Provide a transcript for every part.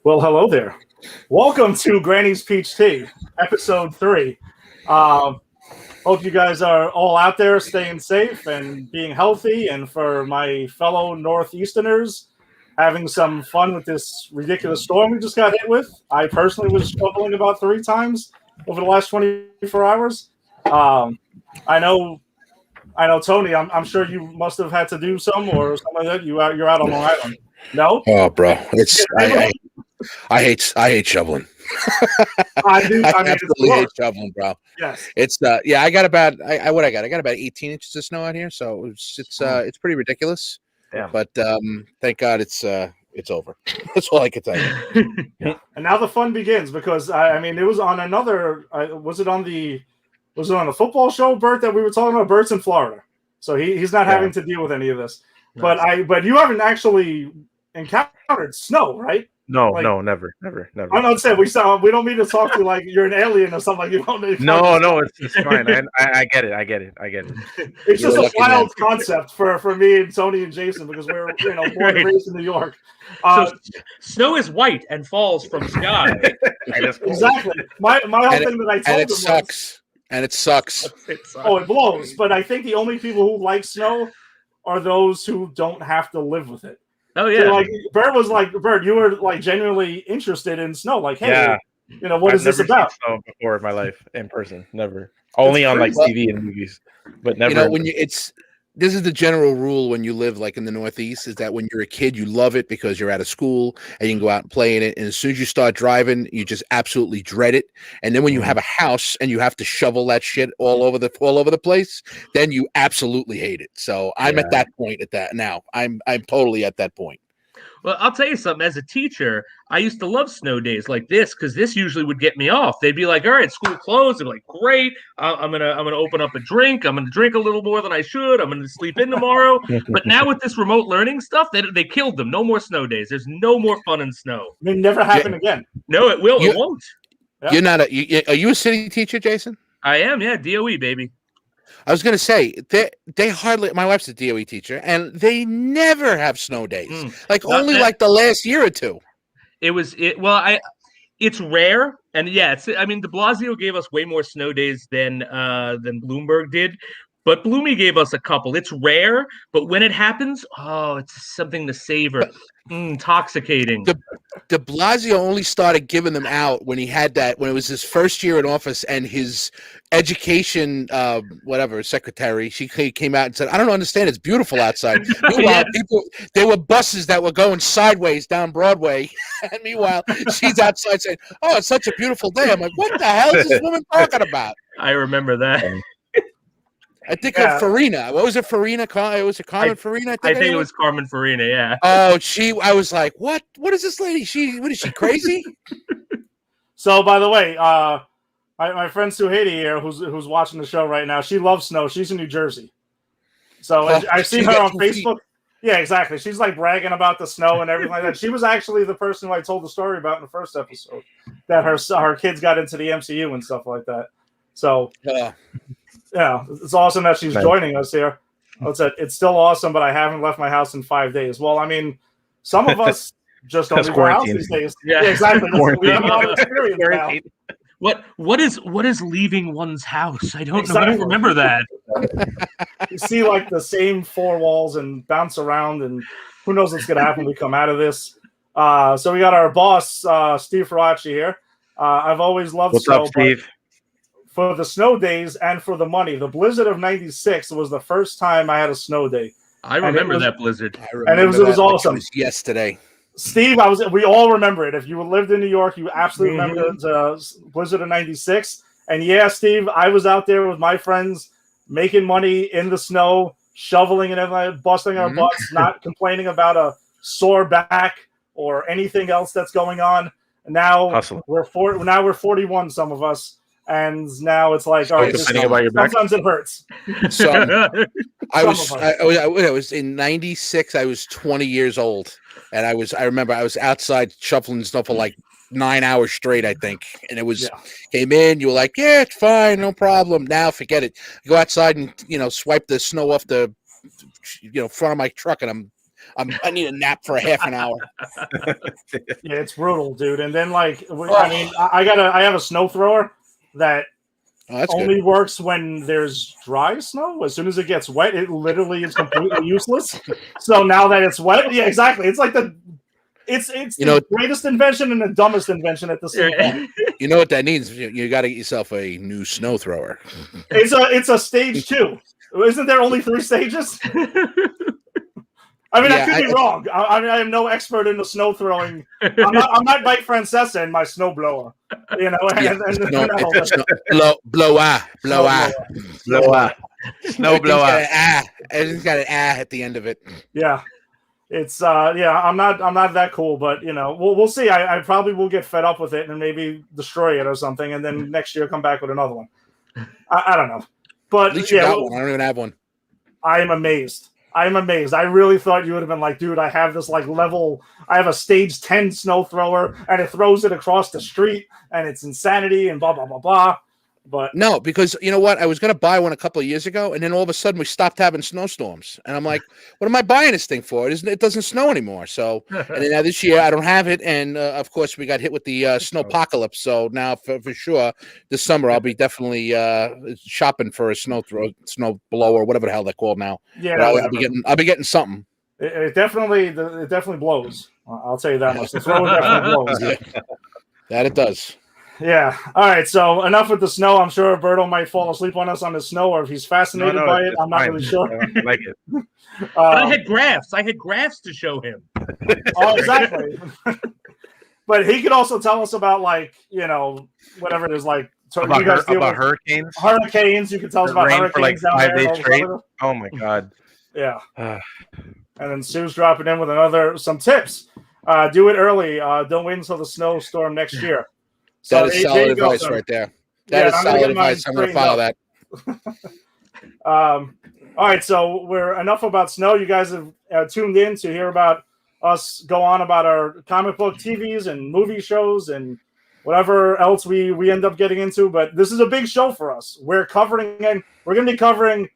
Well, hello there. Welcome to Granny's Peach Tea, episode 3. Hope you guys are all out there staying safe and being healthy. And for my fellow Northeasterners, having some fun with this ridiculous storm we just got hit with. I personally was shoveling about 3 times over the last 24 hours. I know, Tony. I'm sure you must have had to do some or something like that. You're out on Long Island. No? Oh, bro, I hate shoveling. I do. I absolutely hate shoveling, bro. Yes. It's I got about I got about 18 inches of snow out here, so it's pretty ridiculous. Yeah. But thank God it's over. That's all I can tell you. Yeah. And now the fun begins because it was on another. Was it on the football show, Bert, that we were talking about? Bert's in Florida, so he's not having to deal with any of this. Nice. But you haven't actually encountered snow, right? No, never. I'm not saying we don't mean to talk to you like you're an alien or something. Like you don't need. No, it's fine. I get it. It's just a wild concept for me and Tony and Jason because we're born and raised in New York. So snow is white and falls from sky. Exactly. My whole thing that I told him sucks. And it sucks. Oh, it blows. But I think the only people who like snow are those who don't have to live with it. Oh yeah. So, Bert, you were like genuinely interested in snow. Like, hey, what is this about? I've never seen snow before in my life in person. Never. Only on like TV and movies, but never. This is the general rule when you live like in the Northeast is that when you're a kid, you love it because you're out of school and you can go out and play in it. And as soon as you start driving, you just absolutely dread it. And then when you have a house and you have to shovel that shit all over the place, then you absolutely hate it. So I'm at that point now. I'm totally at that point. Well, I'll tell you something. As a teacher, I used to love snow days like this because this usually would get me off. They'd be like, "All right, school closed." I'm like, "Great! I'm gonna open up a drink. I'm gonna drink a little more than I should. I'm gonna sleep in tomorrow." But now with this remote learning stuff, they killed them. No more snow days. There's no more fun in snow. It never happen again. No, it will. It won't. Yeah. You're not are you a city teacher, Jason? I am. Yeah, DOE baby. I was going to say they hardly. My wife's a DOE teacher, and they never have snow days. Only like the last year or two. It's rare, and de Blasio gave us way more snow days than Bloomberg did, but Bloomy gave us a couple. It's rare, but when it happens, it's something to savor. Intoxicating. De Blasio only started giving them out when it was his first year in office, and his education secretary, she came out and said, "I don't understand, it's beautiful outside." Meanwhile, there were buses that were going sideways down Broadway, and meanwhile she's outside saying, "Oh, it's such a beautiful day." I'm like, what the hell is this woman talking about? I remember that. I think of Farina. What was it, Farina? It was a Carmen Farina. I think it was Carmen Farina. Yeah. Oh, I was like, what? What is this lady? What is she crazy? So, by the way, my friend Suhaiti here, who's watching the show right now, she loves snow. She's in New Jersey. So I've seen her on Facebook. Yeah, exactly. She's like bragging about the snow and everything like that. She was actually the person who I told the story about in the first episode that her kids got into the MCU and stuff like that. So. Yeah, it's awesome that she's joining us here. It's still awesome, but I haven't left my house in 5 days. Well, some of us just don't leave our house these days. Yeah, exactly. We have a lot of experience now. What is leaving one's house? I don't know. I don't remember that. You see like the same 4 walls and bounce around, and who knows what's going to happen when we come out of this. So we got our boss, Steve Faraci here. I've always loved snow. What's up, Steve? For the snow days and for the money. The blizzard of '96 was the first time I had a snow day. I remember that blizzard. And it was awesome. Like it was yesterday. Steve, we all remember it. If you lived in New York, you absolutely remember the blizzard of '96. And yeah, Steve, I was out there with my friends making money in the snow, shoveling and everything, busting our butts, not complaining about a sore back or anything else that's going on. And now we're 41, some of us. And now it's like, all right, sometimes it hurts. So I was in '96. I was 20 years old, and I remember I was outside shuffling stuff for like 9 hours straight, I think. And it was came in. You were like, yeah, it's fine, no problem. Now forget it. You go outside and swipe the snow off the front of my truck, and I'm I need a nap for a half an hour. Yeah, it's brutal, dude. And then I mean, I have a snow thrower that only works when there's dry snow. As soon as it gets wet, it literally is completely useless. So now that it's wet, yeah, exactly. It's like it's the greatest invention and the dumbest invention at the same time. You know what that means? You got to get yourself a new snow thrower. It's a stage 2. Isn't there only 3 stages? I mean, I could be wrong. I mean, I am no expert in the snow throwing. I'm not Mike Francesa in my snow blower. You know, blower. Snow blower. It's got an at the end of it. Yeah. It's I'm not that cool, but we'll see. I probably will get fed up with it and maybe destroy it or something, and then next year come back with another one. I don't know, but at least you got one. I don't even have one. I am amazed. I really thought you would have been like, dude, I have this level. I have a stage 10 snow thrower, and it throws it across the street, and it's insanity, and blah blah blah blah. But no, because you know what? I was going to buy one a couple of years ago, and then all of a sudden we stopped having snowstorms. And I'm like, what am I buying this thing for? It doesn't snow anymore. So, and then now this year I don't have it. And of course, we got hit with the snowpocalypse. So now for sure, this summer I'll be definitely shopping for a snow blower, whatever the hell they're called now. Yeah, I'll be getting something. It definitely blows. I'll tell you that much. The thrower definitely blows. Yeah. That it does. Yeah. All right. So enough with the snow. I'm sure Berto might fall asleep on us on the snow, or if he's fascinated by it, I'm not really sure. I like it. But I had graphs. I had graphs to show him. Oh, exactly. But he could also tell us about whatever it is about hurricanes. Hurricanes. You can tell us about hurricanes for 5 days straight. Oh my god. Yeah. And then Sue's dropping in with some tips. Do it early. Don't wait until the snowstorm next year. So that is solid advice right there. That is solid advice. I'm going to follow that. All right, so we're enough about snow. You guys have tuned in to hear about us go on about our comic book TVs and movie shows and whatever else we end up getting into. But this is a big show for us. We're going to be covering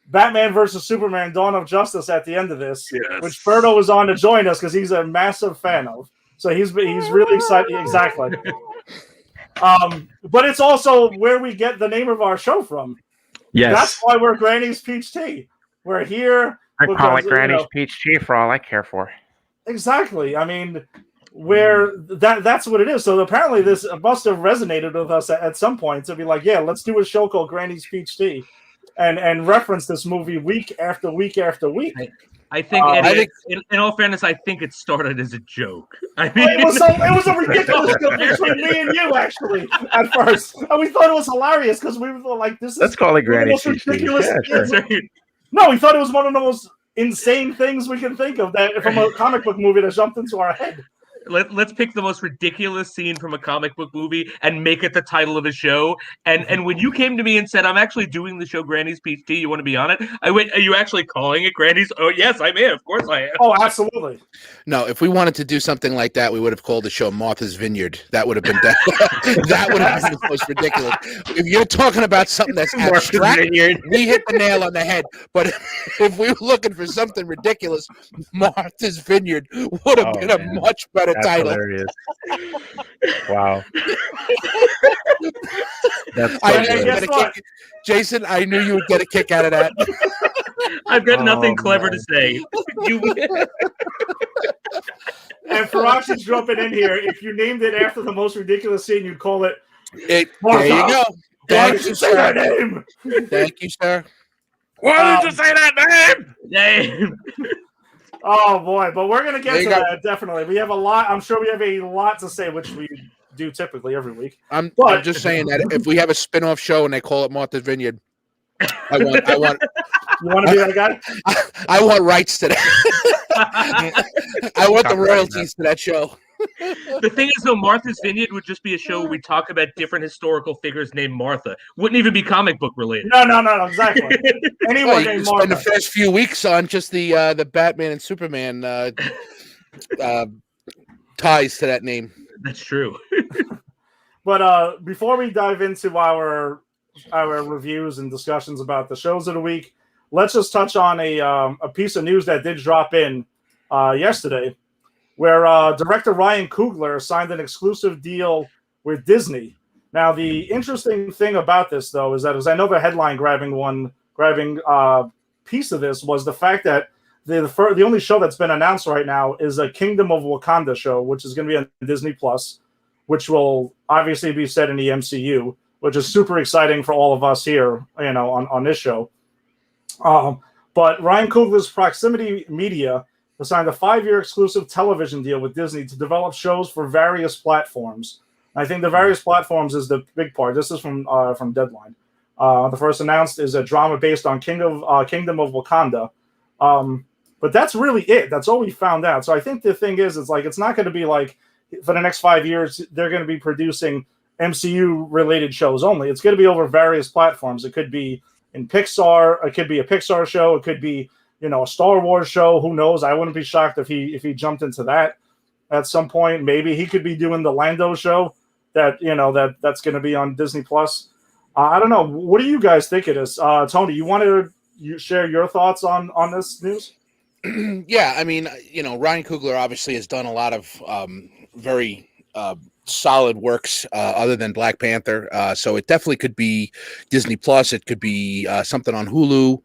Batman versus Superman: Dawn of Justice at the end of this, which Berto was on to join us because he's a massive fan of. So he's really excited. Exactly. But it's also where we get the name of our show from. Yes. That's why we're Granny's Peach Tea. We're here. I call it Granny's Peach Tea for all I care for. Exactly. I mean, that's what it is. So apparently this must have resonated with us at some point to be like, yeah, let's do a show called Granny's Peach Tea and reference this movie week after week after week. I think, in all fairness, I think it started as a joke. I mean, it was a ridiculous joke between me and you, actually, at first. And we thought it was hilarious because we were like, this is Let's call it Granny's ridiculous. Yeah, sure. No, we thought it was one of the most insane things we can think of that from a comic book movie that jumped into our head. Let's pick the most ridiculous scene from a comic book movie and make it the title of the show. And when you came to me and said, I'm actually doing the show Granny's Peach Tea, you want to be on it? I went, are you actually calling it Granny's? Oh, yes, I'm in. Of course I am. Oh, absolutely. No, if we wanted to do something like that, we would have called the show Martha's Vineyard. That would have been that would have been the most ridiculous. If you're talking about something that's abstract, we hit the nail on the head. But if we were looking for something ridiculous, Martha's Vineyard would have been a much better That's title. Hilarious. Wow. That's Jason, I knew you would get a kick out of that. I've got nothing clever to say. And Farachi's jumping in here. If you named it after the most ridiculous scene, you'd call it. There you go. Thank you, sir. Name. Thank you, sir. Why did you say that name? Oh boy, but we're gonna get to that definitely. We have a lot. I'm sure we have a lot to say, which we do typically every week. I'm just saying that if we have a spin-off show and they call it Martha's Vineyard, I want. You want to be that guy? I want rights to that. I want the royalties to that show. The thing is, though, Martha's Vineyard would just be a show where we talk about different historical figures named Martha. Wouldn't even be comic book related. No, exactly. Anyone named Martha. Spend the first few weeks on just the Batman and Superman ties to that name. That's true. But before we dive into our reviews and discussions about the shows of the week, let's just touch on a piece of news that did drop in yesterday, where director Ryan Coogler signed an exclusive deal with Disney. Now, the interesting thing about this, though, is that, as I know, the headline grabbing piece of this was the fact that the only show that's been announced right now is a Kingdom of Wakanda show, which is going to be on Disney Plus, which will obviously be set in the MCU, which is super exciting for all of us here, on this show. But Ryan Coogler's Proximity Media has signed a 5-year exclusive television deal with Disney to develop shows for various platforms. I think the various platforms is the big part. This is from Deadline. The first announced is a drama based on Kingdom of Wakanda. But that's really it. That's all we found out. So I think the thing is, it's like, it's not going to be like for the next 5 years, they're going to be producing MCU related shows only. It's going to be over various platforms. It could be in Pixar. It could be a Pixar show. It could be, a Star Wars show. Who knows? I wouldn't be shocked if he jumped into that at some point. Maybe he could be doing the Lando show that's going to be on Disney Plus. I don't know. What do you guys think it is? Tony, you want to share your thoughts on this news? Yeah, I mean, Ryan Coogler obviously has done a lot of very solid works other than Black Panther. So it definitely could be Disney Plus. It could be something on Hulu.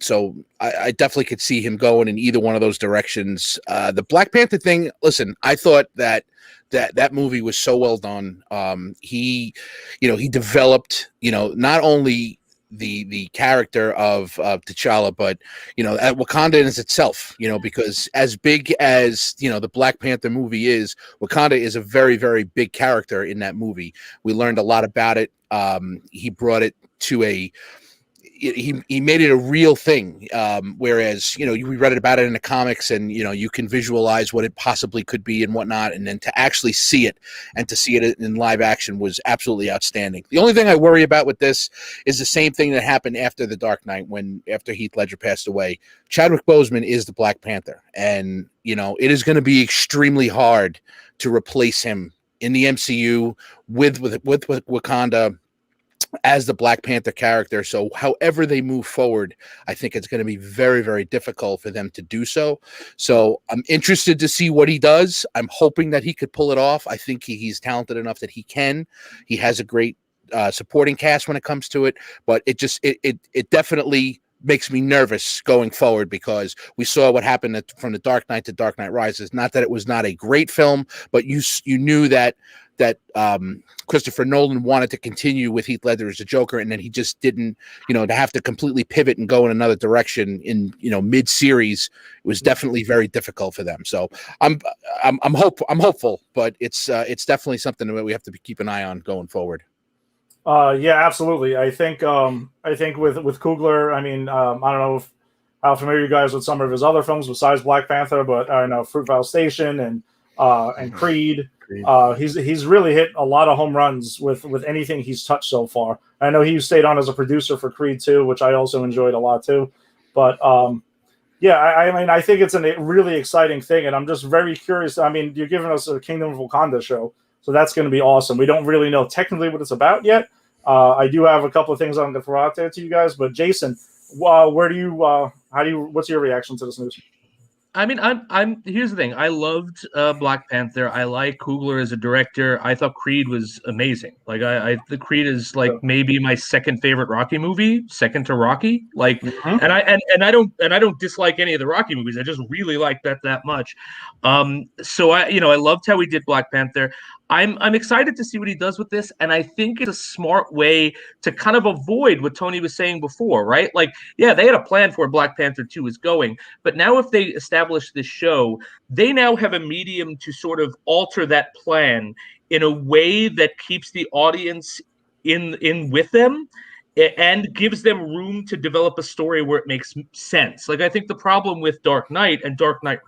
So I definitely could see him going in either one of those directions. The Black Panther thing, listen, I thought that movie was so well done. He developed, not only the character of T'Challa, but Wakanda is itself, because as big as the Black Panther movie is, Wakanda is a very, very big character in that movie. We learned a lot about it. He brought it to he made it a real thing, whereas we read about it in the comics, and you can visualize what it possibly could be and whatnot, and then to actually see it and to see it in live action was absolutely outstanding. The only thing I worry about with this is the same thing that happened after The Dark Knight, after Heath Ledger passed away. Chadwick Boseman is the Black Panther, and it is going to be extremely hard to replace him in the MCU with Wakanda as the Black Panther character. So however they move forward, I think it's going to be very, very difficult for them to do so. So I'm interested to see what he does. I'm hoping that he could pull it off. I think he's talented enough that he can. He has a great supporting cast when it comes to it, but it definitely makes me nervous going forward, because we saw what happened from The Dark Knight to Dark Knight Rises. Not that it was not a great film, but you knew that Christopher Nolan wanted to continue with Heath Ledger as a Joker, and then he just didn't, to have to completely pivot and go in another direction in mid-series. It was definitely very difficult for them. So I'm hopeful, but it's definitely something that we have to keep an eye on going forward. Yeah, absolutely. I think with Coogler, I mean, I don't know how familiar you guys with some of his other films besides Black Panther, but I know Fruitvale Station and Creed. He's really hit a lot of home runs with anything he's touched so far. I know he stayed on as a producer for Creed 2, which I also enjoyed a lot too. But yeah, I mean, I think it's a really exciting thing, and I'm just very curious. I mean, you're giving us a Kingdom of Wakanda show, so that's going to be awesome. We don't really know technically what it's about yet. I do have a couple of things I'm going to throw out there to you guys, but Jason, what's your reaction to this news? I mean, here's the thing. I loved Black Panther. I like Coogler as a director. I thought Creed was amazing. Like, the Creed is like maybe my second favorite Rocky movie, second to Rocky. Like, and I don't dislike any of the Rocky movies. I just really like that much. So I loved how he did Black Panther. I'm excited to see what he does with this, and I think it's a smart way to kind of avoid what Tony was saying before, right? Like, yeah, they had a plan for where Black Panther 2 is going, but now if they establish this show, they now have a medium to sort of alter that plan in a way that keeps the audience in with them and gives them room to develop a story where it makes sense. Like, I think the problem with Dark Knight and Dark Knight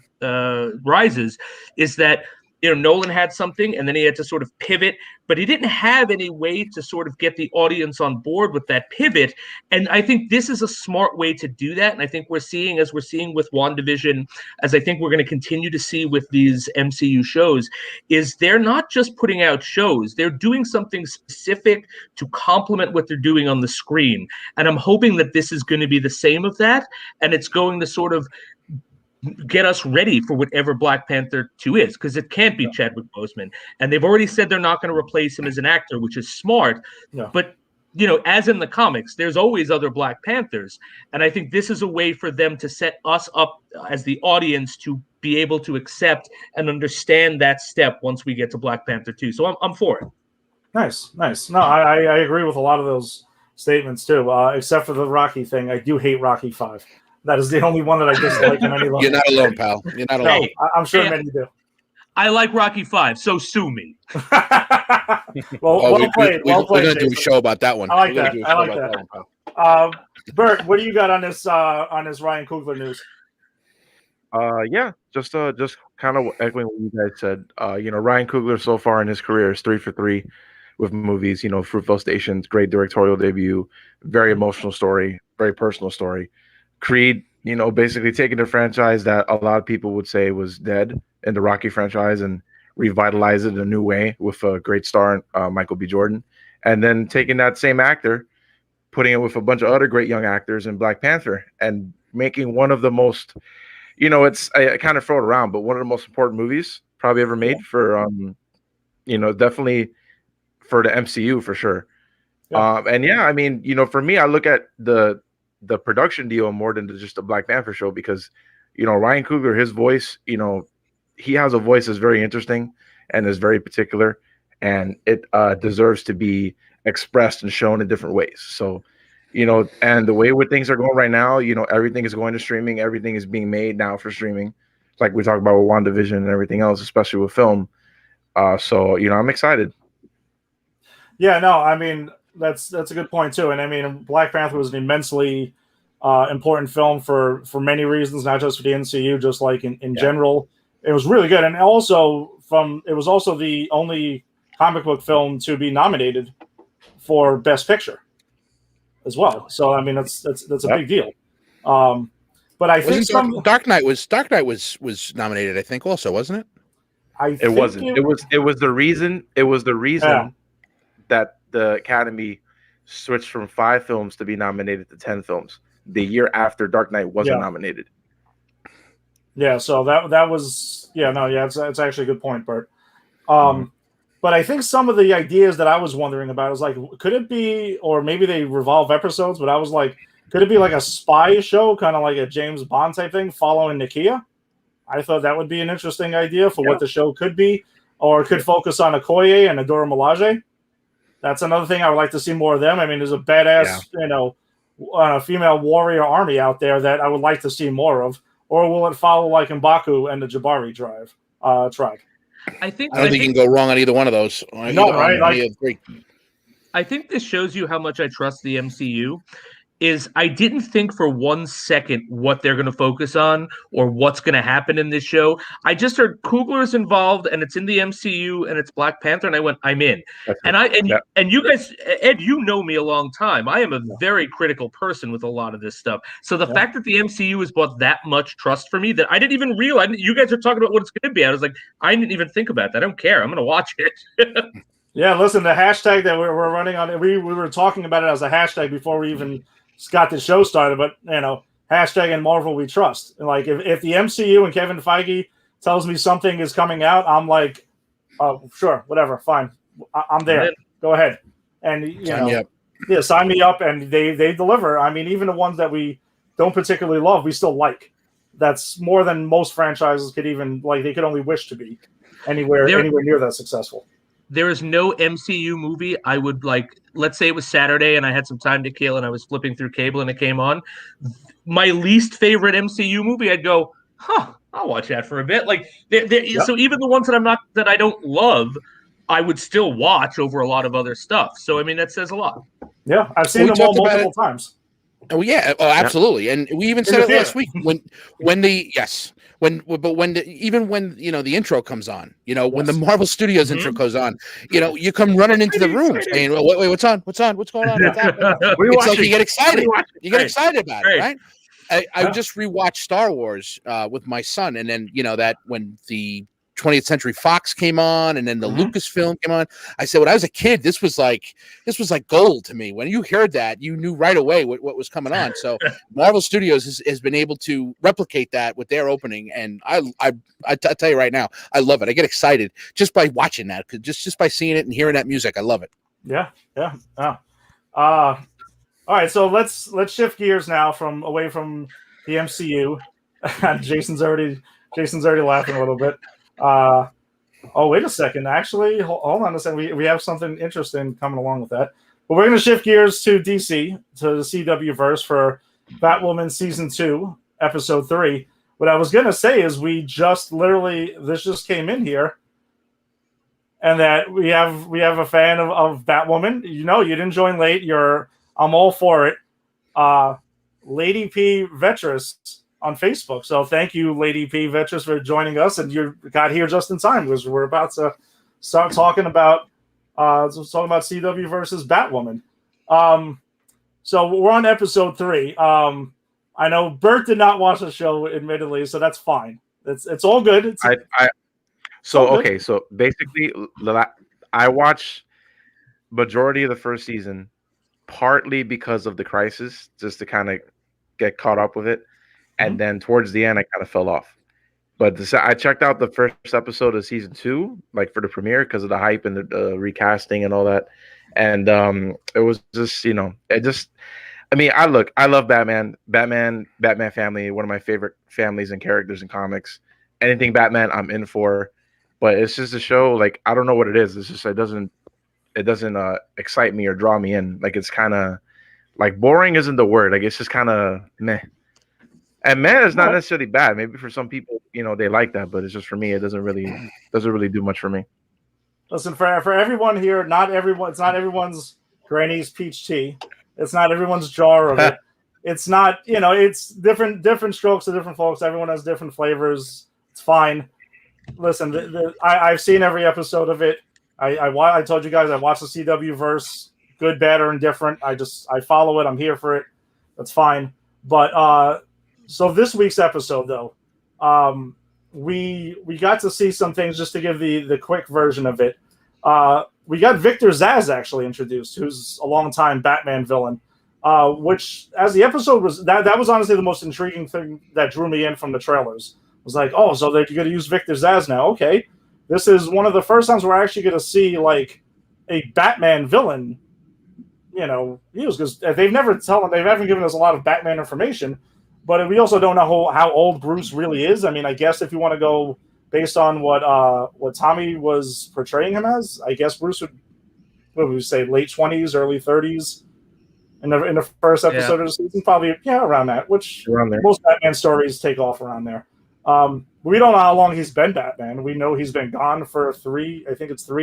Rises is that Nolan had something and then he had to sort of pivot, but he didn't have any way to sort of get the audience on board with that pivot. And I think this is a smart way to do that. And I think we're seeing with WandaVision, as I think we're going to continue to see with these MCU shows, is they're not just putting out shows, they're doing something specific to complement what they're doing on the screen. And I'm hoping that this is going to be the same of that. And it's going to sort of get us ready for whatever Black Panther 2 is, because it can't be Chadwick Boseman. And they've already said they're not going to replace him as an actor, which is smart. Yeah. But, as in the comics, there's always other Black Panthers. And I think this is a way for them to set us up as the audience to be able to accept and understand that step once we get to Black Panther 2. So I'm for it. Nice. No, I agree with a lot of those statements too, except for the Rocky thing. I do hate Rocky 5. That is the only one that I dislike in any level. You're not alone, pal. You're not alone. No, I'm sure many do. I like Rocky 5, so sue me. well played. We're going to do a Jason. show about that one. I like that. Bert, what do you got on this Ryan Coogler news? Just kind of echoing what you guys said. Ryan Coogler so far in his career is 3 for 3 with movies. Fruitvale Station's great directorial debut, very emotional story, very personal story. Creed, basically taking a franchise that a lot of people would say was dead in the Rocky franchise and revitalize it in a new way with a great star, Michael B. Jordan, and then taking that same actor, putting it with a bunch of other great young actors in Black Panther and making one of the most, I kind of throw it around, but one of the most important movies probably ever made for, definitely for the MCU for sure. Yeah. For me, I look at the production deal more than just a Black Panther show because, Ryan Coogler, his voice, he has a voice that's very interesting and is very particular, and it deserves to be expressed and shown in different ways. So, and the way where things are going right now, everything is going to streaming. Everything is being made now for streaming. Like we talked about with WandaVision and everything else, especially with film. So, I'm excited. Yeah, no, that's a good point too. And Black Panther was an immensely important film for many reasons, not just for the MCU, just like in general. It was really good, and also it was also the only comic book film to be nominated for Best Picture as well. So that's a big deal. But I think Dark Knight was nominated, I think, also, wasn't it? It wasn't. It was the reason. It was the reason that the Academy switched from 5 films to be nominated to 10 films the year after Dark Knight wasn't nominated. Yeah, so that was it's actually a good point, Bert. But I think some of the ideas that I was wondering about is like, could it be, or maybe they revolve episodes, but I was like, could it be like a spy show, kind of like a James Bond type thing, following Nakia? I thought that would be an interesting idea for what the show could be, or it could focus on Okoye and Adora Milaje. That's another thing I would like to see more of them. there's a badass, female warrior army out there that I would like to see more of. Or will it follow like M'Baku and the Jabari tribe? I don't think you can go wrong on either one of those. No, right? I think this shows you how much I trust the MCU. Is I didn't think for 1 second what they're going to focus on or what's going to happen in this show. I just heard Coogler's involved and it's in the MCU and it's Black Panther, and I went, I'm in. And you guys, Ed, you know me a long time. I am a very critical person with a lot of this stuff. So the fact that the MCU has brought that much trust for me that I didn't even realize. You guys are talking about what it's going to be. I was like, I didn't even think about that. I don't care. I'm going to watch it. Yeah, listen, the hashtag that we're running on, we were talking about it as a hashtag before we even got the show started, but hashtag and Marvel we trust. And like if the MCU and Kevin Feige tells me something is coming out, I'm like, oh, sure, whatever, fine, I'm there. Go ahead, and sign me up, and they deliver. Even the ones that we don't particularly love, we still like. That's more than most franchises could even like. They could only wish to be anywhere near that successful. There is no MCU movie I would like. Let's say it was Saturday and I had some time to kill and I was flipping through cable and it came on. My least favorite MCU movie, I'd go, I'll watch that for a bit. Like, so even the ones that I don't love, I would still watch over a lot of other stuff. So that says a lot. Yeah, I've seen them all multiple times. Oh yeah, absolutely. And we even said it last week when the intro comes on, when the Marvel Studios intro goes on, you come running into the room saying, well, wait, what's on? What's going on? What's happening? It's like you get excited. You get excited about it, right? I just rewatched Star Wars with my son, and then that when the 20th Century Fox came on, and then the Lucasfilm came on. I said, when I was a kid, this was like gold to me. When you heard that, you knew right away what was coming on. So Marvel Studios has been able to replicate that with their opening, and I tell you right now, I love it. I get excited just by watching that, just by seeing it and hearing that music. I love it. Yeah. All right, so let's shift gears now away from the MCU. Jason's already laughing a little bit. Oh, wait a second. Actually, hold on a second. We have something interesting coming along with that. But we're going to shift gears to DC, to the CW verse for Batwoman season 2, episode 3. What I was going to say is this just came in here, and that we have a fan of Batwoman. You didn't join late. I'm all for it. Lady P Vetris on Facebook. So thank you, Lady P Vetris, for joining us, and you got here just in time because we're about to start talking about CW versus Batwoman. So we're on episode 3. I know Bert did not watch the show, admittedly, so that's fine. It's all good. So basically, I watched majority of the first season, partly because of the crisis, just to kind of get caught up with it, and then towards the end, I kind of fell off. But I checked out the first episode of season 2, like for the premiere, because of the hype and the recasting and all that, and it was just, I love Batman family, one of my favorite families and characters in comics. Anything Batman, I'm in for. But it's just a show, like, I don't know what it is. It's just it doesn't excite me or draw me in. Like, it's kind of like boring isn't the word. Like, it's just kind of meh. And meh is not necessarily bad. Maybe for some people, they like that, but it's just for me, it doesn't really do much for me. Listen, for everyone here, it's not everyone's granny's peach tea. It's not everyone's jar of it. It's not, it's different strokes to different folks. Everyone has different flavors. It's fine. Listen, I've seen every episode of it. I told you guys I watched the CW verse, good, bad, or indifferent. I follow it. I'm here for it. That's fine. But so this week's episode, though, we got to see some things. Just to give the quick version of it. We got Victor Zsasz actually introduced, who's a longtime Batman villain. Which, as the episode was, that was honestly the most intriguing thing that drew me in from the trailers. Was like, oh, so they're going to use Victor Zsasz now. Okay. This is one of the first times we're actually going to see, like, a Batman villain, used, because they haven't given us a lot of Batman information, but we also don't know how old Bruce really is. I mean, I guess if you want to go based on what Tommy was portraying him as, I guess Bruce would we say, late 20s, early 30s in the first episode of the season, probably around that, which most Batman stories take off around there. We don't know how long he's been Batman. We know he's been gone for 3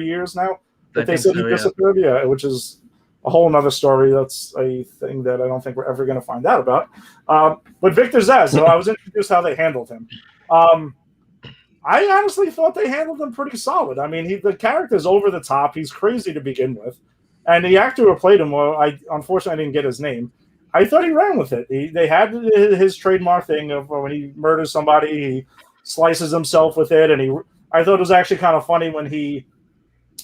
years now. But they said he disappeared, which is a whole nother story. That's a thing that I don't think we're ever going to find out about. But Victor Zsasz, so I was introduced how they handled him. I honestly thought they handled him pretty solid. I mean, the character's over the top. He's crazy to begin with. And the actor who played him, unfortunately I didn't get his name. I thought he ran with it. They had his trademark thing of when he murders somebody, he slices himself with it. And I thought it was actually kind of funny when he,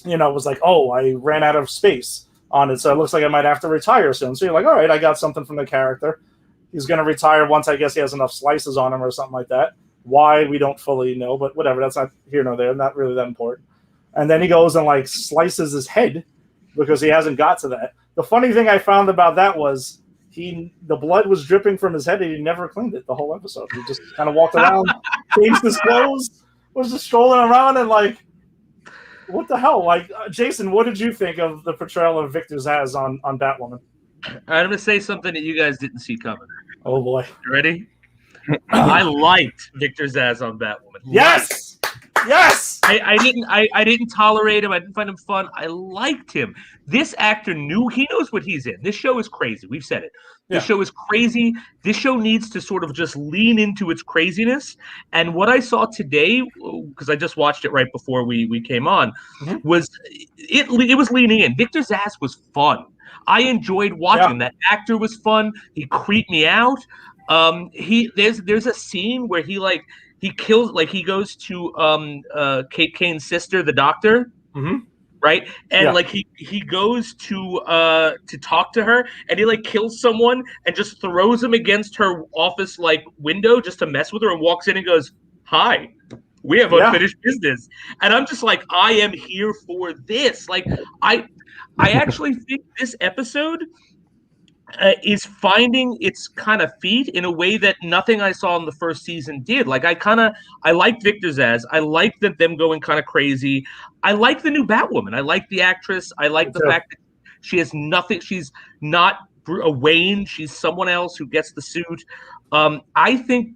was like, oh, I ran out of space on it, so it looks like I might have to retire soon. So you're like, all right, I got something from the character. He's going to retire once I guess he has enough slices on him or something like that. Why, we don't fully know, but whatever. That's not here nor there. Not really that important. And then he goes and, like, slices his head because he hasn't got to that. The funny thing I found about that was the blood was dripping from his head and he never cleaned it the whole episode. He just kind of walked around, changed his clothes, was just strolling around and, like, what the hell? Like, Jason, what did you think of the portrayal of Victor Zsasz on Batwoman? I'm going to say something that you guys didn't see coming. Oh, boy. You ready? I liked Victor Zsasz on Batwoman. Yes! Yes! I didn't tolerate him. I didn't find him fun. I liked him. This actor he knows what he's in. This show is crazy. We've said it. This show is crazy. This show needs to sort of just lean into its craziness. And what I saw today, because I just watched it right before we came on, was it was leaning in. Victor Zsasz was fun. I enjoyed watching him. That actor was fun. He creeped me out. There's a scene where he he kills, like he goes to Kate Kane's sister, the doctor. Mm-hmm. Right, and Yeah. like he goes to talk to her, and he like kills someone and just throws him against her office like window just to mess with her, and walks in and goes, "Hi, we have unfinished business." And I'm just like, I am here for this. Like, I actually think this episode is finding its kind of feet in a way that nothing I saw in the first season did. Like, I liked Victor Zsasz. I liked them going kind of crazy. I like the new Batwoman. I like the actress. I like the fact that she has nothing. She's not a Wayne. She's someone else who gets the suit. I think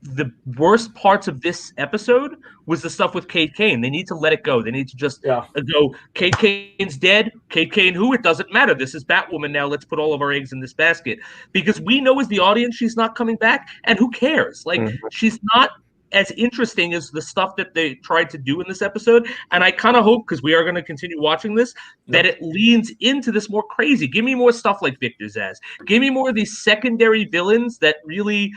the worst parts of this episode was the stuff with Kate Kane. They need to let it go. They need to just go, Kate Kane's dead. Kate Kane who? It doesn't matter. This is Batwoman now. Let's put all of our eggs in this basket. Because we know as the audience she's not coming back, and who cares? Like, she's not as interesting as the stuff that they tried to do in this episode. And I kind of hope, because we are going to continue watching this, that it leans into this more crazy. Give me more stuff like Victor Zsasz. Give me more of these secondary villains that really,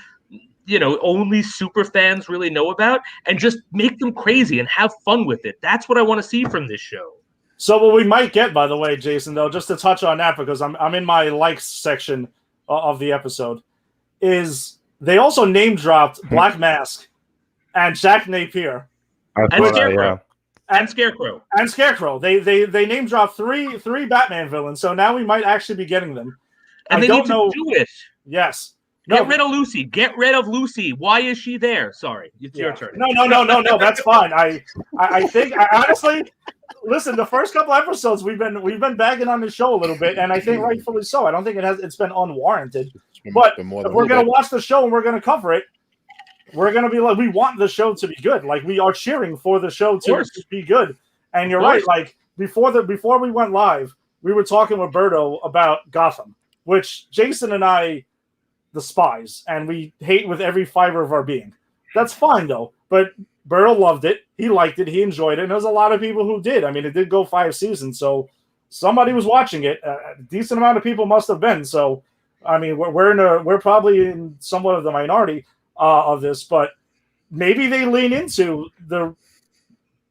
only super fans really know about, and just make them crazy and have fun with it. That's what I want to see from this show. So what we might get, by the way, Jason, though, just to touch on that, because I'm in my likes section of the episode, is they also name dropped Black Mask and Jack Napier and Scarecrow. And Scarecrow. And Scarecrow. They name dropped three Batman villains, so now we might actually be getting them. And they need to do it. Yes. Get rid of Lucy. Get rid of Lucy. Why is she there? Sorry, it's your turn. No. That's fine. I think honestly, listen. The first couple episodes we've been bagging on the show a little bit, and I think rightfully so. I don't think it's been unwarranted. But if we're gonna watch the show and we're gonna cover it, we're gonna be like, we want the show to be good. Like, we are cheering for the show to be good. And you're right. Like, before we went live, we were talking with Berto about Gotham, which Jason and I despise, and we hate with every fiber of our being. That's fine though. But Berto loved it. He liked it. He enjoyed it. And there's a lot of people who did. I mean, it did go 5 seasons, so somebody was watching it. A decent amount of people must have been. So, I mean, we're probably in somewhat of the minority of this, but maybe they lean into the.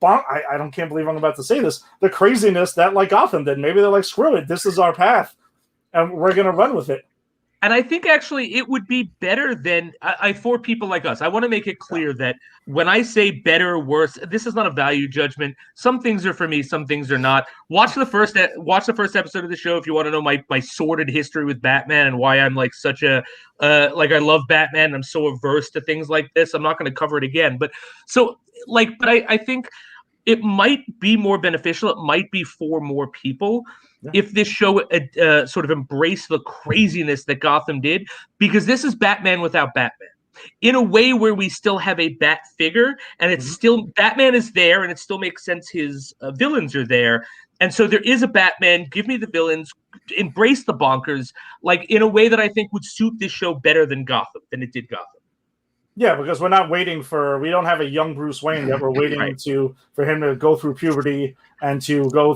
Can't believe I'm about to say this. The craziness that like Gotham did. Maybe they're like, screw it. This is our path, and we're gonna run with it. And I think actually it would be better than for people like us. I want to make it clear that when I say better or worse, this is not a value judgment. Some things are for me, some things are not. Watch the first episode of the show if you want to know my sordid history with Batman and why I'm like such a I love Batman and I'm so averse to things like this. I'm not going to cover it again, but I think it might be more beneficial. It might be for more people. If this show sort of embraced the craziness that Gotham did, because this is Batman without Batman, in a way where we still have a Bat figure, and it's still Batman is there, and it still makes sense his villains are there, and so there is a Batman. Give me the villains, embrace the bonkers, like in a way that I think would suit this show better than it did Gotham. Yeah, because we don't have a young Bruce Wayne yet. We're waiting for him to go through puberty and to go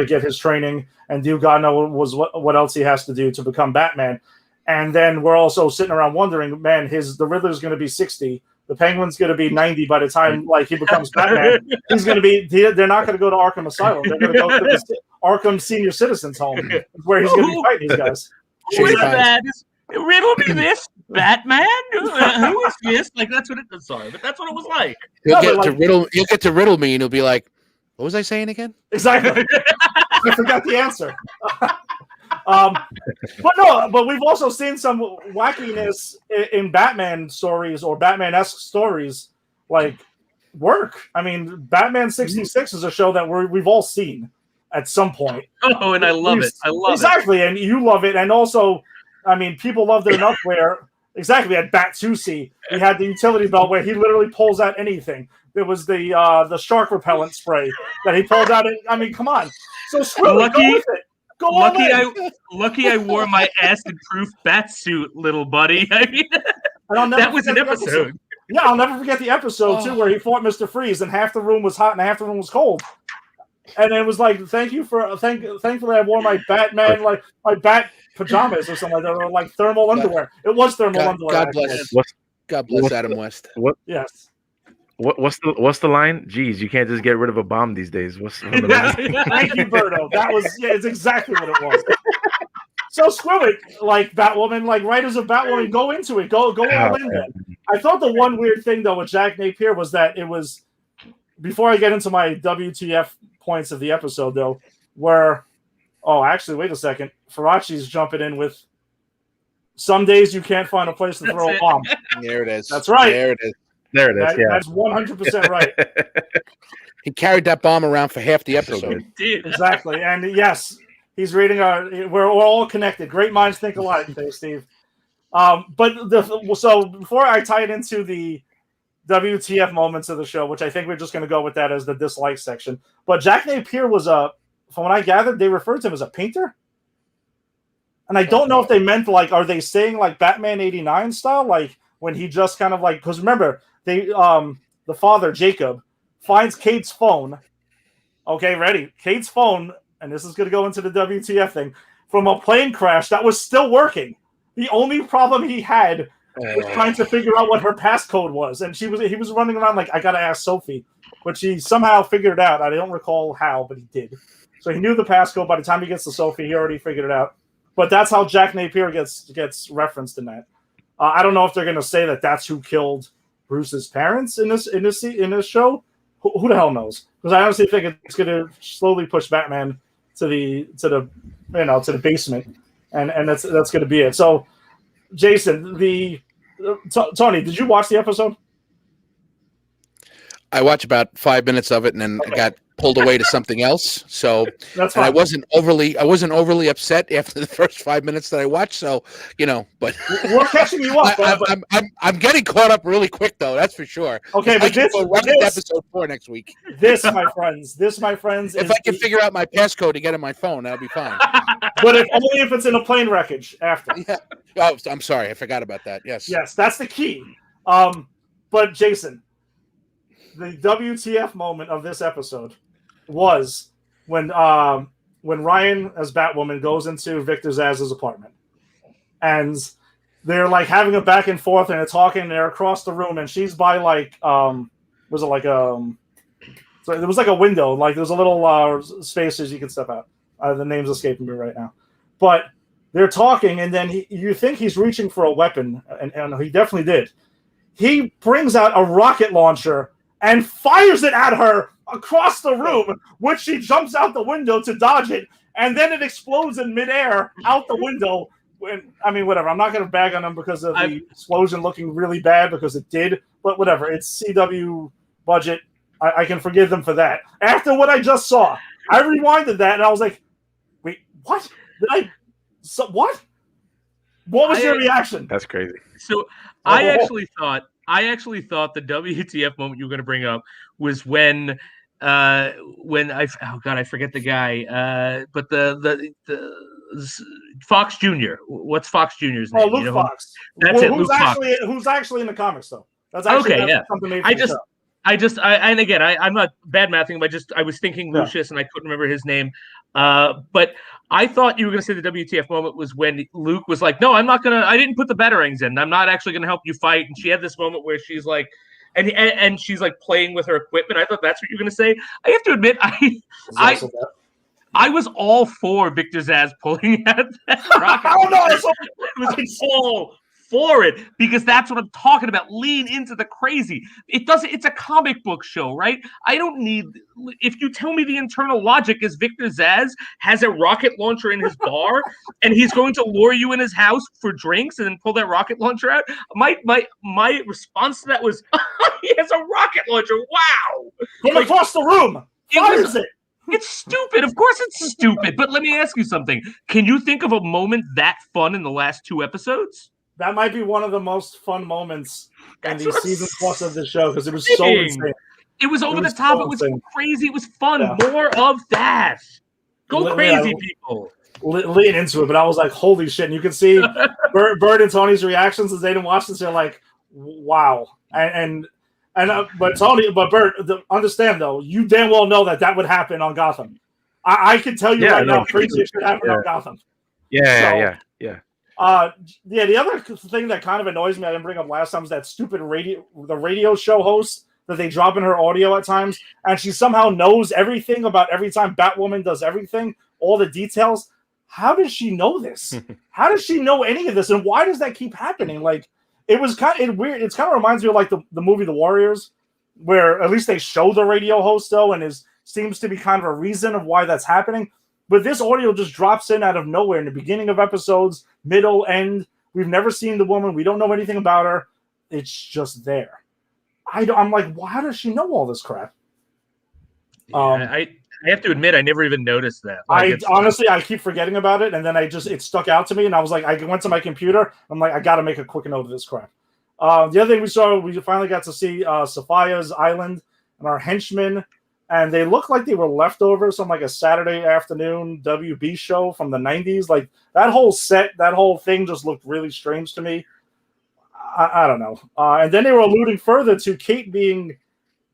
get his training and do God knows what else he has to do to become Batman. And then we're also sitting around wondering, man, the Riddler's going to be 60. The Penguin's going to be 90 by the time he becomes Batman. He's going to be. They're not going to go to Arkham Asylum. They're going to go to the Arkham Senior Citizens Home, where he's going to be fighting these guys. Who is that? Riddle me this, Batman? Who is this? Like, that's what it was. Sorry, but that's what it was like. You'll get to riddle me, and he'll be like, "What was I saying again?" Exactly. I forgot the answer. But we've also seen some wackiness in Batman stories or Batman-esque stories like work. I mean, Batman 66 is a show that we've all seen at some point. Oh, and I love it. Exactly, and you love it, and also. I mean, people loved it enough where, exactly, at Bat-2C, we had the utility belt where he literally pulls out anything. There was the shark repellent spray that he pulled out. I mean, come on. So screw it. Go with it. Lucky I wore my acid-proof bat suit, little buddy. I mean, that was an episode. Yeah, I'll never forget the episode, too, where he fought Mr. Freeze, and half the room was hot and half the room was cold. And it was like, thankfully I wore my Batman, like my bat pajamas or something like that, or like thermal underwear. It was thermal underwear. God bless. God bless Adam West. Yes. What's the line? Geez, you can't just get rid of a bomb these days. What's from the Yes. movie? Thank you, Berto. That was it's exactly what it was. So Squirrel, like Batwoman, like writers of Batwoman, go into it. Go all in then. I thought the one weird thing though with Jack Napier was that it was, before I get into my WTF points of the episode though, where actually wait a second. Farachi's jumping in with some days you can't find a place to throw a bomb. There it is. That's right. There it is. There it is. That's 100% right. He carried that bomb around for half the episode. Exactly. And yes, he's reading we're all connected. Great minds think alike, there, Steve. So before I tie it into the WTF moments of the show, which I think we're just going to go with that as the dislike section. But Jack Napier was from what I gathered, they referred to him as a painter. And I don't know if they meant are they saying like Batman 89 style? Like when he just kind of because remember, the father, Jacob, finds Kate's phone. Okay, ready. Kate's phone, and this is going to go into the WTF thing, from a plane crash that was still working. The only problem he had was trying to figure out what her passcode was. And he was running around like, I got to ask Sophie. But he somehow figured it out. I don't recall how, but he did. So he knew the passcode. By the time he gets to Sophie, he already figured it out. But that's how Jack Napier gets referenced in that. I don't know if they're going to say that that's who killed Bruce's parents in this show. Who the hell knows? Because I honestly think it's going to slowly push Batman to the basement, and that's going to be it. So, Jason, Tony, did you watch the episode? I watched about 5 minutes of it, and then I got pulled away to something else. So that's fine. I wasn't overly upset after the first 5 minutes that I watched. So but we're catching you up. I'm getting caught up really quick though. That's for sure. Okay, but this episode 4 next week. This, my friends. If I can figure out my passcode to get on my phone, that'll be fine. But only if it's in a plane wreckage after. Yeah. Oh, I'm sorry, I forgot about that. Yes, that's the key. But Jason, the WTF moment of this episode was when Ryan as Batwoman goes into Victor Zsasz' apartment, and they're like having a back and forth, and they're talking. And they're across the room, and she's by was it like so there was like a window, like there was a little spaces you could step out. The name's escaping me right now, but they're talking, and then you think he's reaching for a weapon, and he definitely did. He brings out a rocket launcher and fires it at her across the room, which she jumps out the window to dodge it, and then it explodes in midair out the window. Whatever. I'm not going to bag on them because of the explosion looking really bad, because it did, but whatever. It's CW budget. I can forgive them for that. After what I just saw, I rewinded that, and I was like, wait, what? What? What was your reaction? That's crazy. So I actually thought the WTF moment you were going to bring up was when I forget the guy, but the Fox Jr. What's Fox Jr.'s name? Luke Fox. That's it. Luke Fox. Who's actually in the comics though? That's actually okay. Yeah. Something made for I'm not bad mathing, but I was thinking Lucius and I couldn't remember his name. But I thought you were going to say the WTF moment was when Luke was like, no, I didn't put the batarangs in. I'm not actually going to help you fight. And she had this moment where she's like, and she's like playing with her equipment. I thought that's what you're going to say. I have to admit, I was all for Victor Zsasz pulling at that rocket. Oh no! It was all for it, because that's what I'm talking about. Lean into the crazy. It's a comic book show, right? I don't need, if you tell me the internal logic is Victor Zsasz has a rocket launcher in his bar and he's going to lure you in his house for drinks and then pull that rocket launcher out. My response to that was, he has a rocket launcher. Wow. From across the room. Fires it. It's stupid. Of course it's stupid. But let me ask you something. Can you think of a moment that fun in the last 2 episodes? That might be one of the most fun moments in the season plus of the show, because it was so insane. It was over the top. It was crazy. It was fun. Yeah. More of that. Go crazy, people. Lean into it, but I was like, holy shit. And you can see Bert and Tony's reactions as they didn't watch this. They're like, wow. But Bert, understand though, you damn well know that would happen on Gotham. I can tell you now, crazy shit happened on Gotham. Yeah. Yeah, the other thing that kind of annoys me, I didn't bring up last time, is that stupid radio show host that they drop in her audio at times, and she somehow knows everything about every time Batwoman does everything, all the details. How does she know this? How does she know any of this, and why does that keep happening? Like, it was kind of weird. It kind of reminds me of like the movie The Warriors, where at least they show the radio host though, and seems to be kind of a reason of why that's happening. But this audio just drops in out of nowhere in the beginning of episodes, middle, end. We've never seen the woman. We don't know anything about her. It's just there. I'm like, well, how does she know all this crap? I have to admit, I never even noticed that. Like, Honestly, I keep forgetting about it, and then it stuck out to me, and I was like, I went to my computer. I'm like, I got to make a quick note of this crap. The other thing we finally got to see Sophia's island and our henchmen. And they look like they were leftovers from like a Saturday afternoon WB show from the 90s. Like that whole set, that whole thing just looked really strange to me. I don't know. And then they were alluding further to Kate being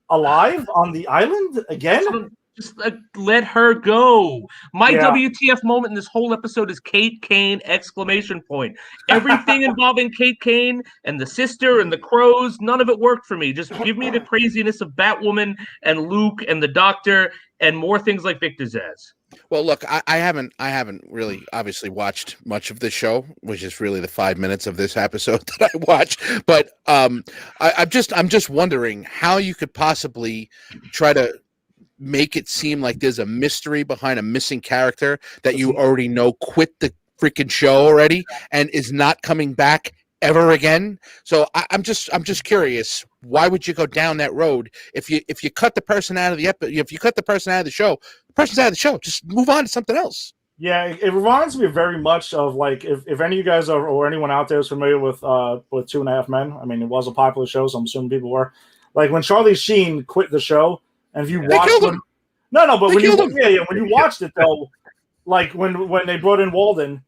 alive on the island again. Just let her go. My WTF moment in this whole episode is Kate Kane ! Everything involving Kate Kane and the sister and the crows, none of it worked for me. Just give me the craziness of Batwoman and Luke and the Doctor and more things like Victor Zsasz. Well, look, I haven't really obviously watched much of the show, which is really the 5 minutes of this episode that I watched. But I'm just wondering how you could possibly try to make it seem like there's a mystery behind a missing character that you already know quit the freaking show already and is not coming back ever again. So I'm just curious, why would you go down that road if you cut the person out of the if you cut the person out of the show, the person's out of the show, just move on to something else. Yeah, it reminds me very much of like if any of you guys or anyone out there is familiar with 2.5 Men. I mean, it was a popular show, so I'm assuming people were. Like when Charlie Sheen quit the show. And if you watched him, but when you watched it though, like when they brought in Walden,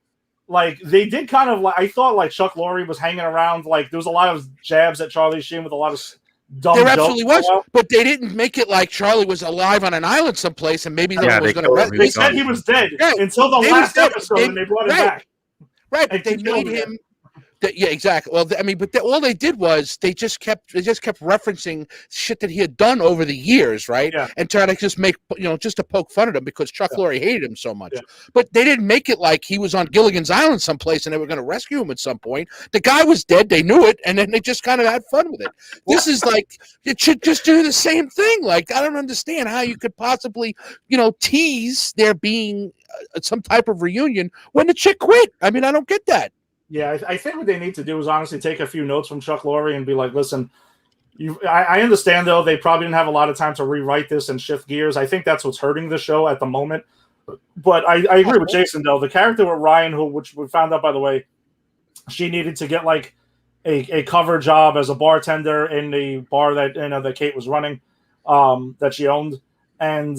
like they did kind of like I thought like Chuck Lorre was hanging around, like there was a lot of jabs at Charlie Sheen with a lot of dumb. There absolutely was, but they didn't make it like Charlie was alive on an island someplace, and maybe no one was going to. They said he was dead until the last episode, and they brought him back. Right, but they made him. Yeah, exactly. Well, I mean, but all they did was they just kept referencing shit that he had done over the years, right? Yeah. And trying to just make just to poke fun at him because Chuck Lorre hated him so much. Yeah. But they didn't make it like he was on Gilligan's Island someplace and they were going to rescue him at some point. The guy was dead. They knew it, and then they just kind of had fun with it. This is like it should just do the same thing. Like I don't understand how you could possibly tease there being some type of reunion when the chick quit. I mean, I don't get that. Yeah, I think what they need to do is honestly take a few notes from Chuck Lorre and be like, listen, I understand, though, they probably didn't have a lot of time to rewrite this and shift gears. I think that's what's hurting the show at the moment. But I agree with Jason, though. The character with Ryan, which we found out, by the way, she needed to get like a cover job as a bartender in the bar that Kate was running, that she owned. And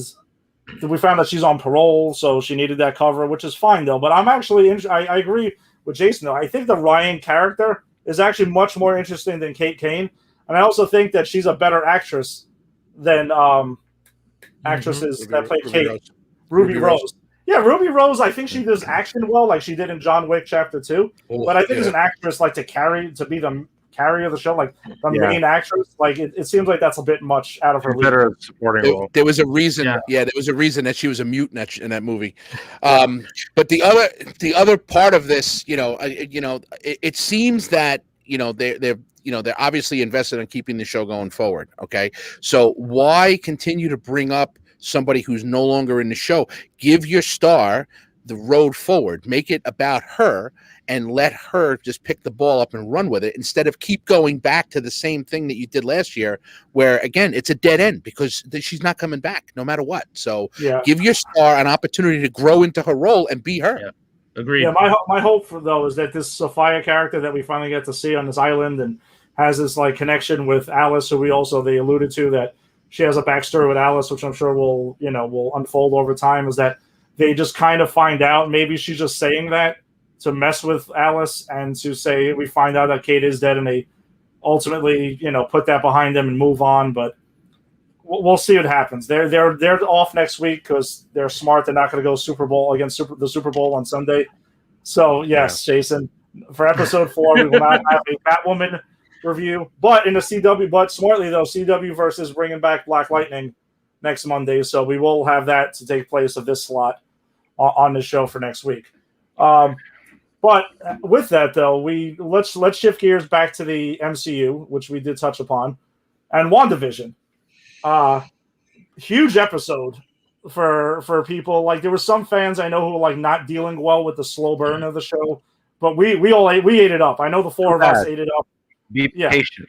we found that she's on parole, so she needed that cover, which is fine, though. But I'm actually I agree with Jason, though. I think the Ryan character is actually much more interesting than Kate Kane, and I also think that she's a better actress than actresses that play Kate. Ruby Rose. Yeah, Ruby Rose. I think she does action well, like she did in John Wick Chapter 2. But I think as an actress, like to be the carrier of the show, like the main actress, like it seems like that's a bit much out of her league. Better supporting role. There was a reason. Yeah, there was a reason that she was a mute in that movie. But the other part of this, it seems that they're obviously invested in keeping the show going forward. Okay, so why continue to bring up somebody who's no longer in the show? Give your star the road forward. Make it about her and let her just pick the ball up and run with it instead of keep going back to the same thing that you did last year where, again, it's a dead end because she's not coming back no matter what. So give your star an opportunity to grow into her role and be her. Yeah. Agreed. Yeah, my hope though is that this Sophia character that we finally get to see on this island and has this like connection with Alice, who they alluded to that she has a backstory with Alice, which I'm sure will unfold over time, is that they just kind of find out maybe she's just saying that to mess with Alice and to say we find out that Kate is dead, and they ultimately put that behind them and move on. But we'll see what happens. They're off next week because they're smart. They're not going to go Super Bowl against the Super Bowl on Sunday. So yes, Jason, For episode 4, we will not have a Batwoman review. But in the CW, but smartly though, CW versus bringing back Black Lightning next Monday, so we will have that to take place of this slot on the show for next week. But with that though, let's shift gears back to the MCU, which we did touch upon, and WandaVision. Huge episode for people. Like there were some fans I know who were like not dealing well with the slow burn of the show, but we ate it up. I know the four of us ate it up. Be patient.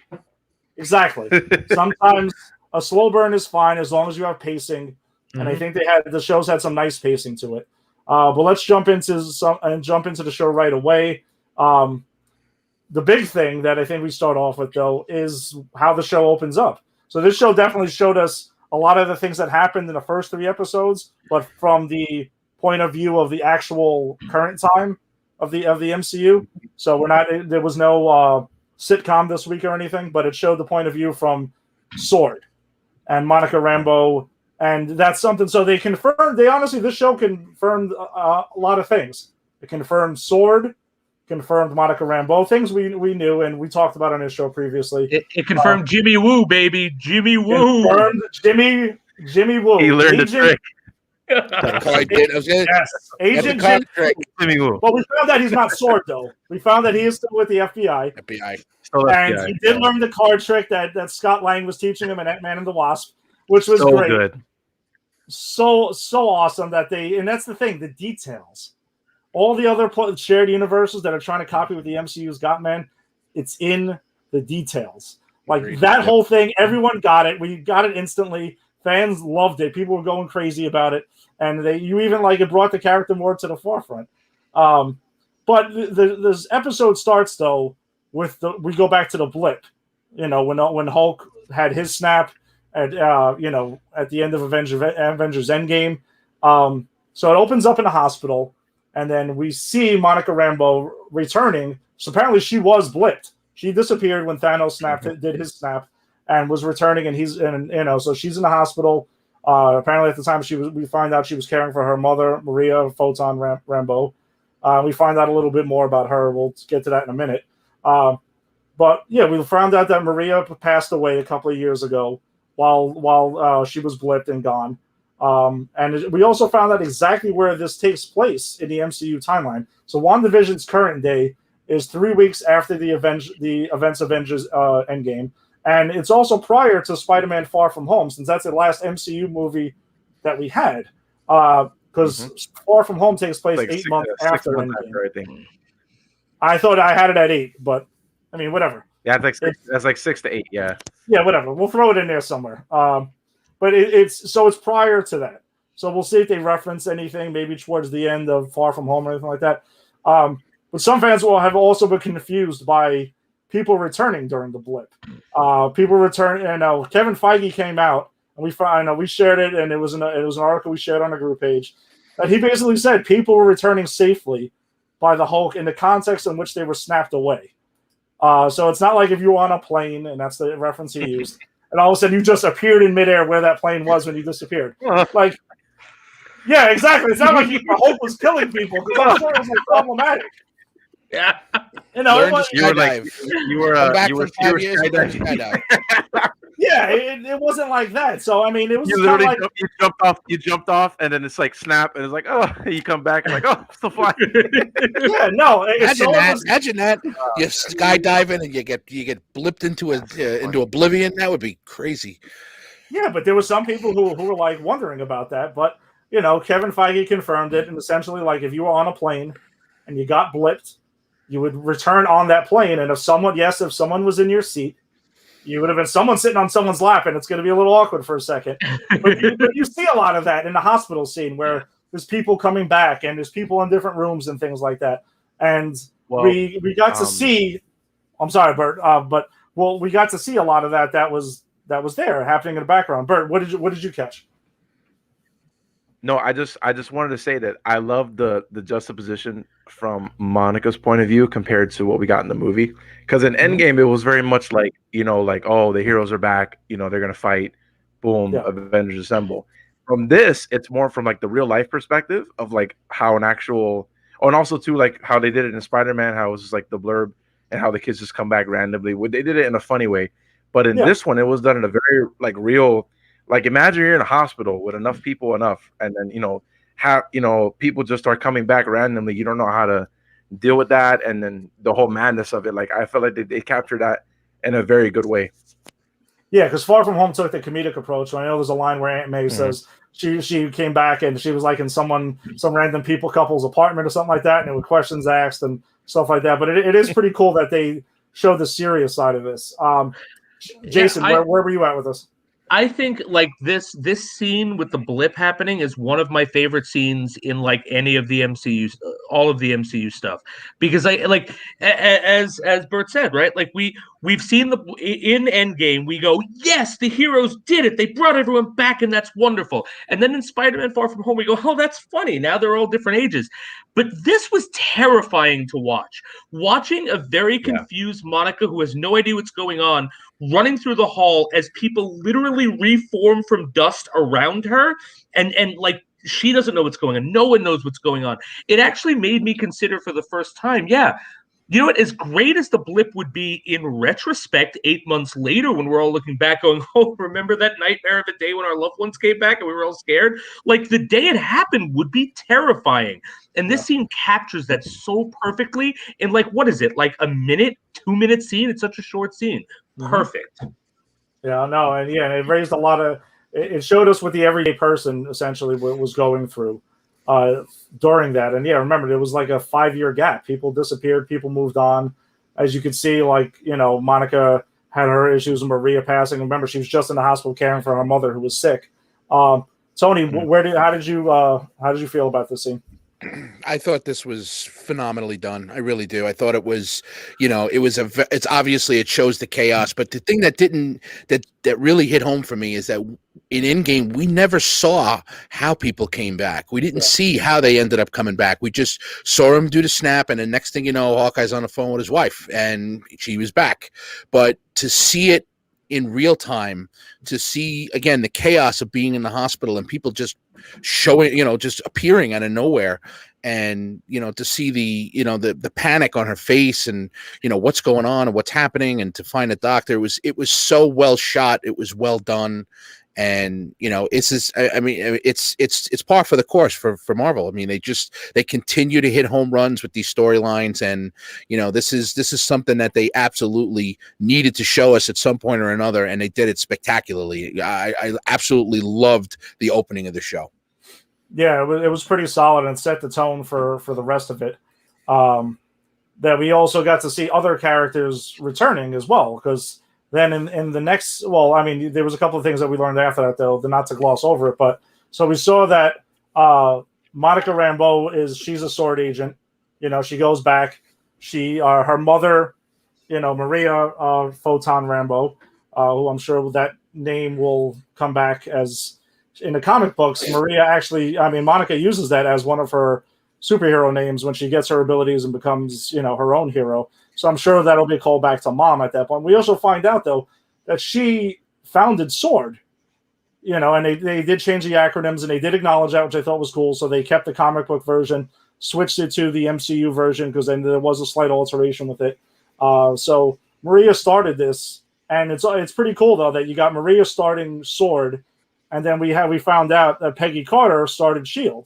Exactly. Sometimes a slow burn is fine as long as you have pacing, and I think the show's had some nice pacing to it. But let's jump into the show right away. The big thing that I think we start off with though is how the show opens up. So this show definitely showed us a lot of the things that happened in the first 3 episodes, but from the point of view of the actual current time of the MCU. So there was no sitcom this week or anything, but it showed the point of view from Sword and Monica Rambeau, and that's something. So they honestly, this show confirmed a lot of things. It confirmed Sword, confirmed Monica Rambeau, things we knew and we talked about on this show previously. It confirmed Jimmy Woo, baby. Jimmy Woo. Confirmed Jimmy Woo. He learned the trick. Agent Jimmy Woo. Well, we found that he's not Sword though. We found that he is still with the FBI. And he did learn the card trick that Scott Lang was teaching him in Ant-Man and the Wasp, which was great. Good. So awesome that and that's the thing, the details. All the other shared universes that are trying to copy what the MCU's got, man, it's in the details. Like that whole thing, everyone got it. We got it instantly. Fans loved it. People were going crazy about it, and you even it brought the character more to the forefront. But this episode starts though with we go back to the blip. When Hulk had his snap at at the end of Avengers Endgame. So it opens up in a hospital. And then we see Monica Rambeau returning. So apparently she was blipped. She disappeared when Thanos did his snap, and was returning. And so she's in the hospital. Apparently at the time we find out she was caring for her mother, Maria Photon Rambeau. We find out a little bit more about her. We'll get to that in a minute. But yeah, we found out that Maria passed away a couple of years ago while she was blipped and gone. And we also found out exactly where this takes place in the MCU timeline. So WandaVision's current day is 3 weeks after the events of Avengers Endgame. And it's also prior to Spider-Man Far From Home, since that's the last MCU movie that we had. Because Far From Home takes place 8 months after Endgame. I thought I had it at 8, but I mean, whatever. Yeah, that's like 6 to 8, yeah. Yeah, whatever. We'll throw it in there somewhere. But it's prior to that. So we'll see if they reference anything maybe towards the end of Far From Home or anything like that. But some fans will have also been confused by people returning during the blip. People return, and Kevin Feige came out, and we shared it, and it was an article we shared on the group page. That he basically said people were returning safely by the Hulk in the context in which they were snapped away. So it's not like if you were on a plane, and that's the reference he used. And all of a sudden, you just appeared in midair where that plane was when you disappeared. Yeah, exactly. It's not like the Hulk was killing people, because I'm sure it was problematic. Yeah, it was. You were skydiving. Yeah, it wasn't like that. So I mean, it was. You literally you jumped off, and then it's like snap, and it's like, oh, you come back and like, oh, I'm still flying. Yeah, no. Imagine that. You're skydiving and you get blipped into oblivion. That would be crazy. Yeah, but there were some people who were wondering about that. But Kevin Feige confirmed it, and essentially, if you were on a plane and you got blipped, you would return on that plane, and if someone was in your seat, you would have been someone sitting on someone's lap, and it's going to be a little awkward for a second. But you see a lot of that in the hospital scene where there's people coming back, and there's people in different rooms and things like that. And we got to see. I'm sorry, Bert, but we got to see a lot of that was there happening in the background. Bert, what did you catch? No, I just wanted to say that I love the juxtaposition from Monica's point of view compared to what we got in the movie. Because in Endgame, it was very much like, oh, the heroes are back, they're gonna fight, boom, Avengers assemble. From this, it's more from the real life perspective of how an actual Oh, and also too, like how they did it in Spider-Man, how it was just like the blurb and how the kids just come back randomly. They did it in a funny way, but in this one, it was done in a very like real. Like imagine you're in a hospital with enough people, and then people just start coming back randomly. You don't know how to deal with that, and then the whole madness of it. Like I felt like they captured that in a very good way. Yeah, because Far From Home took the comedic approach. I know there's a line where Aunt May says she came back and she was like in some random couple's apartment or something like that, and there were questions asked and stuff like that. But it is pretty cool that they show the serious side of this. Jason, where were you at with this? I think like this scene with the blip happening is one of my favorite scenes in like any of the MCU, all of the MCU stuff, because I like as Bert said, right? Like we've seen in Endgame, we go, yes, the heroes did it. They brought everyone back, and that's wonderful. And then in Spider-Man: Far From Home, we go, oh, that's funny. Now they're all different ages. But this was terrifying to watch. Watching a very confused Monica who has no idea what's going on, running through the hall as people literally reform from dust around her, and like she doesn't know what's going on. No one knows what's going on. It actually made me consider for the first time, you know what? As great as the blip would be in retrospect, 8 months later, when we're all looking back going, oh, remember that nightmare of a day when our loved ones came back and we were all scared? Like the day it happened would be terrifying. And this scene captures that so perfectly in like, what is it? Like a minute, 2-minute scene? It's such a short scene. Perfect. Yeah, no, and it raised a lot of. It showed us what the everyday person essentially was going through during that. And remember, it was like a 5-year gap. People disappeared. People moved on. As you could see, like Monica had her issues, and Maria passing. Remember, she was just in the hospital caring for her mother who was sick. Tony, how did you feel about this scene? I thought this was phenomenally done. I really do. I thought it was, it's obviously it shows the chaos, but the thing that really hit home for me is that in Endgame, we never saw how people came back. We didn't see how they ended up coming back. We just saw him do the snap, and the next thing you know, Hawkeye's on the phone with his wife, and she was back. But to see it in real time, to see again the chaos of being in the hospital and people just showing, just appearing out of nowhere, and to see the panic on her face, and what's going on and what's happening, and to find a doctor, it was so well shot. It was well done. And it's par for the course for Marvel. I mean, they continue to hit home runs with these storylines, and this is something that they absolutely needed to show us at some point or another, and they did it spectacularly. I absolutely loved the opening of the show. Yeah, it was pretty solid and set the tone for the rest of it. That we also got to see other characters returning as well, because then in the next, there was a couple of things that we learned after that, though, not to gloss over it. But so we saw that Monica Rambeau she's a sword agent. She goes back. Her mother, Maria Photon Rambeau, who I'm sure that name will come back as in the comic books. Maria Monica uses that as one of her superhero names when she gets her abilities and becomes, her own hero. So I'm sure that'll be a callback to Mom at that point. We also find out, though, that she founded SWORD, and they did change the acronyms, and they did acknowledge that, which I thought was cool. So they kept the comic book version, switched it to the MCU version, because then there was a slight alteration with it. So Maria started this, and it's pretty cool, though, that you got Maria starting SWORD, and then we found out that Peggy Carter started SHIELD.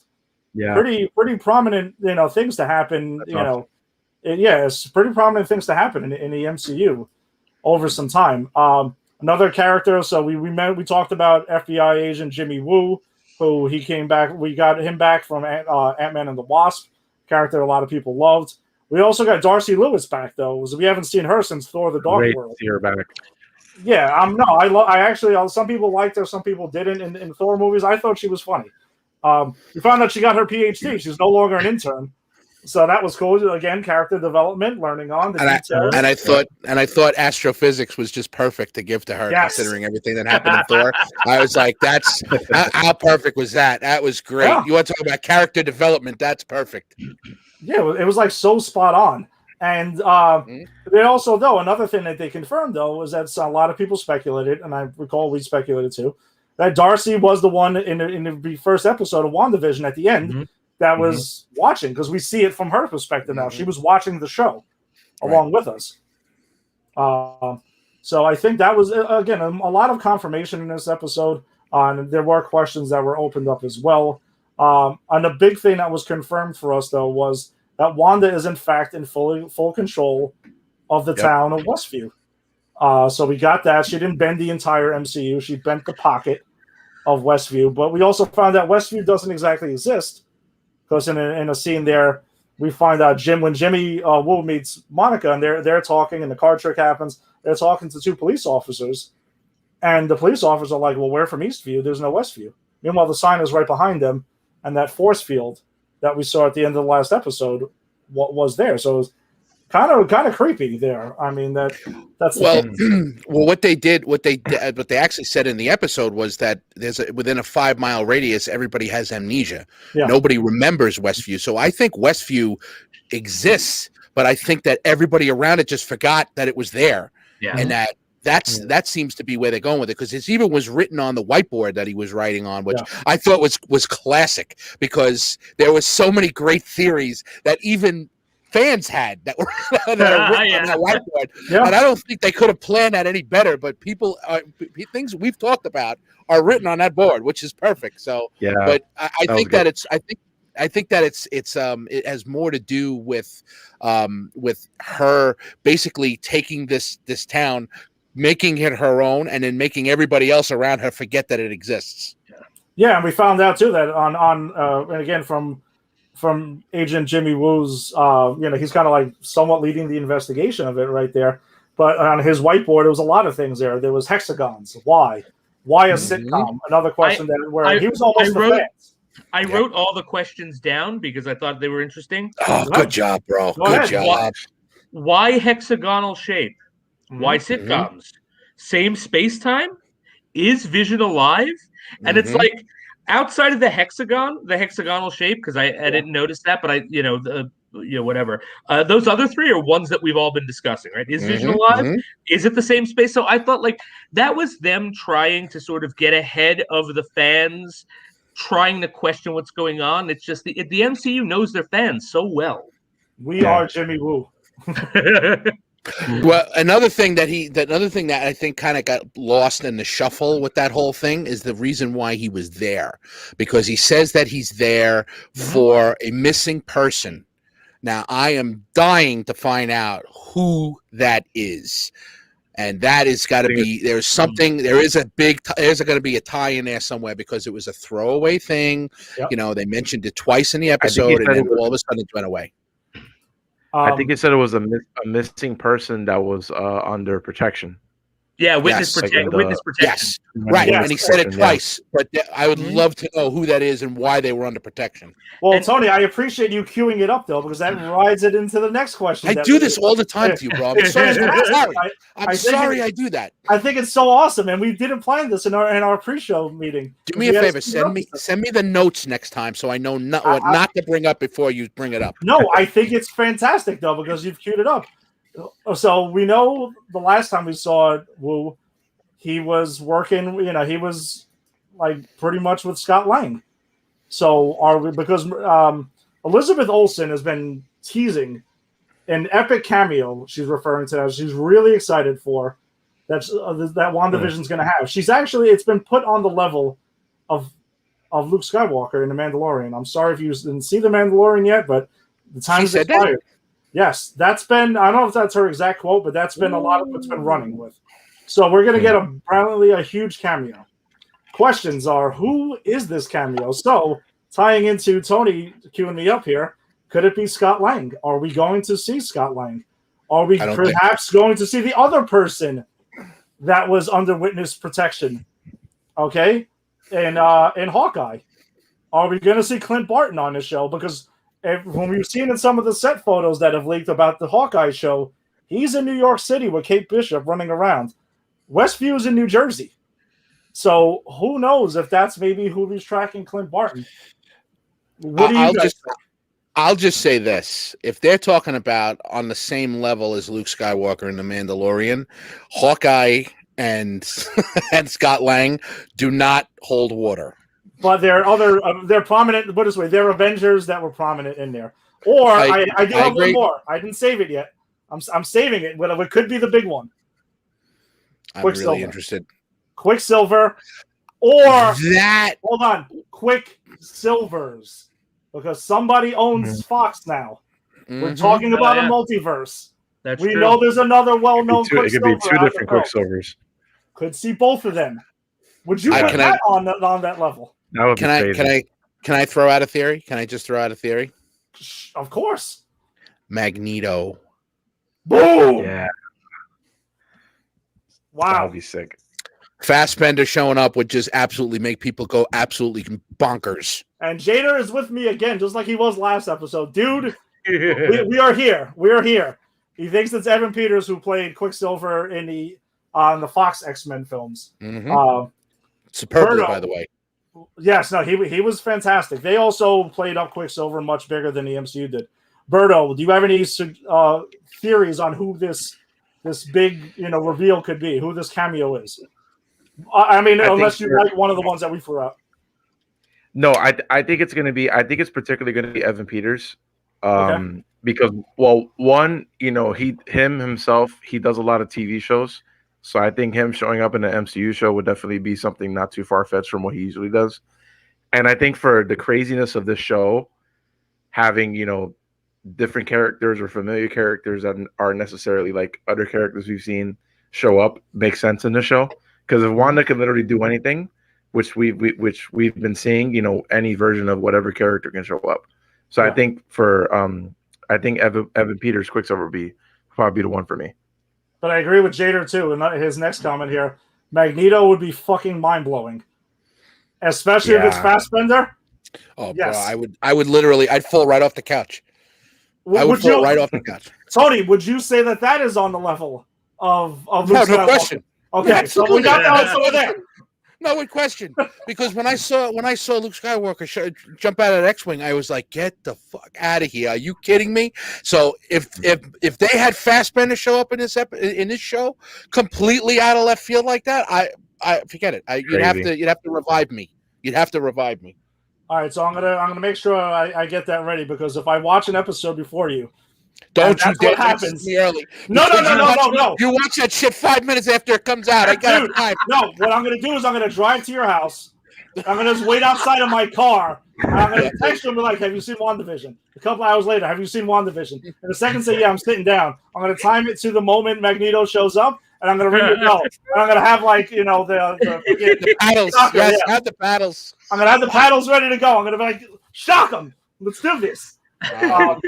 Yeah, pretty prominent, things to happen. That's awesome. It's pretty prominent things to happen in the MCU over some time. Another character, so we talked about FBI agent Jimmy Woo, who he came back. We got him back from Ant-Man and the Wasp, character a lot of people loved. We also got Darcy Lewis back, though. We haven't seen her since Thor: The Dark World. See her back. Yeah, I actually, some people liked her, some people didn't in Thor movies. I thought she was funny. We found out she got her PhD. She's no longer an intern. So that was cool. Again, character development, learning on the details. And I thought astrophysics was just perfect to give to her, considering everything that happened in Thor. I was like, that's how perfect was that? That was great. Yeah. You want to talk about character development? That's perfect. Yeah, it was like so spot on. And they also, though, another thing that they confirmed, though, was that a lot of people speculated, and I recall we speculated too, that Darcy was the one in the first episode of WandaVision at the end that was watching, because we see it from her perspective now. She was watching the show along with us. So I think that was, again, a lot of confirmation in this episode. And there were questions that were opened up as well. And the big thing that was confirmed for us, though, was that Wanda is, in fact, in full control of the town of Westview. So we got that. She didn't bend the entire MCU. She bent the pocket of Westview. But we also found that Westview doesn't exactly exist, because in a scene there, we find out when Jimmy Woo meets Monica, and they're talking, and the card trick happens. They're talking to two police officers, and the police officers are like, "Well, we're from Eastview. There's no Westview." Meanwhile, the sign is right behind them, and that force field that we saw at the end of the last episode was there. So it was kind of creepy there. I mean, that's well, what they actually said in the episode was that within a 5-mile radius, everybody has amnesia. Yeah. Nobody remembers Westview. So I think Westview exists, but I think that everybody around it just forgot that it was there. Yeah. And that seems to be where they're going with it, because it even was written on the whiteboard that he was writing on, which I thought was classic, because there was so many great theories that even fans had that were written on that whiteboard. Yeah. And I don't think they could have planned that any better, but things we've talked about are written on that board, which is perfect. So but I think that it has more to do with her basically taking this town, making it her own, and then making everybody else around her forget that it exists. Yeah, and we found out too that and again from Agent Jimmy Woo's, he's kind of like somewhat leading the investigation of it right there. But on his whiteboard, there was a lot of things there. There was hexagons. Why a sitcom? Another question he was almost the fans. I wrote all the questions down because I thought they were interesting. Oh, good job, bro. Good job. Why hexagonal shape? Why sitcoms? Same space time? Is Vision alive? And it's like, outside of the hexagonal shape, because I didn't notice that, but whatever. Those other three are ones that we've all been discussing, right? Is Vision alive? Is it the same space? So I thought like that was them trying to sort of get ahead of the fans, trying to question what's going on. It's just the MCU knows their fans so well. We are Jimmy Woo. Well, another thing that I think kind of got lost in the shuffle with that whole thing is the reason why he was there, because he says that he's there for a missing person. Now, I am dying to find out who that is. And that is got to be, there's going to be a tie in there somewhere, because it was a throwaway thing. Yep. They mentioned it twice in the episode, and then all of a sudden it went away. I think it said it was a missing person that was under protection. Yeah, witness protection. Yes, right. Yes, and he said it twice, but I would love to know who that is and why they were under protection. Well, Tony, I appreciate you queuing it up, though, because that rides it into the next question. I do this all the time to you, bro. I'm sorry I do that. I think it's so awesome, and we didn't plan this in our pre-show meeting. Do me a favor, send me the notes next time, so I know what not to bring up before you bring it up. No, I think it's fantastic, though, because you've queued it up. So we know the last time we saw Woo, he was working, he was like pretty much with Scott Lang. So because Elizabeth Olsen has been teasing an epic cameo she's referring to, that she's really excited for, that WandaVision's going to have. It's been put on the level of Luke Skywalker in The Mandalorian. I'm sorry if you didn't see The Mandalorian yet, but the time is expired. Yes, that's been, I don't know if that's her exact quote, but that's been a lot of what's been running with. So we're going to get apparently a huge cameo. Questions are, who is this cameo? So tying into Tony queuing me up here, could it be Scott Lang? Are we going to see Scott Lang? Are we perhaps going to see the other person that was under witness protection? Okay? In Hawkeye. Are we going to see Clint Barton on this show? Because when we've seen in some of the set photos that have leaked about the Hawkeye show, he's in New York City with Kate Bishop running around. Westview is in New Jersey. So who knows if that's maybe who he's tracking Clint Barton. What do you guys think? I'll just say this. If they're talking about on the same level as Luke Skywalker and The Mandalorian, Hawkeye and Scott Lang do not hold water. but there are other they're prominent. Put it this way, there are Avengers that were prominent in there. Or I do have one more. I didn't save it yet. I'm saving it, but it could be the big one. I'm really interested. Quicksilver, or that. Hold on, Quicksilvers, because somebody owns Fox now. We're talking about a multiverse. That's we true. know there's another well-known It could be two different Quicksilvers. Could see both of them. Would you put that on that level? That would be crazy. Can I throw out a theory? Can I just throw out a theory? Of course. Magneto. Boom. Yeah. Wow. That would be sick. Fassbender showing up would just absolutely make people go absolutely bonkers. And Jader is with me again, just like he was last episode. Dude, we are here. We are here. He thinks it's Evan Peters who played Quicksilver in the Fox X-Men films. Superbly, by the way. Yes, no, he was fantastic. They also played up Quicksilver much bigger than the MCU did. Berto, do you have any theories on who this big reveal could be? Who this cameo is? I mean, unless you like one of the ones that we threw out. No, I think it's going to be. I think it's particularly going to be Evan Peters, because one, himself, he does a lot of TV shows, so I think him showing up in an MCU show would definitely be something not too far fetched from what he usually does, and I think for the craziness of this show, having different characters or familiar characters that aren't necessarily like other characters we've seen show up makes sense in the show. Because if Wanda can literally do anything, which we've been seeing, any version of whatever character can show up. So I think Evan Peters Quicksilver would probably be the one for me. But I agree with Jader too. And his next comment here, Magneto would be fucking mind blowing, especially if it's Fassbender. Oh, yes. Bro, I would literally, I'd fall right off the couch. Right off the couch. Tony, would you say that is on the level of Luke no Skywalker? Question. Okay, absolutely. So we got that over there. No, good question. Because when I saw Luke Skywalker jump out of that X-wing, I was like, "Get the fuck out of here! Are you kidding me?" So if they had Fassbender show up in this show, completely out of left field like that, I forget it. You'd have to revive me. You'd have to revive me. All right, so I'm gonna make sure I get that ready, because if I watch an episode before you. Don't you dare happens early. No. You watch that shit 5 minutes after it comes out. I got time. No, what I'm going to do is I'm going to drive to your house. I'm going to just wait outside of my car. And I'm going to text you and be like, have you seen WandaVision? A couple hours later, have you seen WandaVision? And the second say, yeah, I'm sitting down. I'm going to time it to the moment Magneto shows up, and I'm going to ring the bell. And I'm going to have the paddles. Yes, have the paddles. I'm going to have the paddles ready to go. I'm going to be like, shock them. Let's do this. I'd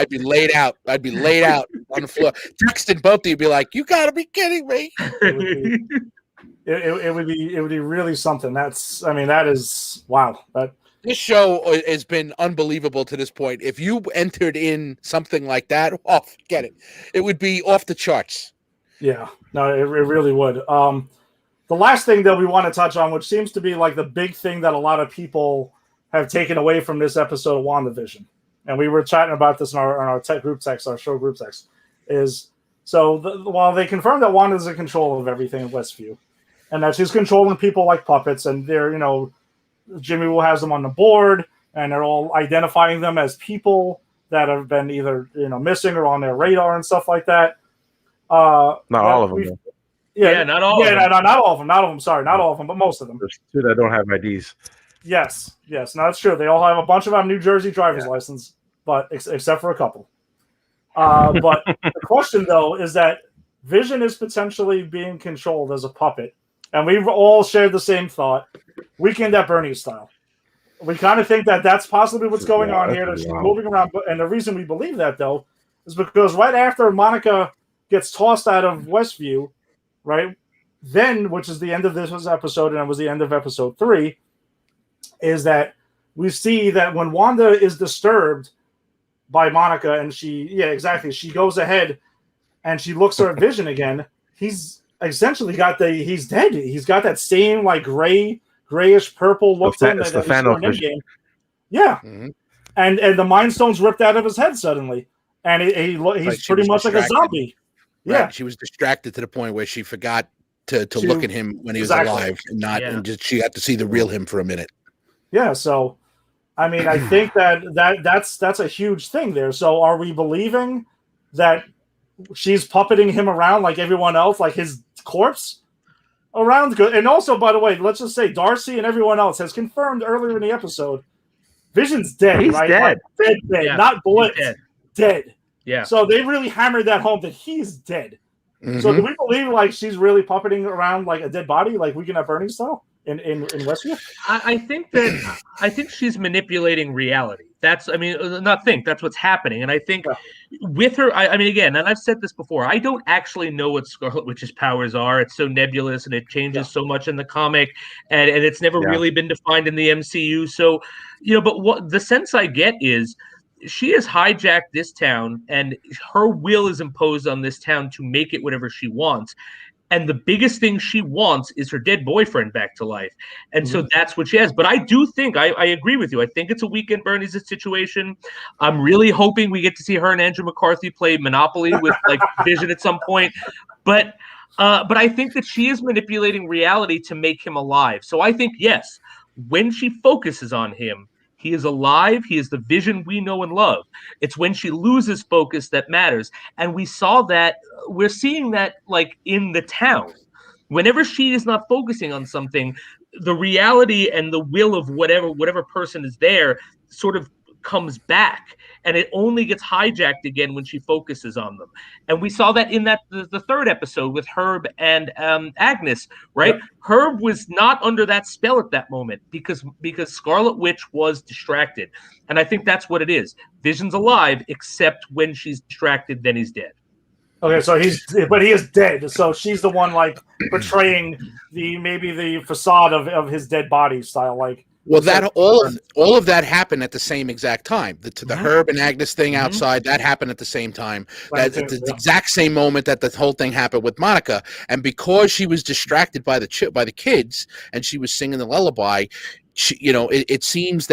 be laid out. I'd be laid out on the floor, texting both of you. Be like, "You gotta be kidding me!" It would be really something. That is wow. This show has been unbelievable to this point. If you entered in something like that, forget it. It would be off the charts. Yeah, no, it really would. The last thing that we want to touch on, which seems to be like the big thing that a lot of people have taken away from this episode of WandaVision, and we were chatting about this in our tech group text, our show group text, is while they confirmed that Wanda's in control of everything in Westview, and that she's controlling people like puppets, and they're Jimmy Woo has them on the board, and they're all identifying them as people that have been either missing or on their radar and stuff like that. Not all of them. Yeah, not all. Yeah, not all of them. Not all of them. Sorry, not all of them, but most of them. There's two that don't have IDs. Yes, no, that's true. They all have a bunch of them New Jersey driver's license, but except for a couple. But the question, though, is that Vision is potentially being controlled as a puppet, and we've all shared the same thought, Weekend at Bernie's style. We kind of think that that's possibly what's going on here, that she's moving around. And the reason we believe that, though, is because right after Monica gets tossed out of Westview, right, then, which is the end of this episode, and it was the end of episode 3, is that we see that when Wanda is disturbed by Monica, and she goes ahead and she looks at Vision again, he's essentially he's dead. He's got that same like grayish purple look to him that we saw in Endgame. Yeah. Mm-hmm. And the Mind Stone's ripped out of his head suddenly. And he's pretty much like a zombie. Right. Yeah. She was distracted to the point where she forgot to look at him when he was alive, and not and just she got to see the real him for a minute. Yeah, so I mean, I think that's a huge thing there. So are we believing that she's puppeting him around like everyone else, like his corpse around? And also, by the way, let's just say Darcy and everyone else has confirmed earlier in the episode, Vision's dead. He's right? dead. Like, dead, not blipped. Dead. Yeah. So they really hammered that home that he's dead. Mm-hmm. So do we believe like she's really puppeting around like a dead body, like Weekend at Bernie's style in Westview? I think she's manipulating reality. That's what's happening. And I think with her, I mean, again, and I've said this before, I don't actually know what Scarlet Witch's powers are. It's so nebulous and it changes so much in the comic, and it's never really been defined in the MCU. So, but what the sense I get is she has hijacked this town, and her will is imposed on this town to make it whatever she wants. And the biggest thing she wants is her dead boyfriend back to life. And so that's what she has. But I do think, I agree with you. I think it's a Weekend Bernie's situation. I'm really hoping we get to see her and Andrew McCarthy play Monopoly with like Vision at some point. But I think that she is manipulating reality to make him alive. So I think, yes, when she focuses on him, he is alive. He is the Vision we know and love. It's when she loses focus that matters. And we saw that. We're seeing that like in the town. Whenever she is not focusing on something, the reality and the will of whatever person is there sort of comes back, and it only gets hijacked again when she focuses on them. And we saw that in the third episode with Herb and Agnes, right? Yep. Herb was not under that spell at that moment because Scarlet Witch was distracted. And I think that's what it is. Vision's alive, except when she's distracted, then he's dead. Okay, so he is dead. So she's the one like portraying the facade of his dead body style, like. Well, that all of that happened at the same exact time. The Herb and Agnes thing outside, that happened at the same time. At the exact same moment that the whole thing happened with Monica. And because she was distracted by the kids and she was singing the lullaby, it seems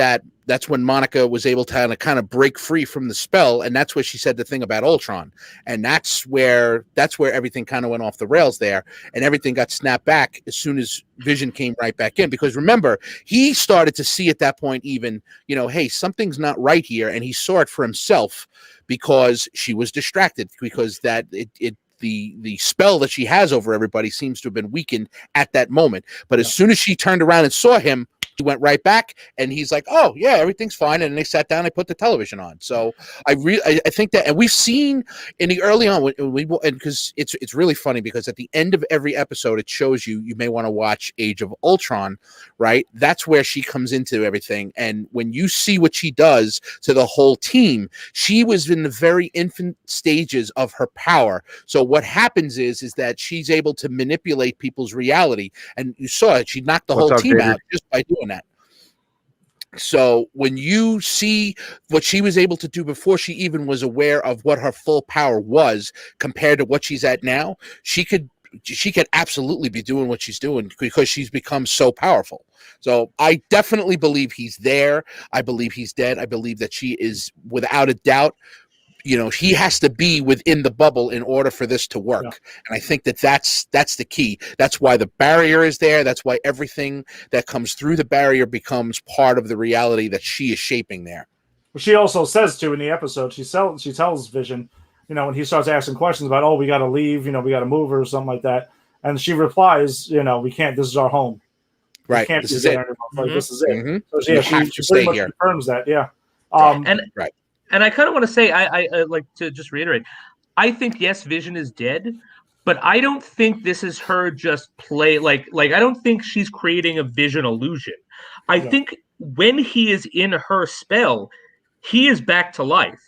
that's when Monica was able to kind of break free from the spell, and that's where she said the thing about Ultron, and that's where everything kind of went off the rails there, and everything got snapped back as soon as Vision came right back in. Because remember, he started to see at that point even, hey, something's not right here, and he saw it for himself because she was distracted, because the spell that she has over everybody seems to have been weakened at that moment. But as soon as she turned around and saw him, he went right back, and he's like, "Oh yeah, everything's fine." And they sat down, they put the television on. So I think that, and we've seen in the early on and because it's really funny because at the end of every episode, it shows you may want to watch Age of Ultron, right? That's where she comes into everything, and when you see what she does to the whole team, she was in the very infant stages of her power. So what happens is that she's able to manipulate people's reality, and you saw it. She knocked the whole team out just by doing that. So when you see what she was able to do before she even was aware of what her full power was compared to what she's at now, she could absolutely be doing what she's doing because she's become so powerful. So I definitely believe he's there. I believe he's dead. I believe that she is, without a doubt, he has to be within the bubble in order for this to work. Yeah. And I think that's the key. That's why the barrier is there. That's why everything that comes through the barrier becomes part of the reality that she is shaping there. She also says too in the episode, she tells Vision, when he starts asking questions about, we got to leave, we got to move or something like that. And she replies, we can't, this is our home. Right. This is it. Like, this is it. Mm-hmm. So yeah, she pretty much confirms that. Yeah. And I kind of want to say, I like to just reiterate, I think, yes, Vision is dead, but I don't think this is her just play. Like I don't think she's creating a Vision illusion. I think when he is in her spell, he is back to life,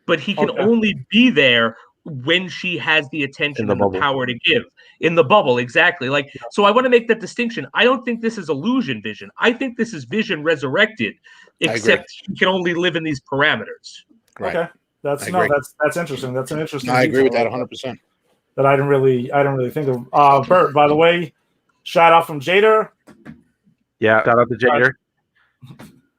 but he can only be there when she has the attention and the power to give. In the bubble, exactly. So I want to make that distinction. I don't think this is illusion Vision. I think this is Vision resurrected, except he can only live in these parameters. Right. Okay, that's interesting. That's an interesting. I agree with that 100%. That I didn't really think of. Bert, by the way, shout out from Jader. Yeah, shout out to Jader.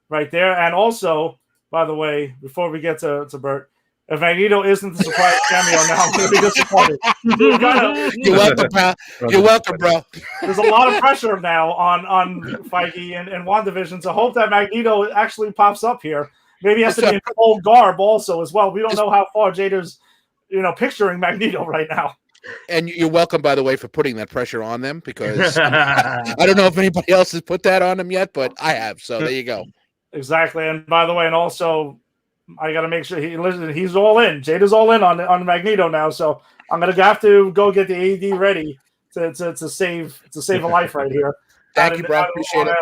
Right there, and also, by the way, before we get to Bert, If Magneto isn't the surprise cameo now, I'm going to be disappointed. You're welcome, bro. You're welcome, bro. There's a lot of pressure now on Feige and WandaVision to hope that Magneto actually pops up here. Maybe he has to be in full garb also as well. We don't know how far Jada's, picturing Magneto right now. And you're welcome, by the way, for putting that pressure on them, because I don't know if anybody else has put that on them yet, but I have. So there you go. Exactly. And by the way, and also, I got to make sure he's all in. Jada's all in on Magneto now. So I'm going to have to go get the AD ready to save a life right here. Thank you, bro. Appreciate it.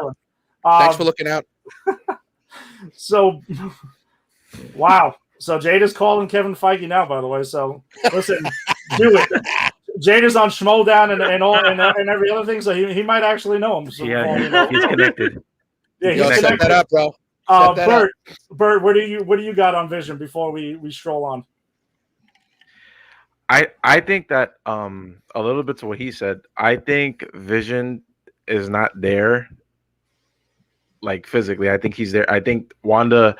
Thanks for looking out. So, wow. So Jada's calling Kevin Feige now, by the way. So listen, do it. Jada's on Schmodown and every other thing, so he might actually know him. So, he's connected. Yeah, he's connected. Set that up, bro. Bert, what do you got on Vision before we stroll on? I think that a little bit to what he said. I think Vision is not there, like physically. I think he's there. I think Wanda.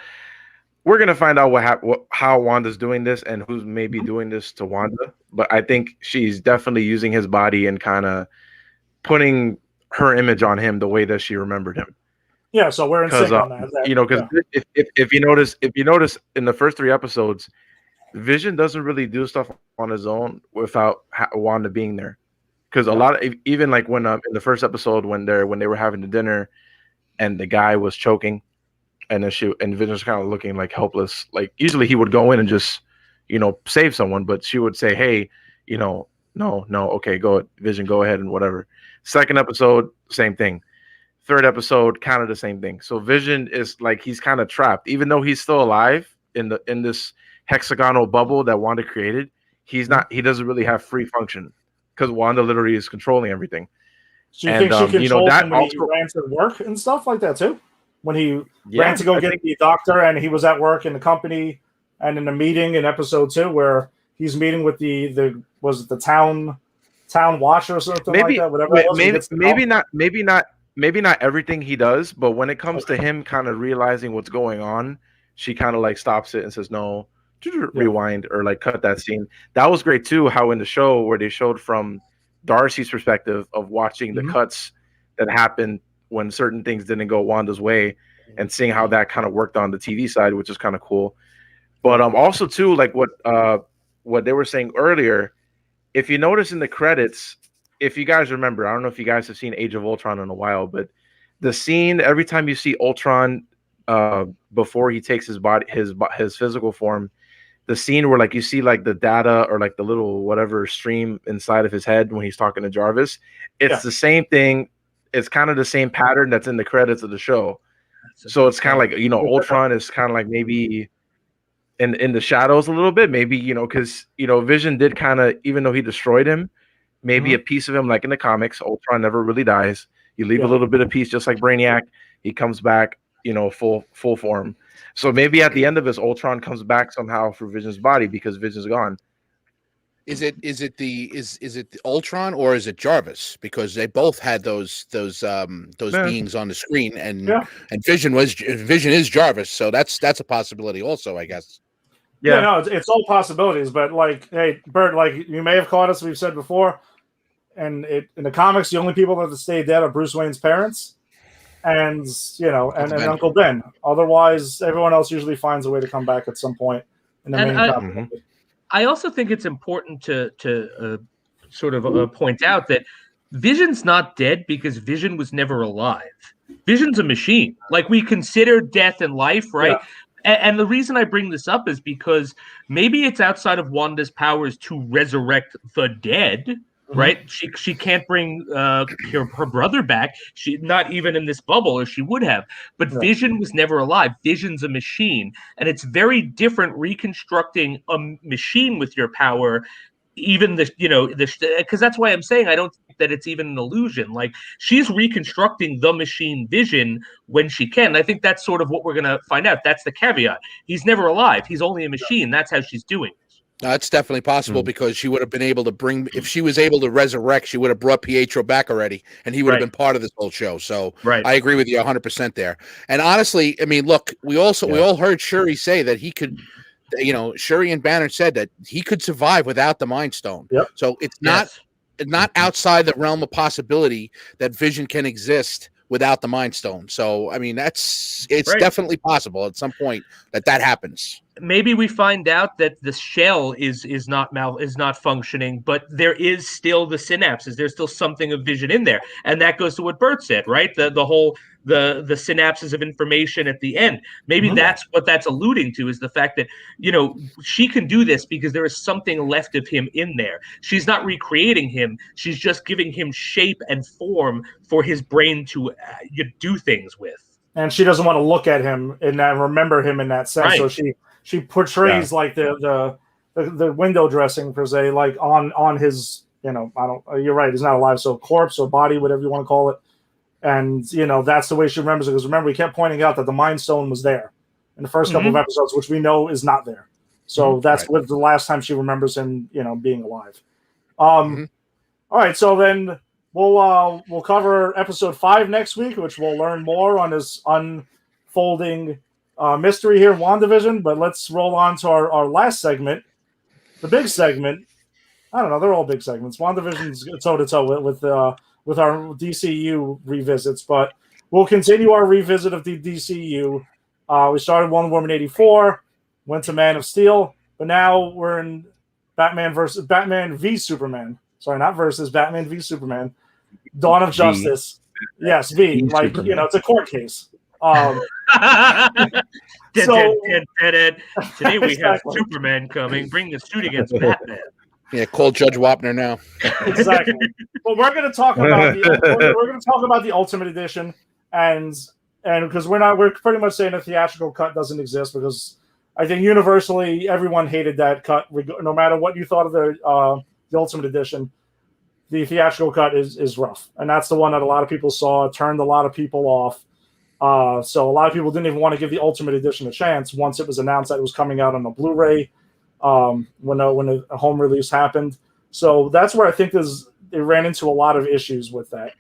We're gonna find out how Wanda's doing this and who's maybe doing this to Wanda. But I think she's definitely using his body and kind of putting her image on him the way that she remembered him. Yeah, so we're in sync on that. Because if you notice in the first 3 episodes, Vision doesn't really do stuff on his own without Wanda being there. Because a lot of, even like when in the first episode when they were having the dinner, and the guy was choking. And then Vision's kind of looking like helpless. Like usually he would go in and just, save someone, but she would say, "Hey, no, okay, Vision, go ahead and whatever." Second episode, same thing. Third episode, kind of the same thing. So Vision is like he's kind of trapped, even though he's still alive in this hexagonal bubble that Wanda created. He's not. He doesn't really have free function because Wanda literally is controlling everything. So you think she controls him when he ran to work and stuff like that too? When he ran to go get the doctor and he was at work in the company and in a meeting in episode 2 where he's meeting with the town watch or something like that, whatever. Maybe not everything he does, but when it comes to him kind of realizing what's going on, she kind of like stops it and says, "No, rewind," or like cut that scene. That was great too, how in the show where they showed from Darcy's perspective of watching the cuts that happened when certain things didn't go Wanda's way and seeing how that kind of worked on the TV side, which is kind of cool. But also too, like what they were saying earlier, if you notice in the credits, if you guys remember, I don't know if you guys have seen Age of Ultron in a while, but the scene, every time you see Ultron before he takes his body, his physical form, the scene where like you see like the data or like the little whatever stream inside of his head when he's talking to Jarvis, it's the same thing. It's kind of the same pattern that's in the credits of the show. So it's kind of like, Ultron is kind of like maybe in the shadows a little bit, maybe, because, Vision did kind of, even though he destroyed him, maybe a piece of him, like in the comics, Ultron never really dies. You leave a little bit of piece, just like Brainiac. He comes back, full form. So maybe at the end of this, Ultron comes back somehow through Vision's body because Vision's gone. Is it the Ultron or is it Jarvis? Because they both had those beings on the screen, and Vision is Jarvis, so that's a possibility also, I guess. Yeah, no, it's all possibilities. But like, hey, Bert, like you may have caught us. We've said before, and in the comics, the only people that stay dead are Bruce Wayne's parents, and and Uncle Ben. Otherwise, everyone else usually finds a way to come back at some point in the main comic. I also think it's important to sort of point out that Vision's not dead because Vision was never alive. Vision's a machine. Like, we consider death and life, right? Yeah. And the reason I bring this up is because maybe it's outside of Wanda's powers to resurrect the dead, right? She can't bring her brother back. She not even in this bubble, or she would have. But Vision was never alive. Vision's a machine, and it's very different reconstructing a machine with your power. Even because that's why I'm saying I don't think that it's even an illusion. Like, she's reconstructing the machine Vision when she can. I think that's sort of what we're gonna find out. That's the caveat. He's never alive. He's only a machine. That's how she's doing it. That's definitely possible because she would have been able to if she was able to resurrect, she would have brought Pietro back already, and he would have been part of this whole show. So I agree with you 100% there. And honestly, I mean, look, we all heard Shuri say that he could Shuri and Banner said that he could survive without the Mind Stone. Yep. So it's not outside the realm of possibility that Vision can exist without the Mind Stone. So I mean, it's definitely possible at some point that happens. Maybe we find out that the shell is not functioning, but there is still the synapses. There's still something of Vision in there, and that goes to what Bert said, right? The whole the synapses of information at the end. Maybe that's what that's alluding to, is the fact that she can do this because there is something left of him in there. She's not recreating him; she's just giving him shape and form for his brain to do things with. And she doesn't want to look at him and remember him in that sense, right. so she portrays like the window dressing per se, like on his, you're right, he's not alive, so corpse or body, whatever you want to call it. And that's the way she remembers it, because remember, we kept pointing out that the Mind Stone was there in the first couple of episodes, which we know is not there. So that's what the last time she remembers him, being alive. All right, so then we'll cover episode 5 next week, which we'll learn more on this unfolding mystery here in WandaVision. But let's roll on to our last segment, the big segment. I don't know, they're all big segments. WandaVision's toe-to-toe with our DCU revisits, but we'll continue our revisit of the DCU. We started Wonder Woman 84, went to Man of Steel, but now we're in Batman v Superman. Sorry, not versus, Batman v Superman. Dawn of Justice. Yes, V. Like, it's a court case. Today we have Superman coming. Bring the suit against Batman. Yeah, call Judge Wapner now. Exactly. Well, we're going to talk about the Ultimate Edition, and because we're pretty much saying a theatrical cut doesn't exist, because I think universally everyone hated that cut, no matter what you thought of the Ultimate Edition. The theatrical cut is rough, and that's the one that a lot of people saw, turned a lot of people off. So a lot of people didn't even want to give the Ultimate Edition a chance once it was announced that it was coming out on a Blu-ray when a home release happened. So that's where I think they ran into a lot of issues with that.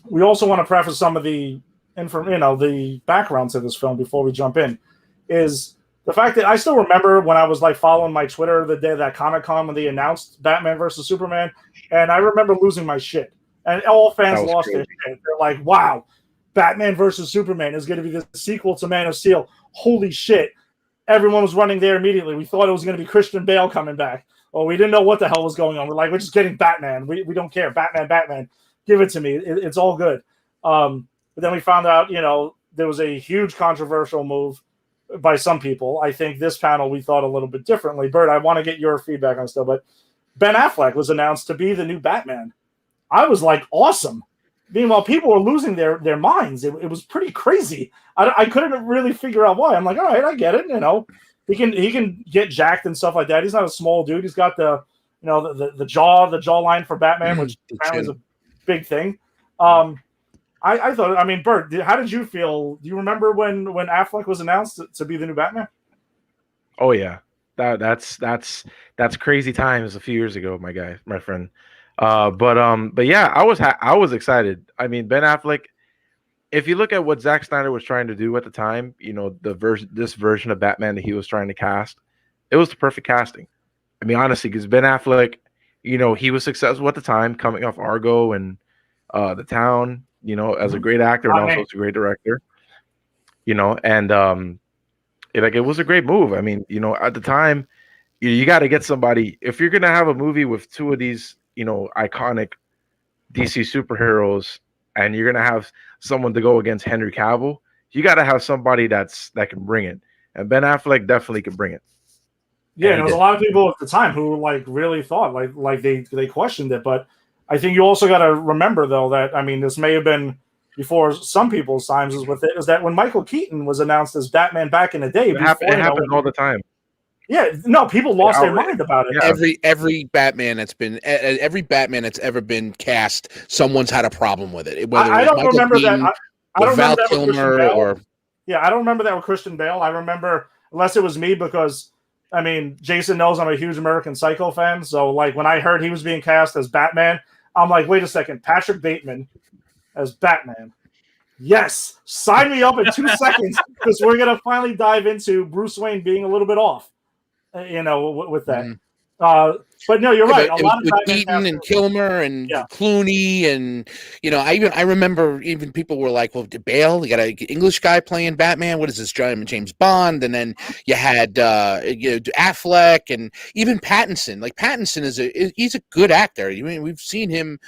We also want to preface some of the the background to this film before we jump in, is the fact that I still remember when I was like following my Twitter the day that Comic-Con when they announced Batman versus Superman, and I remember losing my shit. And all fans lost their shit. They're like, wow, Batman versus Superman is going to be the sequel to Man of Steel. Holy shit. Everyone was running there immediately. We thought it was going to be Christian Bale coming back. Well, we didn't know what the hell was going on. We're just getting Batman. We don't care. Batman. Give it to me. It's all good. But then we found out, there was a huge controversial move by some people. I think this panel we thought a little bit differently. Bert, I want to get your feedback on stuff, but Ben Affleck was announced to be the new Batman. I was like, awesome. Meanwhile, people were losing their minds. It was pretty crazy. I couldn't really figure out why. I'm like, all right, I get it. He can get jacked and stuff like that. He's not a small dude. He's got the jawline for Batman, which apparently is a big thing. I thought, Bert, how did you feel? Do you remember when Affleck was announced to be the new Batman? Oh yeah, that's crazy times a few years ago, my friend. But yeah, I was excited. Ben Affleck. If you look at what Zack Snyder was trying to do at the time, this version of Batman that he was trying to cast, it was the perfect casting. Honestly, because Ben Affleck, he was successful at the time, coming off Argo and The Town. As a great actor and also as a great director, and it was a great move. At the time, you got to get somebody. If you're going to have a movie with two of these, iconic DC superheroes, and you're going to have someone to go against Henry Cavill, you got to have somebody that can bring it. And Ben Affleck definitely could bring it. Yeah, there was a lot of people at the time who really thought like they questioned it, but I think you also got to remember, though, that, this may have been before some people's times is that when Michael Keaton was announced as Batman back in the day. It happens all the time. Yeah, no, people lost their mind about it. Yeah. Every Batman that's ever been cast, someone's had a problem with it. Whether I don't remember Keaton, that. I don't Val remember that with Christian Bale. Yeah, I don't remember that with Christian Bale. I remember, unless it was me, because Jason knows I'm a huge American Psycho fan. So when I heard he was being cast as Batman, I'm like, wait a second, Patrick Bateman as Batman. Yes, sign me up in 2 seconds because we're gonna finally dive into Bruce Wayne being a little bit off, with that. But no, you're right. A lot of with Batman Keaton and Kilmer and Yeah. Clooney, and I remember even people were like, "Well, Bale, you got an English guy playing Batman. What is this, James Bond?" And then you had Affleck and even Pattinson. Like Pattinson he's a good actor. I mean, we've seen him,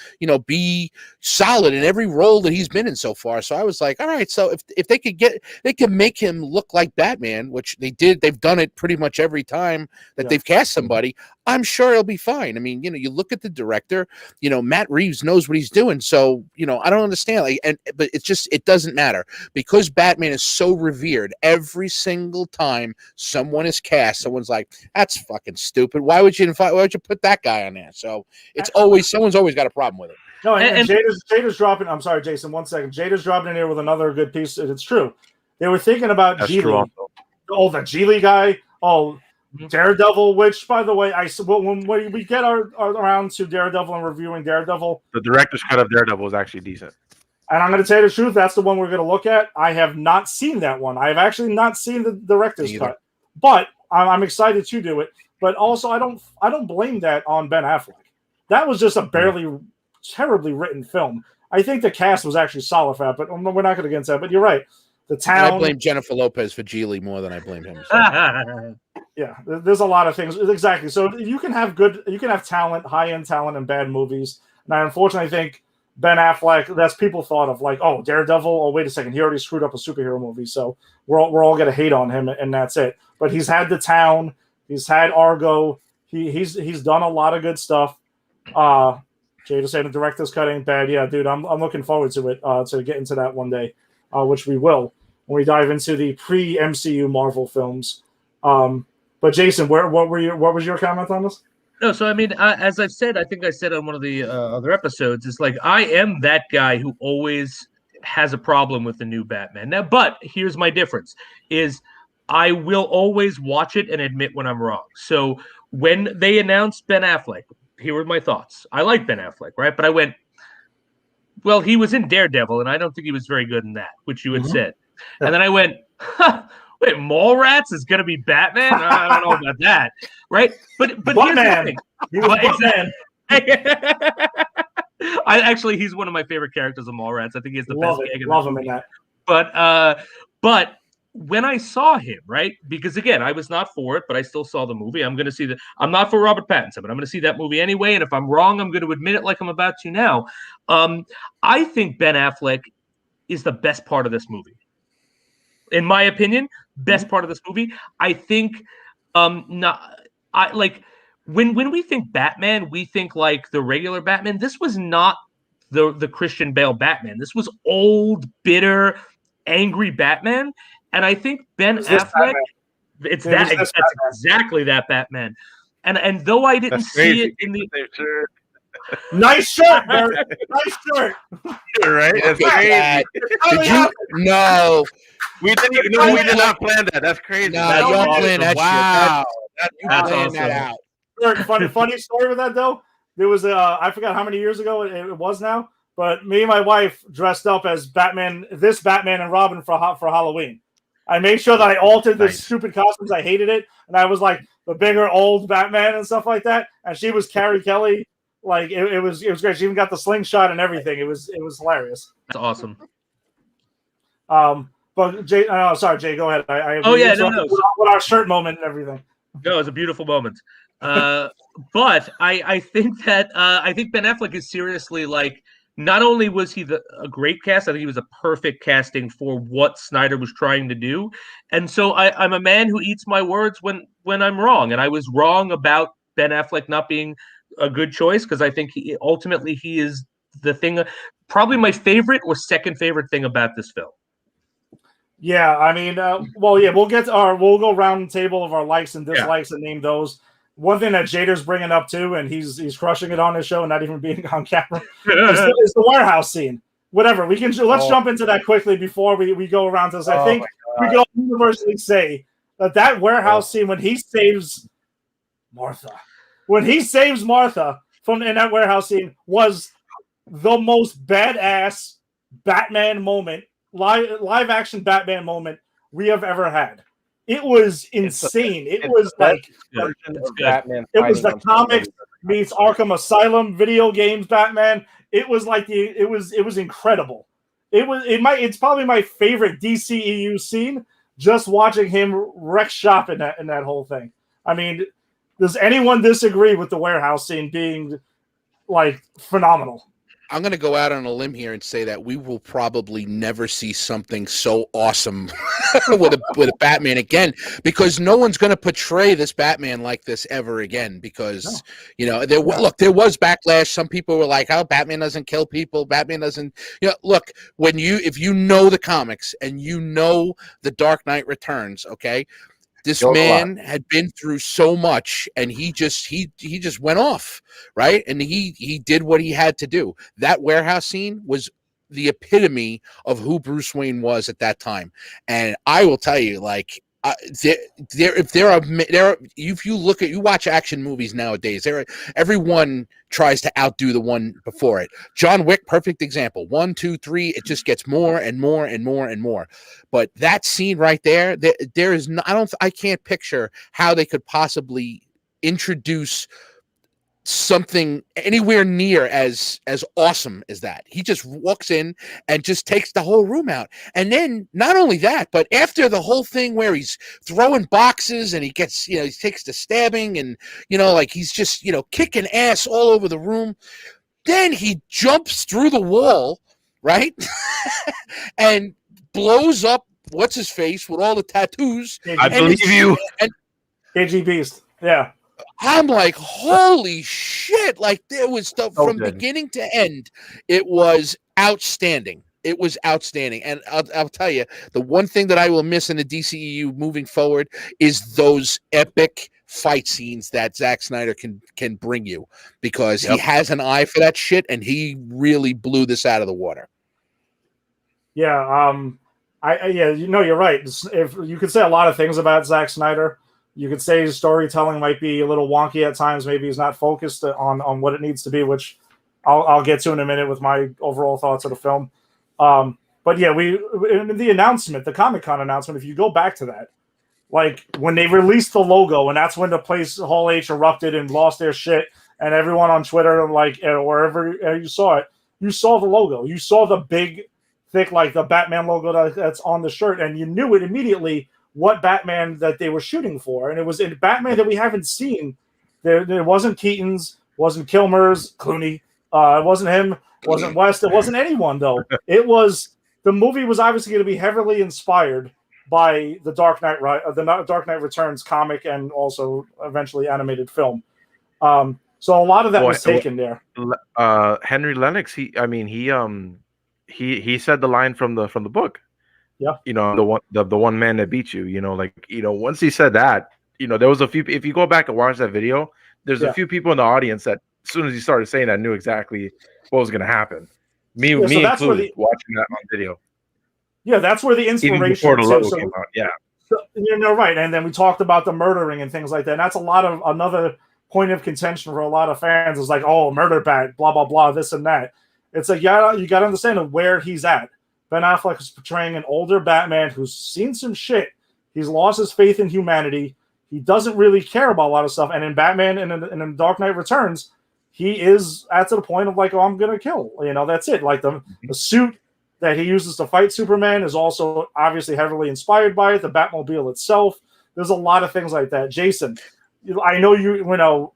be solid in every role that he's been in so far. So I was like, all right, so if they could make him look like Batman, which they did. They've done it pretty much every time that they've cast somebody. I'm sure it'll be fine. I mean, you look at the director, Matt Reeves knows what he's doing. So, I don't understand. But it doesn't matter because Batman is so revered. Every single time someone is cast, someone's like, that's fucking stupid. Why would you put that guy on there? So someone's always got a problem with it. No, and Jada's dropping. I'm sorry, Jason. 1 second. Jada's dropping in here with another good piece. It's true. They were thinking about Geely. Oh, the Geely guy. Oh, Daredevil. Which, by the way, when we get around to Daredevil and reviewing Daredevil, the director's cut of Daredevil is actually decent. And I'm going to tell you the truth. That's the one we're going to look at. I have not seen that one. I have actually not seen the director's cut, but I'm excited to do it. But also, I don't blame that on Ben Affleck. That was just a barely terribly written film. I think the cast was actually solid for that, but we're not going to get into that. But you're right. The town. And I blame Jennifer Lopez for Geely more than I blame him. So. Yeah, there's a lot of things. Exactly. So you can have talent, high-end talent, and bad movies. And I unfortunately think Ben Affleck, that's people thought of like, oh, Daredevil. Oh, wait a second, he already screwed up a superhero movie, so we're all gonna hate on him, and that's it. But he's had The Town, he's had Argo, he's done a lot of good stuff. Jay just said the director's cut ain't bad. Yeah, dude, I'm looking forward to it, to get into that one day, which we will when we dive into the pre-MCU Marvel films. But Jason, what was your comment on this? No, so I mean, as I've said, I think I said on one of the other episodes, it's like I am that guy who always has a problem with the new Batman. Now, but here's my difference: is I will always watch it and admit when I'm wrong. So when they announced Ben Affleck, here were my thoughts. I like Ben Affleck, right? But I went, well, he was in Daredevil, and I don't think he was very good in that, which you had said. Yeah. And then I went, wait, Mallrats is going to be Batman? I don't know about that, right? But here's the thing. He was he's one of my favorite characters of Mallrats. I think he's the best gag in the movie. In that. But when I saw him, right? Because again, I was not for it, but I still saw the movie. I'm going to see I'm not for Robert Pattinson, but I'm going to see that movie anyway. And if I'm wrong, I'm going to admit it, like I'm about to now. I think Ben Affleck is the best part of this movie. In my opinion, best part of this movie. I think, when we think Batman, we think like the regular Batman. This was not the Christian Bale Batman. This was old, bitter, angry Batman. And I think Ben Affleck, that's exactly that Batman. And though I didn't see it in the nice shirt, Bert. Nice shirt. You're right. That's crazy. Did you? No. We did not plan that. That's crazy. No, you don't plan that wow. shit. That's awesome. That out. Bert, funny story with that though. There was I forgot how many years ago it was now, but me and my wife dressed up as Batman and Robin for Halloween. I made sure that I altered the stupid costumes. I hated it, and I was like the bigger old Batman and stuff like that. And she was Carrie Kelly. Like it was great. She even got the slingshot and everything. It was hilarious. That's awesome. But Jay, sorry, Jay, go ahead. With our shirt moment and everything. No, it was a beautiful moment. But I think that I think Ben Affleck is seriously like. Not only was he a great cast, I think he was a perfect casting for what Snyder was trying to do. And so I'm a man who eats my words when I'm wrong. And I was wrong about Ben Affleck not being a good choice because I think he is the thing, probably my favorite or second favorite thing about this film. Yeah, I mean, we'll go round table of our likes and dislikes and name those. One thing that Jader's bringing up too, and he's crushing it on his show, and not even being on camera, is the warehouse scene. Whatever, let's jump into that quickly before we go around to this. I think we can all universally say that warehouse scene when he saves Martha, from in that warehouse scene was the most badass Batman moment live action Batman moment we have ever had. It was insane. It was like it was the comics meets Arkham Asylum video games Batman. It was like it was incredible. It's probably my favorite DCEU scene. Just watching him wreck shop in that whole thing. I mean, does anyone disagree with the warehouse scene being like phenomenal? I'm going to go out on a limb here and say that we will probably never see something so awesome with a Batman again, because no one's going to portray this Batman like this ever again. Because there was backlash. Some people were like, "Oh, Batman doesn't kill people. Batman doesn't." Look, if you know the comics and you know the Dark Knight Returns, okay. This man had been through so much, and he just went off, right? And he did what he had to do. That warehouse scene was the epitome of who Bruce Wayne was at that time. And I will tell you, like, if you watch action movies nowadays, everyone tries to outdo the one before it. John Wick, perfect example. 1, 2, 3, it just gets more and more and more and more. But that scene right there, there is no, I can't picture how they could possibly introduce something anywhere near as awesome as that. He just walks in and just takes the whole room out. And then not only that, but after the whole thing where he's throwing boxes and he gets, he takes the stabbing and, like he's just, kicking ass all over the room. Then he jumps through the wall, right? And blows up what's his face with all the tattoos. I believe you. And KG Beast. Yeah. I'm like, holy shit. Like, there was stuff from beginning to end. It was outstanding. It was outstanding. And I'll tell you, the one thing that I will miss in the DCEU moving forward is those epic fight scenes that Zack Snyder can bring you, because he has an eye for that shit, and he really blew this out of the water. Yeah. You're right. If you could say a lot of things about Zack Snyder. You could say his storytelling might be a little wonky at times. Maybe he's not focused on what it needs to be, which I'll get to in a minute with my overall thoughts of the film. But yeah, in the announcement, the Comic-Con announcement, if you go back to that, like when they released the logo, and that's when the place Hall H erupted and lost their shit, and everyone on Twitter, like wherever you saw it, you saw the logo, you saw the big, thick, like the Batman logo that's on the shirt, and you knew it immediately what Batman that they were shooting for. And it was in Batman that we haven't seen. There wasn't Keaton's, wasn't Kilmer's, Clooney. It wasn't him, wasn't West. It wasn't anyone, though. The movie was obviously going to be heavily inspired by the Dark Knight Returns comic and also eventually animated film. So a lot of that was taken there. Henry Lennox, he said the line from the book. Yeah, the one man that beat you. Once he said that, there was a few. If you go back and watch that video, there's a few people in the audience that, as soon as he started saying that, knew exactly what was going to happen. Me included, watching that on video. Yeah, that's where the inspiration. Even before the logo came out. Yeah, right. And then we talked about the murdering and things like that. And that's another point of contention for a lot of fans. Is like, oh, murder bat, blah blah blah, this and that. It's like, yeah, you got to understand where he's at. Ben Affleck is portraying an older Batman who's seen some shit. He's lost his faith in humanity. He doesn't really care about a lot of stuff. And in Batman and in Dark Knight Returns, he is to the point of like, oh, I'm going to kill. That's it. Like the suit that he uses to fight Superman is also obviously heavily inspired by it. The Batmobile itself. There's a lot of things like that. Jason, I know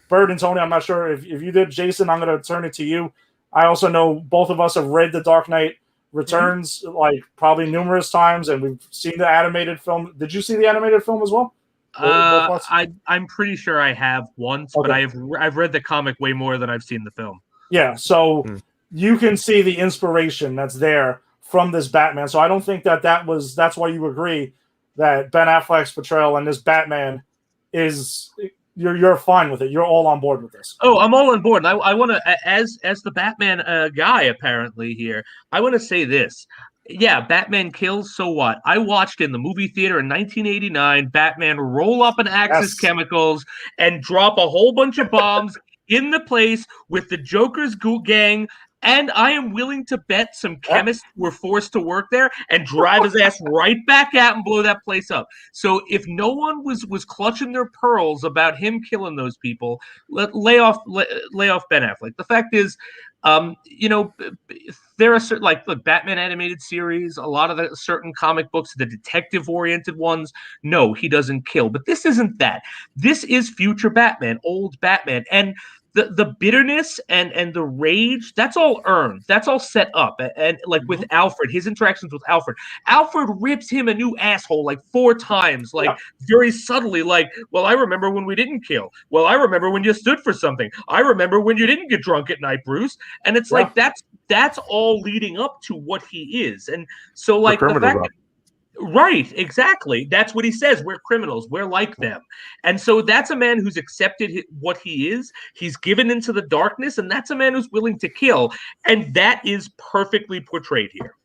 Bird and Tony, I'm not sure if you did. Jason, I'm going to turn it to you. I also know both of us have read The Dark Knight Returns like probably numerous times, and we've seen the animated film. Did you see the animated film as well? I'm pretty sure I have once, but I've read the comic way more than I've seen the film. Yeah, so you can see the inspiration that's there from this Batman. So I don't think that's why you agree that Ben Affleck's portrayal and this Batman is you're fine with it. You're all on board with this. Oh, I'm all on board. And I want to, as the Batman guy apparently here, I want to say this. Yeah, Batman kills, so what? I watched in the movie theater in 1989 Batman roll up an Axis Chemicals and drop a whole bunch of bombs in the place with the Joker's gang And I am willing to bet some chemists were forced to work there and drive his ass right back out and blow that place up. So if no one was clutching their pearls about him killing those people, lay off Ben Affleck. The fact is, there are certain, like, look, Batman animated series, a lot of the certain comic books, the detective oriented ones, no, he doesn't kill. But this isn't that. This is future Batman, old Batman. And the bitterness and the rage, that's all earned. That's all set up. And like with Alfred, his interactions with Alfred rips him a new asshole like 4 times, like very subtly, like, well, I remember when we didn't kill. Well, I remember when you stood for something. I remember when you didn't get drunk at night, Bruce. And it's like that's all leading up to what he is. And so, like, the fact that, right, exactly. That's what he says. We're criminals. We're like them. And so that's a man who's accepted what he is. He's given into the darkness, and that's a man who's willing to kill. And that is perfectly portrayed here.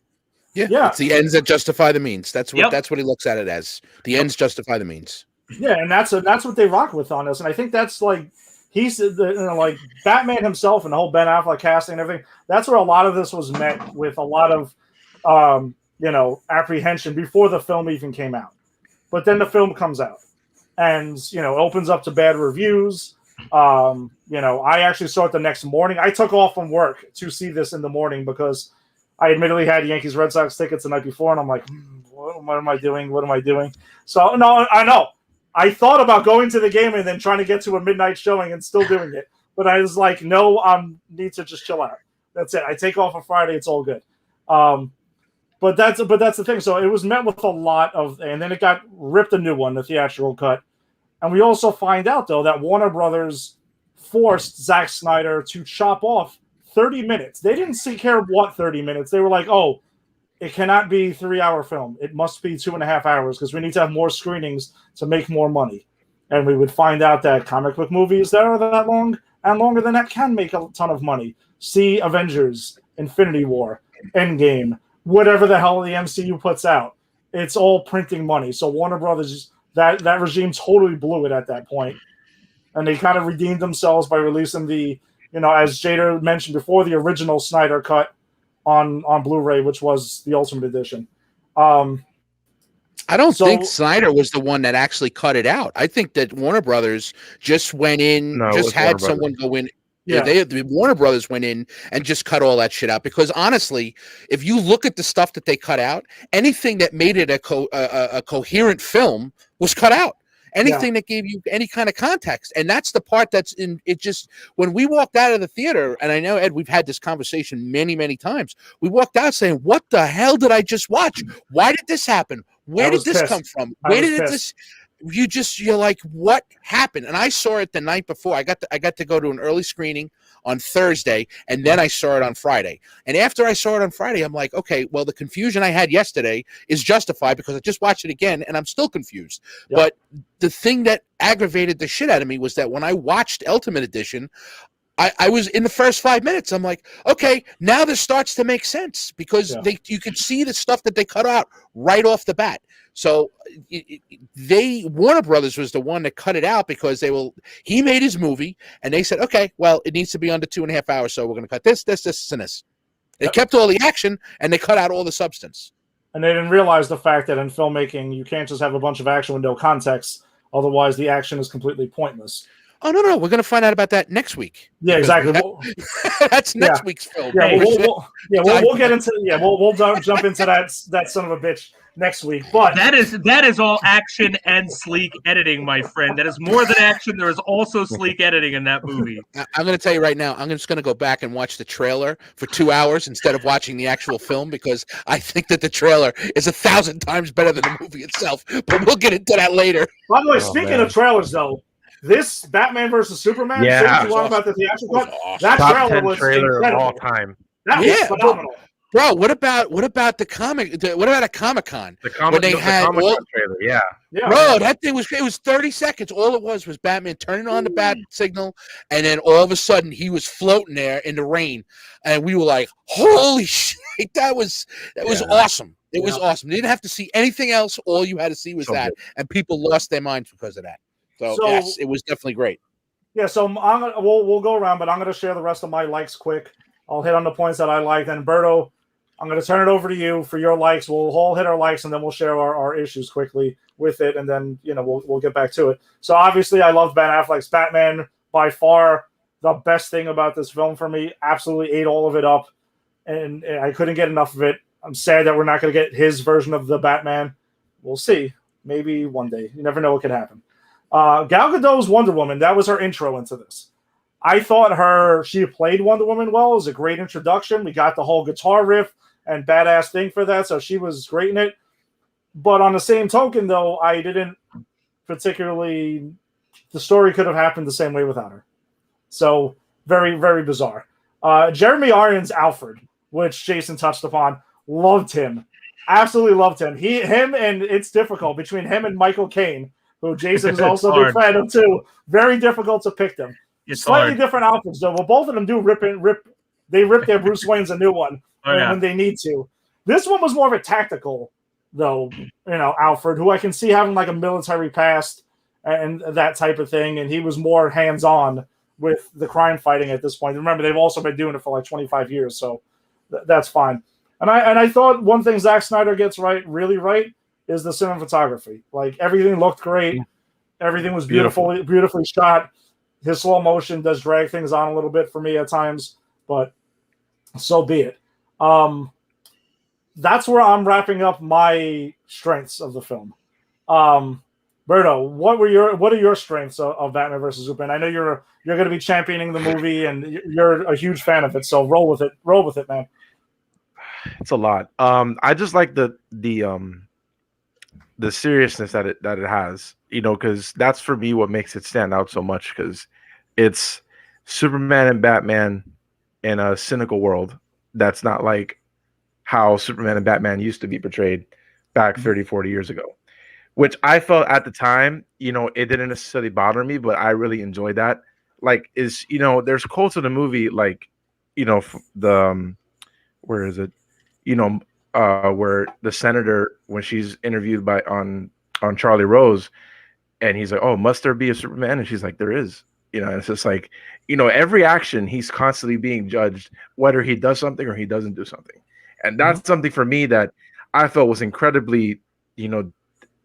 Yeah. It's the ends that justify the means. That's what he looks at it as. The ends justify the means. Yeah, and that's what they rock with on this. And I think that's like he's like Batman himself and the whole Ben Affleck casting and everything. That's where a lot of this was met with a lot of apprehension before the film even came out. But then the film comes out and, opens up to bad reviews. I actually saw it the next morning. I took off from work to see this in the morning because I admittedly had Yankees Red Sox tickets the night before. And I'm like, what am I doing? What am I doing? So, no, I know. I thought about going to the game and then trying to get to a midnight showing and still doing it. But I was like, no, I need to just chill out. That's it. I take off on Friday. It's all good. But that's the thing. So it was met with a lot of, and then it got ripped a new one, the theatrical cut. And we also find out, though, that Warner Brothers forced Zack Snyder to chop off 30 minutes. They didn't care what 30 minutes. They were like, oh, it cannot be a 3-hour film. It must be 2.5 hours because we need to have more screenings to make more money. And we would find out that comic book movies that are that long and longer than that can make a ton of money. See Avengers, Infinity War, Endgame, whatever the hell the MCU puts out. It's all printing money. So Warner Brothers, that regime totally blew it at that point. And they kind of redeemed themselves by releasing the, as Jada mentioned before, the original Snyder cut on Blu-ray, which was the Ultimate Edition. I don't think Snyder was the one that actually cut it out. I think that Warner Brothers just went in, just had someone go in. Yeah, the Warner Brothers went in and just cut all that shit out because honestly, if you look at the stuff that they cut out, anything that made it a coherent film was cut out. Anything that gave you any kind of context. And that's the part that's in it. Just when we walked out of the theater, and I know, Ed, we've had this conversation many, many times. We walked out saying, what the hell did I just watch? Why did this happen? Where did this come from? Where did this? You're like, what happened? And I saw it the night before. I got to go to an early screening on Thursday, and then I saw it on Friday. And after I saw it on Friday, I'm like, okay, well, the confusion I had yesterday is justified because I just watched it again, and I'm still confused. Yep. But the thing that aggravated the shit out of me was that when I watched Ultimate Edition, I was in the first 5 minutes. I'm like, okay, now this starts to make sense because you could see the stuff that they cut out right off the bat. So Warner Brothers was the one that cut it out because he made his movie and they said, okay, well, it needs to be under 2.5 hours. So we're going to cut this, and this. They kept all the action and they cut out all the substance. And they didn't realize the fact that in filmmaking, you can't just have a bunch of action with no context. Otherwise the action is completely pointless. Oh, no. We're going to find out about that next week. Yeah, exactly. That's next week's film. Yeah, we'll get into we'll jump into that son of a bitch next week. But that is all action and sleek editing, my friend. That is more than action. There is also sleek editing in that movie. I'm going to tell you right now, I'm just going to go back and watch the trailer for 2 hours instead of watching the actual film because I think that the trailer is 1,000 times better than the movie itself. But we'll get into that later. By the way, speaking of trailers, though, this Batman versus Superman, about the theatrical cut, that trailer was trailer incredible. Of all time. That was phenomenal. Bro, what about the comic? What about a Comic-Con? When they had Comic-Con trailer, bro, that thing was 30 seconds. All it was Batman turning on the bat signal, and then all of a sudden he was floating there in the rain, and we were like, "Holy shit!" That was awesome. It was awesome. You didn't have to see anything else. All you had to see was that, and people lost their minds because of that. So yes, it was definitely great. Yeah, so we'll go around, but I'm going to share the rest of my likes quick. I'll hit on the points that I liked. And Berto, I'm going to turn it over to you for your likes. We'll all hit our likes, and then we'll share our issues quickly with it, and then we'll get back to it. So obviously, I love Ben Affleck's Batman. By far the best thing about this film for me. Absolutely ate all of it up, and I couldn't get enough of it. I'm sad that we're not going to get his version of the Batman. We'll see. Maybe one day. You never know what could happen. Gal Gadot's Wonder Woman, that was her intro into this. I thought she played Wonder Woman well. It was a great introduction. We got the whole guitar riff and badass thing for that, so she was great in it. But on the same token, though, I didn't particularly... The story could have happened the same way without her. So, very, very bizarre. Jeremy Irons' Alfred, which Jason touched upon, loved him. Absolutely loved him. And it's difficult between him and Michael Caine, who Jason is also a big fan of too. Very difficult to pick them. It's slightly hard. different outfits though. Well, both of them do rip. They rip their Bruce Wayne's a new one when they need to. This one was more of a tactical though. Alfred, who I can see having like a military past and that type of thing, and he was more hands-on with the crime fighting at this point. Remember, they've also been doing it for like 25 years, so that's fine. And I thought one thing Zack Snyder gets really right, is the cinematography. Like everything looked great, everything was beautifully shot. His slow motion does drag things on a little bit for me at times, but so be it. That's where I'm wrapping up my strengths of the film. Berto, what are your strengths of Batman versus Superman? I know you're going to be championing the movie, and you're a huge fan of it. So roll with it, man. It's a lot. I just like the seriousness that it has, because that's for me what makes it stand out so much, because it's Superman and Batman in a cynical world that's not like how Superman and Batman used to be portrayed back 30, 40 years ago, which I felt at the time, it didn't necessarily bother me, but I really enjoyed that. Like, there's quotes in the movie, like, where is it? Where the senator, when she's interviewed on Charlie Rose, and he's like, "Oh, must there be a Superman?" And she's like, "There is." And it's just like, every action he's constantly being judged, whether he does something or he doesn't do something. And that's something for me that I felt was incredibly,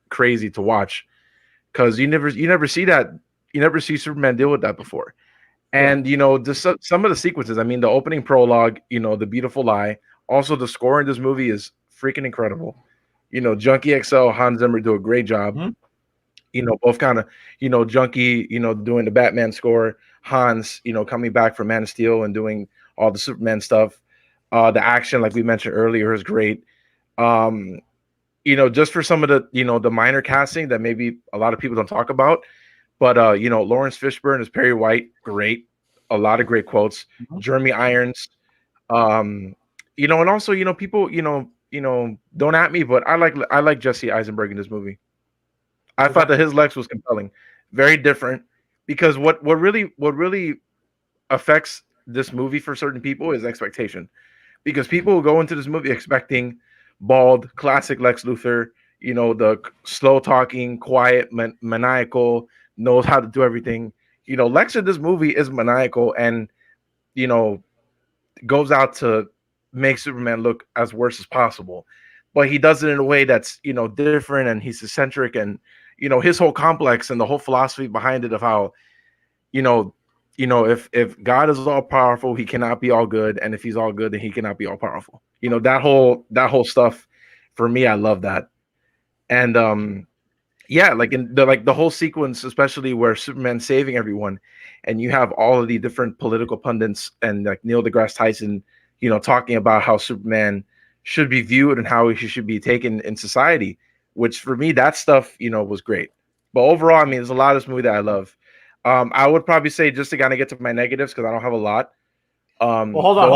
crazy to watch, because you never see that. You never see Superman deal with that before. And just some of the sequences. I mean, the opening prologue, The Beautiful Lie. Also, the score in this movie is freaking incredible. Junkie XL, Hans Zimmer do a great job. Both kind of, Junkie, doing the Batman score, Hans, coming back from Man of Steel and doing all the Superman stuff. The action, like we mentioned earlier, is great. Just for some of the, the minor casting that maybe a lot of people don't talk about. But, Lawrence Fishburne is Perry White, great. A lot of great quotes. Jeremy Irons. And also, people, don't at me, but I like Jesse Eisenberg in this movie. I thought that his Lex was compelling, very different, because what really affects this movie for certain people is expectation, because people will go into this movie expecting bald, classic Lex Luthor, the slow talking, quiet, maniacal, knows how to do everything. Lex in this movie is maniacal and, goes out to make Superman look as worse as possible, but he does it in a way that's different, and he's eccentric, and his whole complex and the whole philosophy behind it of how if God is all powerful, he cannot be all good, and if he's all good, then he cannot be all powerful. That whole stuff, for me, I love that. And like in the whole sequence, especially where Superman's saving everyone, and you have all of the different political pundits and like Neil deGrasse Tyson talking about how Superman should be viewed and how he should be taken in society, which for me, that stuff, was great. But overall, I mean, there's a lot of this movie that I love. I would probably say, just to kind of get to my negatives, because I don't have a lot. Well, hold on.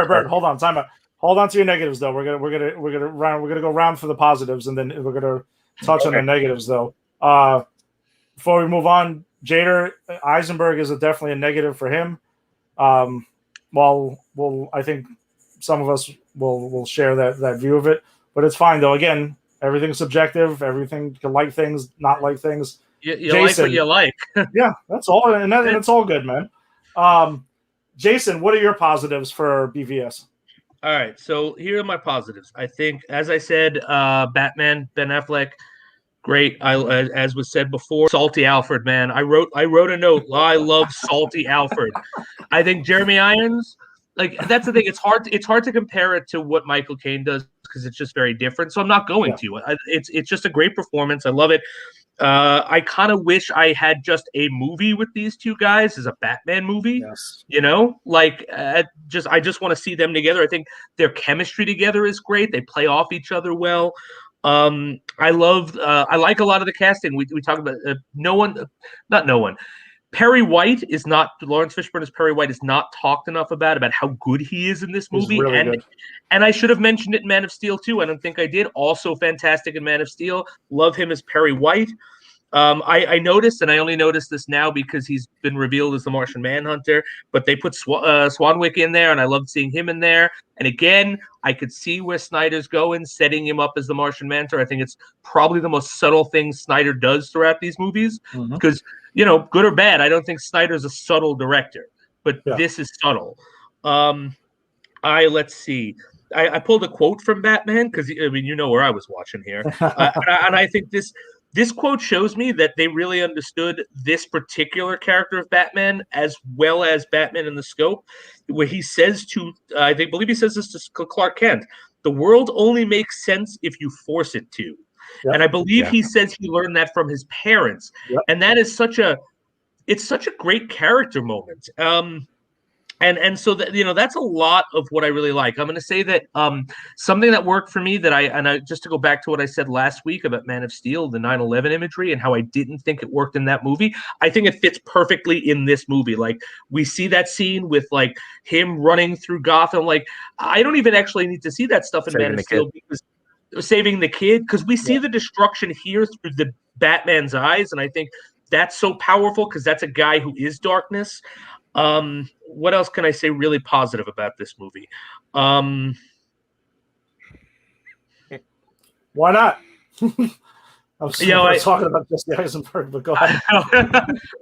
Bert, hold on. Time out. Hold on to your negatives, though. We're gonna go round for the positives, and then we're gonna touch on the negatives, though. Before we move on, Jader Eisenberg is definitely a negative for him. I think some of us will share that view of it, but it's fine though. Again, everything's subjective. Everything, you like things, not like things. You Jason, like what you like. Yeah, that's all, and it's all good, man. Jason, what are your positives for BVS? All right, so here are my positives. I think, as I said, Batman, Ben Affleck, great. As was said before, Salty Alfred, man. I wrote a note. I love Salty Alfred. I think Jeremy Irons, like that's the thing. It's hard to compare it to what Michael Caine does because it's just very different. So I'm not going to. It's just a great performance. I love it. I kind of wish I had just a movie with these two guys as a Batman movie. Yes. You know, like I just want to see them together. I think their chemistry together is great. They play off each other well. I like a lot of the casting. We talk about no one. Perry White is not Lawrence Fishburne as Perry White is not talked enough about how good he is in this movie. He's really good. And I should have mentioned it in Man of Steel too. I don't think I did. Also fantastic in Man of Steel. Love him as Perry White. I noticed, and I only noticed this now because he's been revealed as the Martian Manhunter, but they put Swanwick in there, and I loved seeing him in there. And again, I could see where Snyder's going, setting him up as the Martian Manhunter. I think it's probably the most subtle thing Snyder does throughout these movies because, you know, good or bad, I don't think Snyder's a subtle director, but this is subtle. Let's see. I pulled a quote from Batman because, I mean, you know where I was watching here. And I think this quote shows me that they really understood this particular character of Batman as well as Batman in the Scope, where he says to, I believe he says this to Clark Kent, the world only makes sense if you force it to. Yep. And I believe he says he learned that from his parents. Yep. And that is such a great character moment. And so that, you know, that's a lot of what I really like. I'm going to say that something that worked for me that I just to go back to what I said last week about Man of Steel, the 9/11 imagery and how I didn't think it worked in that movie. I think it fits perfectly in this movie. Like we see that scene with like him running through Gotham. Like I don't even actually need to see that stuff in Man of Steel because saving the kid, because we see the destruction here through the Batman's eyes. And I think that's so powerful because that's a guy who is darkness. What else can I say really positive about this movie? Why not? I'm talking about Jesse Eisenberg, but go ahead.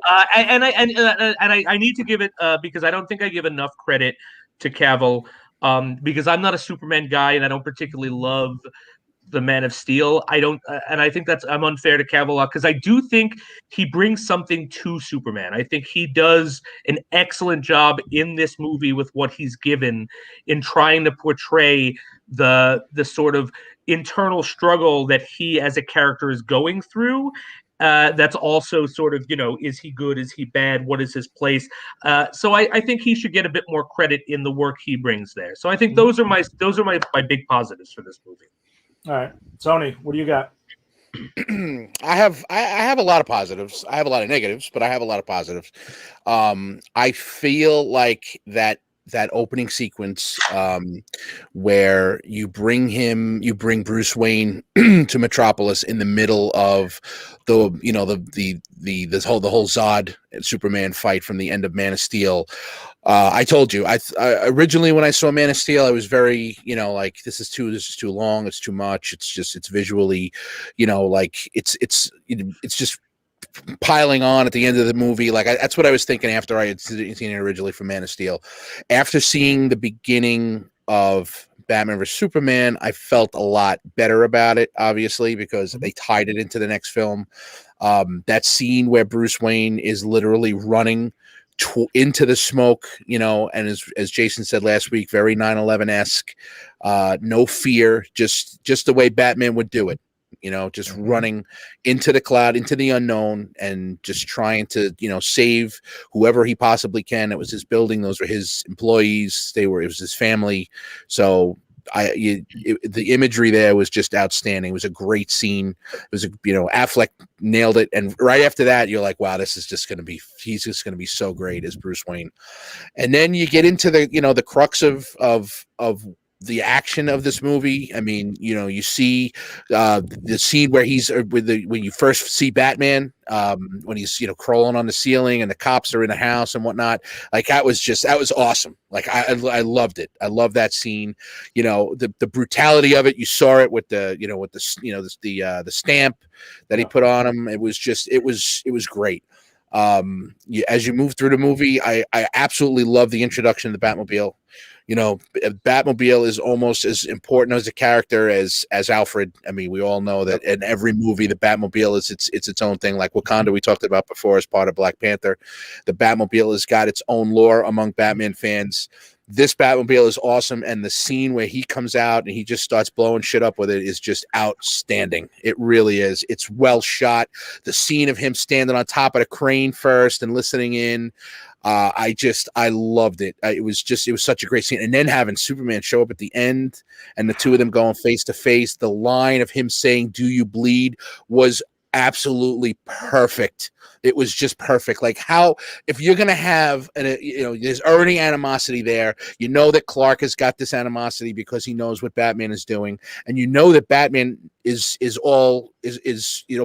I need to give it because I don't think I give enough credit to Cavill because I'm not a Superman guy and I don't particularly love the Man of Steel. I don't, and I think I'm unfair to Cavill because I do think he brings something to Superman. I think he does an excellent job in this movie with what he's given in trying to portray the sort of internal struggle that he as a character is going through. That's also sort of, you know, is he good? Is he bad? What is his place? So I think he should get a bit more credit in the work he brings there. So I think those are my big positives for this movie. All right, Tony, what do you got? I have a lot of positives. I have a lot of negatives, but I have a lot of positives. I feel like that opening sequence where you bring Bruce Wayne to Metropolis in the middle of the whole Zod and Superman fight from the end of Man of Steel. I told you, I originally when I saw Man of Steel, I was very, you know, like this is too long, it's too much, it's visually, you know, like it's just piling on at the end of the movie. Like that's what I was thinking after I had seen it originally from Man of Steel. After seeing the beginning of Batman vs Superman, I felt a lot better about it, obviously, because they tied it into the next film. That scene where Bruce Wayne is literally running into the smoke, you know, and as Jason said last week, very 9/11-esque, no fear, just the way Batman would do it, you know, just running into the cloud, into the unknown, and just trying to, you know, save whoever he possibly can. It was his building; those were his employees. It was his family. So the imagery there was just outstanding. It was a great scene. It was Affleck nailed it, and right after that, you're like, wow, he's just going to be so great as Bruce Wayne. And then you get into the crux of the action of this movie. I mean, you know, you see the scene where he's when you first see Batman, when he's, you know, crawling on the ceiling and the cops are in the house and whatnot. Like that was awesome. Like I loved it. I love that scene. You know, the brutality of it. You saw it with the stamp that he put on him. It was great. As you move through the movie, I absolutely love the introduction of the Batmobile. You know, Batmobile is almost as important as a character as Alfred. I mean, we all know that in every movie, the Batmobile is its own thing. Like Wakanda, we talked about before as part of Black Panther. The Batmobile has got its own lore among Batman fans. This Batmobile is awesome, and the scene where he comes out and he just starts blowing shit up with it is just outstanding. It really is. It's well shot. The scene of him standing on top of the crane first and listening in, I loved it. It was such a great scene. And then having Superman show up at the end and the two of them going face to face, the line of him saying, "Do you bleed?" was absolutely perfect. It was just perfect. Like, how, if you're going to have, there's already animosity there. You know that Clark has got this animosity because he knows what Batman is doing. And you know that Batman is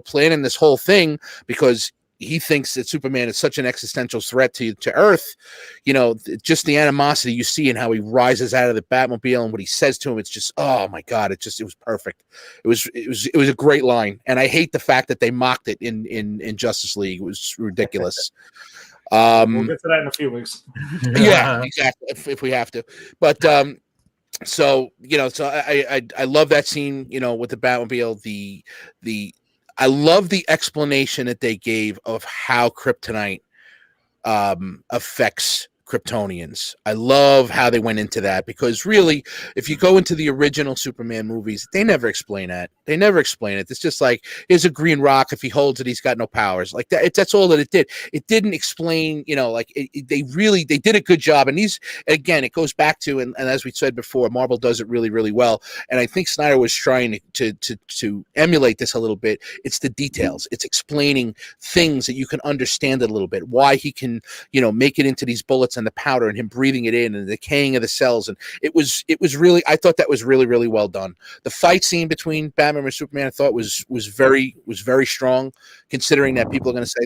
planning this whole thing because he thinks that Superman is such an existential threat to Earth. You know, just the animosity you see and how he rises out of the Batmobile and what he says to him. It's just, oh my God, it was perfect. It was a great line. And I hate the fact that they mocked it in Justice League. It was ridiculous. We'll get to that in a few weeks. Yeah, exactly. If we have to, but, so I love that scene, with the Batmobile, I love the explanation that they gave of how kryptonite affects Kryptonians. I love how they went into that, because really, if you go into the original Superman movies, they never explain that. They never explain it. It's just like, here's a green rock. If he holds it, he's got no powers. Like that. That's all that it did. It didn't explain, they did a good job. And again, it goes back to, and as we said before, Marvel does it really, really well. And I think Snyder was trying to emulate this a little bit. It's the details. It's explaining things that you can understand it a little bit. Why he can, make it into these bullets and the powder, and him breathing it in, and the decaying of the cells. And it was really, I thought that was really, really well done. The fight scene between Batman and Superman, I thought was very strong, considering that people are going to say,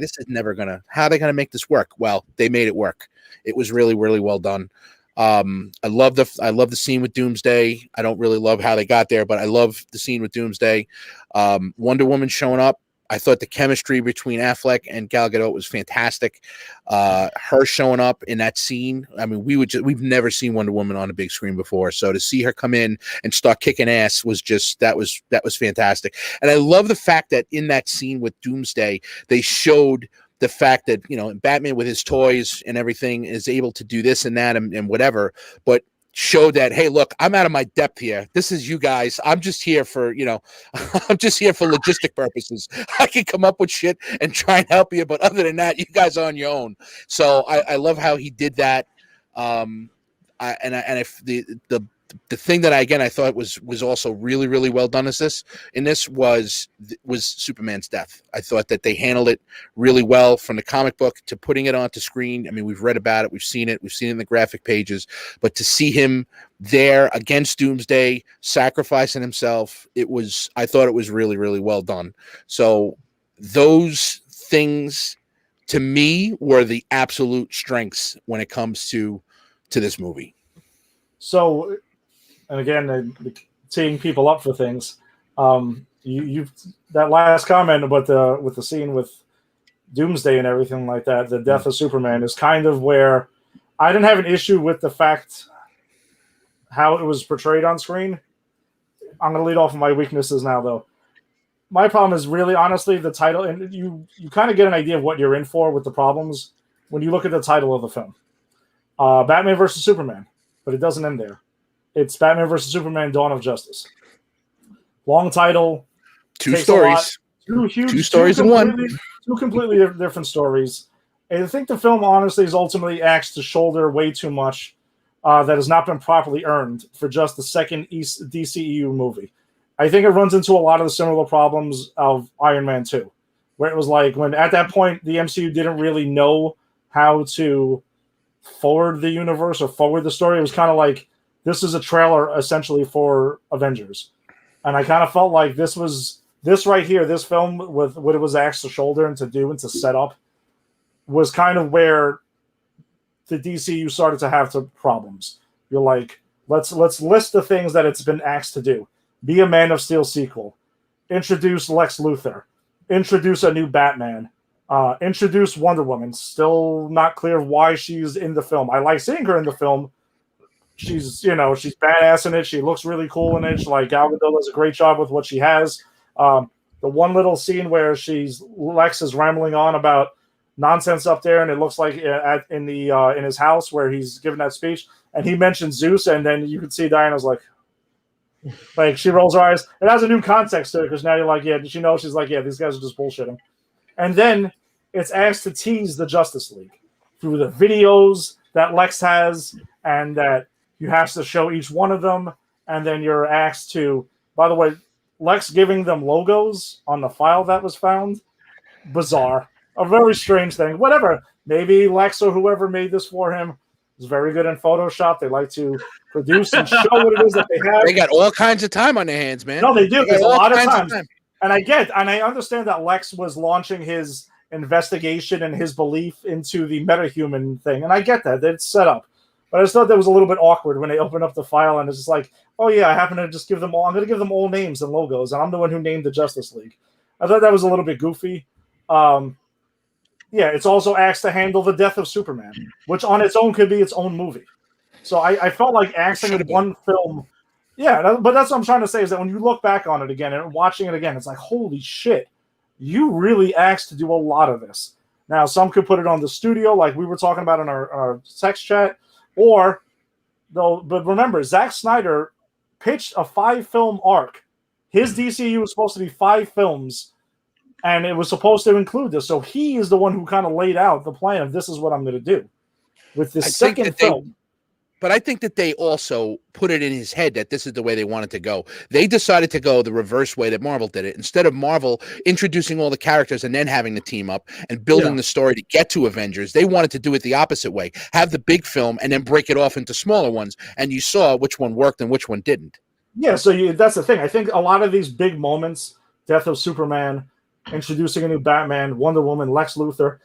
how are they going to make this work? Well, they made it work. It was really, really well done. I love the scene with Doomsday. I don't really love how they got there, but I love the scene with Doomsday. Wonder Woman showing up. I thought the chemistry between Affleck and Gal Gadot was fantastic. Her showing up in that scene. I mean, we've never seen Wonder Woman on a big screen before. So to see her come in and start kicking ass was just, that was fantastic. And I love the fact that in that scene with Doomsday, they showed the fact that, Batman with his toys and everything is able to do this and that and whatever, but showed that, hey, look, I'm out of my depth here. This is you guys. I'm just here for, I'm just here for logistic purposes. I can come up with shit and try and help you, but other than that, you guys are on your own. So I love how he did that. If the thing that I thought was also really, really well done was Superman's death. I thought that they handled it really well, from the comic book to putting it onto screen. I mean, we've read about it, we've seen it in the graphic pages, but to see him there against Doomsday, sacrificing himself, I thought it was really, really well done. So those things to me were the absolute strengths when it comes to this movie. So, and again, teeing people up for things. You've that last comment about with the scene with Doomsday and everything like that, the death of Superman, is kind of where I didn't have an issue with the fact how it was portrayed on screen. I'm going to lead off with my weaknesses now, though. My problem is really, honestly, the title, and you kind of get an idea of what you're in for with the problems when you look at the title of the film. Batman versus Superman, but it doesn't end there. It's Batman versus Superman: Dawn of Justice. Long title. Two stories. Two stories in one. Two completely different stories. And I think the film, honestly, is ultimately asked to shoulder way too much that has not been properly earned for just the second DCEU movie. I think it runs into a lot of the similar problems of Iron Man 2, where it was like, when at that point the MCU didn't really know how to forward the universe or forward the story. It was kind of like, this is a trailer essentially for Avengers. And I kind of felt like this right here, this film with what it was asked to shoulder and to do and to set up, was kind of where the DCU started to have problems. You're like, let's list the things that it's been asked to do. Be a Man of Steel sequel. Introduce Lex Luthor. Introduce a new Batman. Introduced Wonder Woman. Still not clear why she's in the film. I like seeing her in the film. She's badass in it. She looks really cool in it. Like Gal Gadot does a great job with what she has. The one little scene where Lex is rambling on about nonsense up there, and it looks like in his house where he's giving that speech, and he mentions Zeus, and then you can see Diana's like she rolls her eyes. It has a new context to it because now you're like, yeah, did she know? She's like, yeah, these guys are just bullshitting. And then it's asked to tease the Justice League through the videos that Lex has, and that you have to show each one of them, and then you're asked to, by the way, Lex giving them logos on the file that was found. Bizarre. A very strange thing. Whatever. Maybe Lex or whoever made this for him is very good in Photoshop. They like to produce and show what it is that they have. They got all kinds of time on their hands, man. No, they do. There's a lot of time. And I understand that Lex was launching his investigation and his belief into the metahuman thing. And I get that. It's set up. But I just thought that was a little bit awkward when they opened up the file and it's just like, oh yeah, I happen to just give them all. I'm going to give them all names and logos, and I'm the one who named the Justice League. I thought that was a little bit goofy. It's also asked to handle the death of Superman, which on its own could be its own movie. So I felt like asking in one film. Yeah, but that's what I'm trying to say is that when you look back on it again and watching it again, it's like, holy shit, you really asked to do a lot of this. Now, some could put it on the studio, like we were talking about in our text chat. But remember, Zack Snyder pitched a 5-film arc. His DCU was supposed to be 5 films, and it was supposed to include this. So he is the one who kind of laid out the plan of this is what I'm going to do with this second film. But I think that they also put it in his head that this is the way they wanted to go. They decided to go the reverse way that Marvel did it. Instead of Marvel introducing all the characters and then having the team up and building the story to get to Avengers, they wanted to do it the opposite way. Have the big film and then break it off into smaller ones. And you saw which one worked and which one didn't. Yeah, so that's the thing. I think a lot of these big moments, death of Superman, introducing a new Batman, Wonder Woman, Lex Luthor,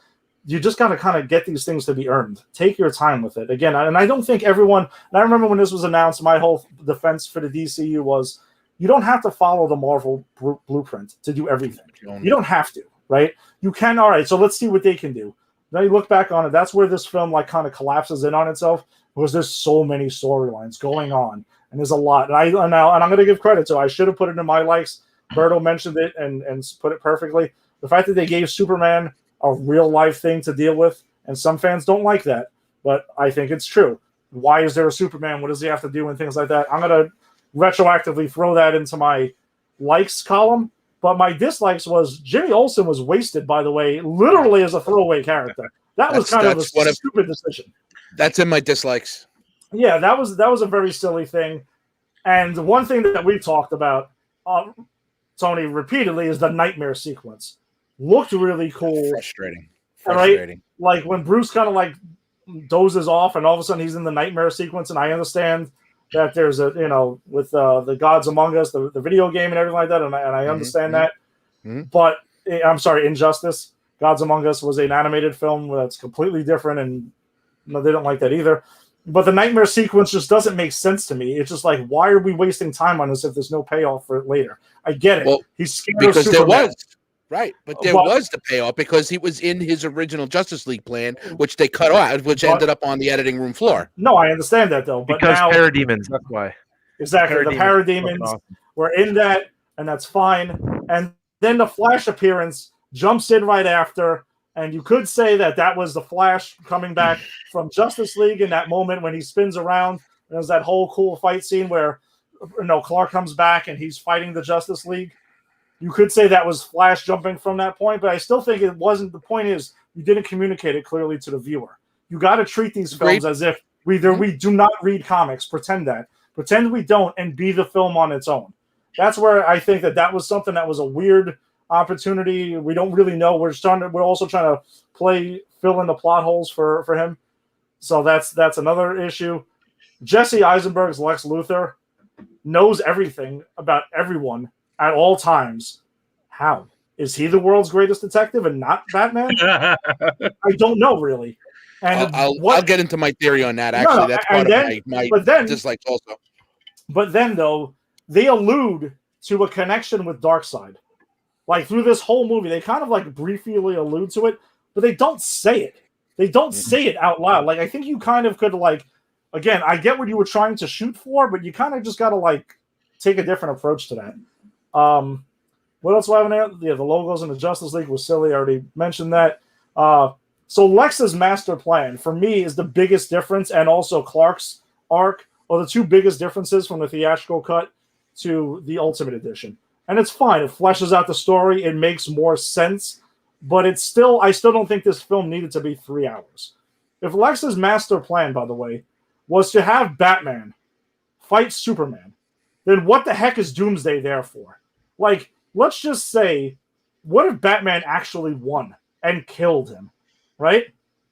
you just got to kind of get these things to be earned. Take your time with it. Again, and I don't think everyone, and I remember when this was announced, my whole defense for the DCU was, you don't have to follow the Marvel blueprint to do everything. You don't have to, right? You can, all right, so let's see what they can do. Now you look back on it, that's where this film like kind of collapses in on itself, because there's so many storylines going on, and there's a lot. And I'm going to give credit to, I should have put it in my likes. Berto mentioned it and put it perfectly. The fact that they gave Superman a real life thing to deal with, and some fans don't like that, but I think it's true. Why is there a Superman? What does he have to do and things like that? I'm going to retroactively throw that into my likes column, but my dislikes was Jimmy Olsen was wasted, by the way, literally as a throwaway character. That was kind of a stupid decision. That's in my dislikes. Yeah, that was a very silly thing. And one thing that we talked about, Tony, repeatedly, is the nightmare sequence. Looked really cool. Frustrating. Right? Like when Bruce kind of like dozes off and all of a sudden he's in the nightmare sequence, and I understand that there's with the Gods Among Us, the video game and everything like that, and I understand that. Mm-hmm. But I'm sorry, Injustice, Gods Among Us was an animated film that's completely different, and no, they don't like that either. But the nightmare sequence just doesn't make sense to me. It's just like, why are we wasting time on this if there's no payoff for it later? I get it. Well, he's scared because of Superman. There was. Right, but there was the payoff because he was in his original Justice League plan, which they cut out, which ended up on the editing room floor. No, I understand that, though. But because now, parademons, that's why. Exactly, the parademons were in that, and that's fine. And then the Flash appearance jumps in right after, and you could say that was the Flash coming back from Justice League in that moment when he spins around. There's that whole cool fight scene where Clark comes back and he's fighting the Justice League. You could say that was Flash jumping from that point, but I still think it wasn't. The point is, you didn't communicate it clearly to the viewer. You got to treat these films as if we do not read comics. Pretend we don't, and be the film on its own. That's where I think that was something that was a weird opportunity. We don't really know. We're also trying to fill in the plot holes for him. So that's another issue. Jesse Eisenberg's Lex Luthor knows everything about everyone at all times. How? Is he the world's greatest detective and not Batman? I don't know, really. And I'll get into my theory on that. Actually, that's part of my dislikes also. But then, though, they allude to a connection with Darkseid. Like through this whole movie, they kind of like briefly allude to it, but they don't say it. They don't say it out loud. Like I think you kind of could like, again, I get what you were trying to shoot for, but you kind of just got to like take a different approach to that. What else do I have in there? Yeah, the logos in the Justice League was silly. I already mentioned that. So Lex's master plan for me is the biggest difference, and also Clark's arc are the two biggest differences from the theatrical cut to the Ultimate Edition. And it's fine. It fleshes out the story. It makes more sense. But I still don't think this film needed to be 3 hours. If Lex's master plan, by the way, was to have Batman fight Superman, then what the heck is Doomsday there for? Like, let's just say, what if Batman actually won and killed him, right?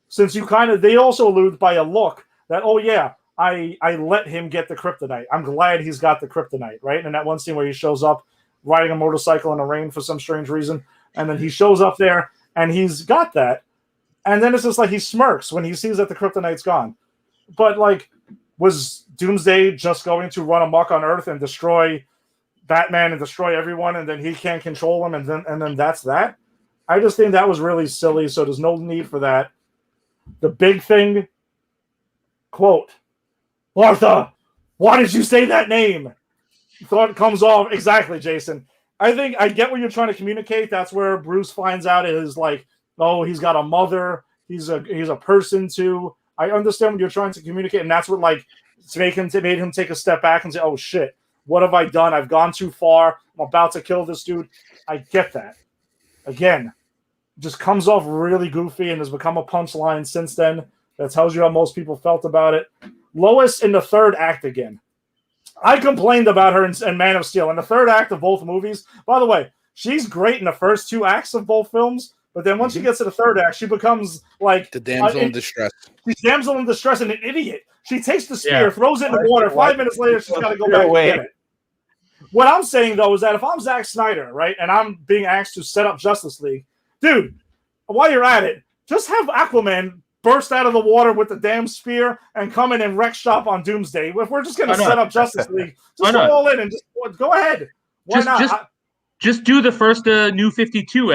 Since they also allude by a look that, oh yeah, I let him get the kryptonite. I'm glad he's got the kryptonite, right? And that one scene where he shows up riding a motorcycle in the rain for some strange reason, and then he shows up there and he's got that, and then it's just like he smirks when he sees that the kryptonite's gone. But like, was Doomsday just going to run amok on Earth and destroy Batman and destroy everyone, and then he can't control him, and then that's that? I just think that was really silly, so there's no need for that. The big thing, quote, Martha, why did you say that name? Thought it comes off exactly, Jason. I think I get what you're trying to communicate. That's where Bruce finds out is like, oh, he's got a mother. He's a person too. I understand what you're trying to communicate, and that's what like made him take a step back and say, oh shit, what have I done? I've gone too far. I'm about to kill this dude. I get that. Again, just comes off really goofy and has become a punchline since then. That tells you how most people felt about it. Lois in the third act again. I complained about her in Man of Steel. In the third act of both movies, by the way, she's great in the first 2 acts of both films, but then once she gets to the third act, she becomes like the damsel in distress. She's damsel in distress and an idiot. She takes the spear, throws it in the water. 5 minutes later, she's got to go back and get it. What I'm saying, though, is that if I'm Zack Snyder, right, and I'm being asked to set up Justice League, dude, while you're at it, just have Aquaman burst out of the water with the damn spear and come in and wreck shop on Doomsday. If we're just going to set up Justice League, just go all in and just go ahead. Why not? Just do the first New 52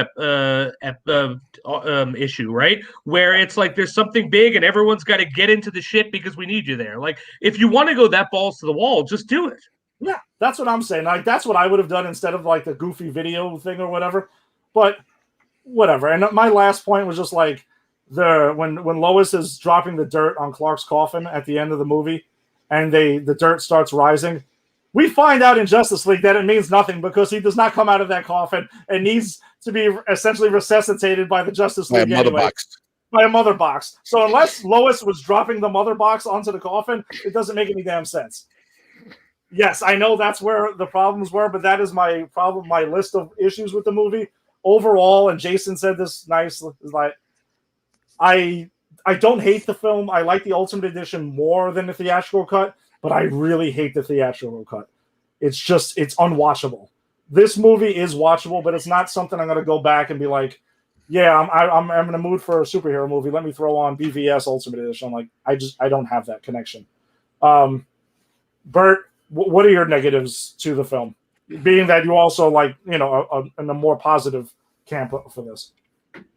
issue, right? Where it's like there's something big and everyone's got to get into the shit because we need you there. Like, if you want to go that balls to the wall, just do it. Yeah, that's what I'm saying. Like, that's what I would have done instead of like the goofy video thing or whatever. But whatever. And my last point was just like, when Lois is dropping the dirt on Clark's coffin at the end of the movie, and the dirt starts rising, we find out in Justice League that it means nothing because he does not come out of that coffin and needs to be essentially resuscitated by the Justice League by a mother box. So unless Lois was dropping the mother box onto the coffin, it doesn't make any damn sense. Yes, I know that's where the problems were, but that is my problem, my list of issues with the movie overall. And Jason said this nice, is like, I don't hate the film. I like the Ultimate Edition more than the theatrical cut, but I really hate the theatrical cut. It's unwatchable. This movie is watchable, but it's not something I'm going to go back and be like, yeah, I'm in a mood for a superhero movie. Let me throw on BVS Ultimate Edition. Like, I don't have that connection. Bert, what are your negatives to the film? Being that you also like, in a more positive camp for this.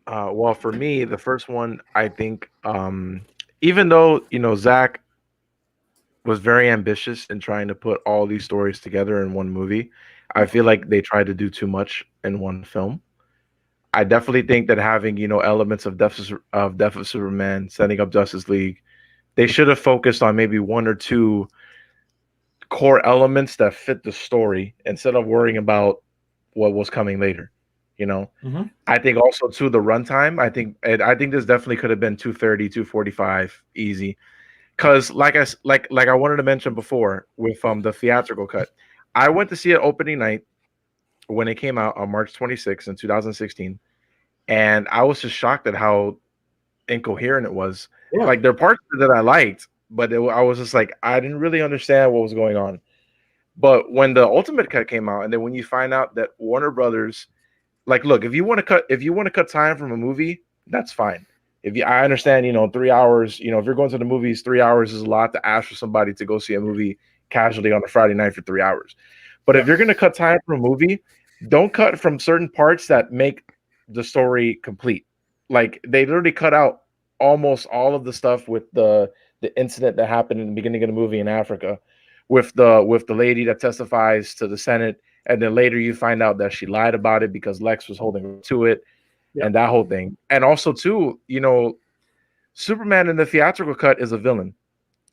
Well, for me, the first one, I think, even though, Zach was very ambitious in trying to put all these stories together in one movie, I feel like they tried to do too much in one film. I definitely think that having, elements of Death of Superman, setting up Justice League, they should have focused on maybe 1 or 2 core elements that fit the story instead of worrying about what was coming later. I think also too the runtime. I think this definitely could have been 230, 245 easy. Because like I wanted to mention before with the theatrical cut, I went to see it opening night when it came out on March 26th in 2016, and I was just shocked at how incoherent it was. Yeah. Like, there are parts that I liked, but I was just like, I didn't really understand what was going on. But when the Ultimate Cut came out, and then when you find out that Warner Brothers, like, look, if you want to cut time from a movie, that's fine. I understand, 3 hours, if you're going to the movies, 3 hours is a lot to ask for somebody to go see a movie casually on a Friday night for 3 hours. But if you're going to cut time from a movie, don't cut from certain parts that make the story complete. Like they literally cut out almost all of the stuff with the incident that happened in the beginning of the movie in Africa with the lady that testifies to the Senate, and then later you find out that she lied about it because Lex was holding her to it, and that whole thing. And also too, Superman in the theatrical cut is a villain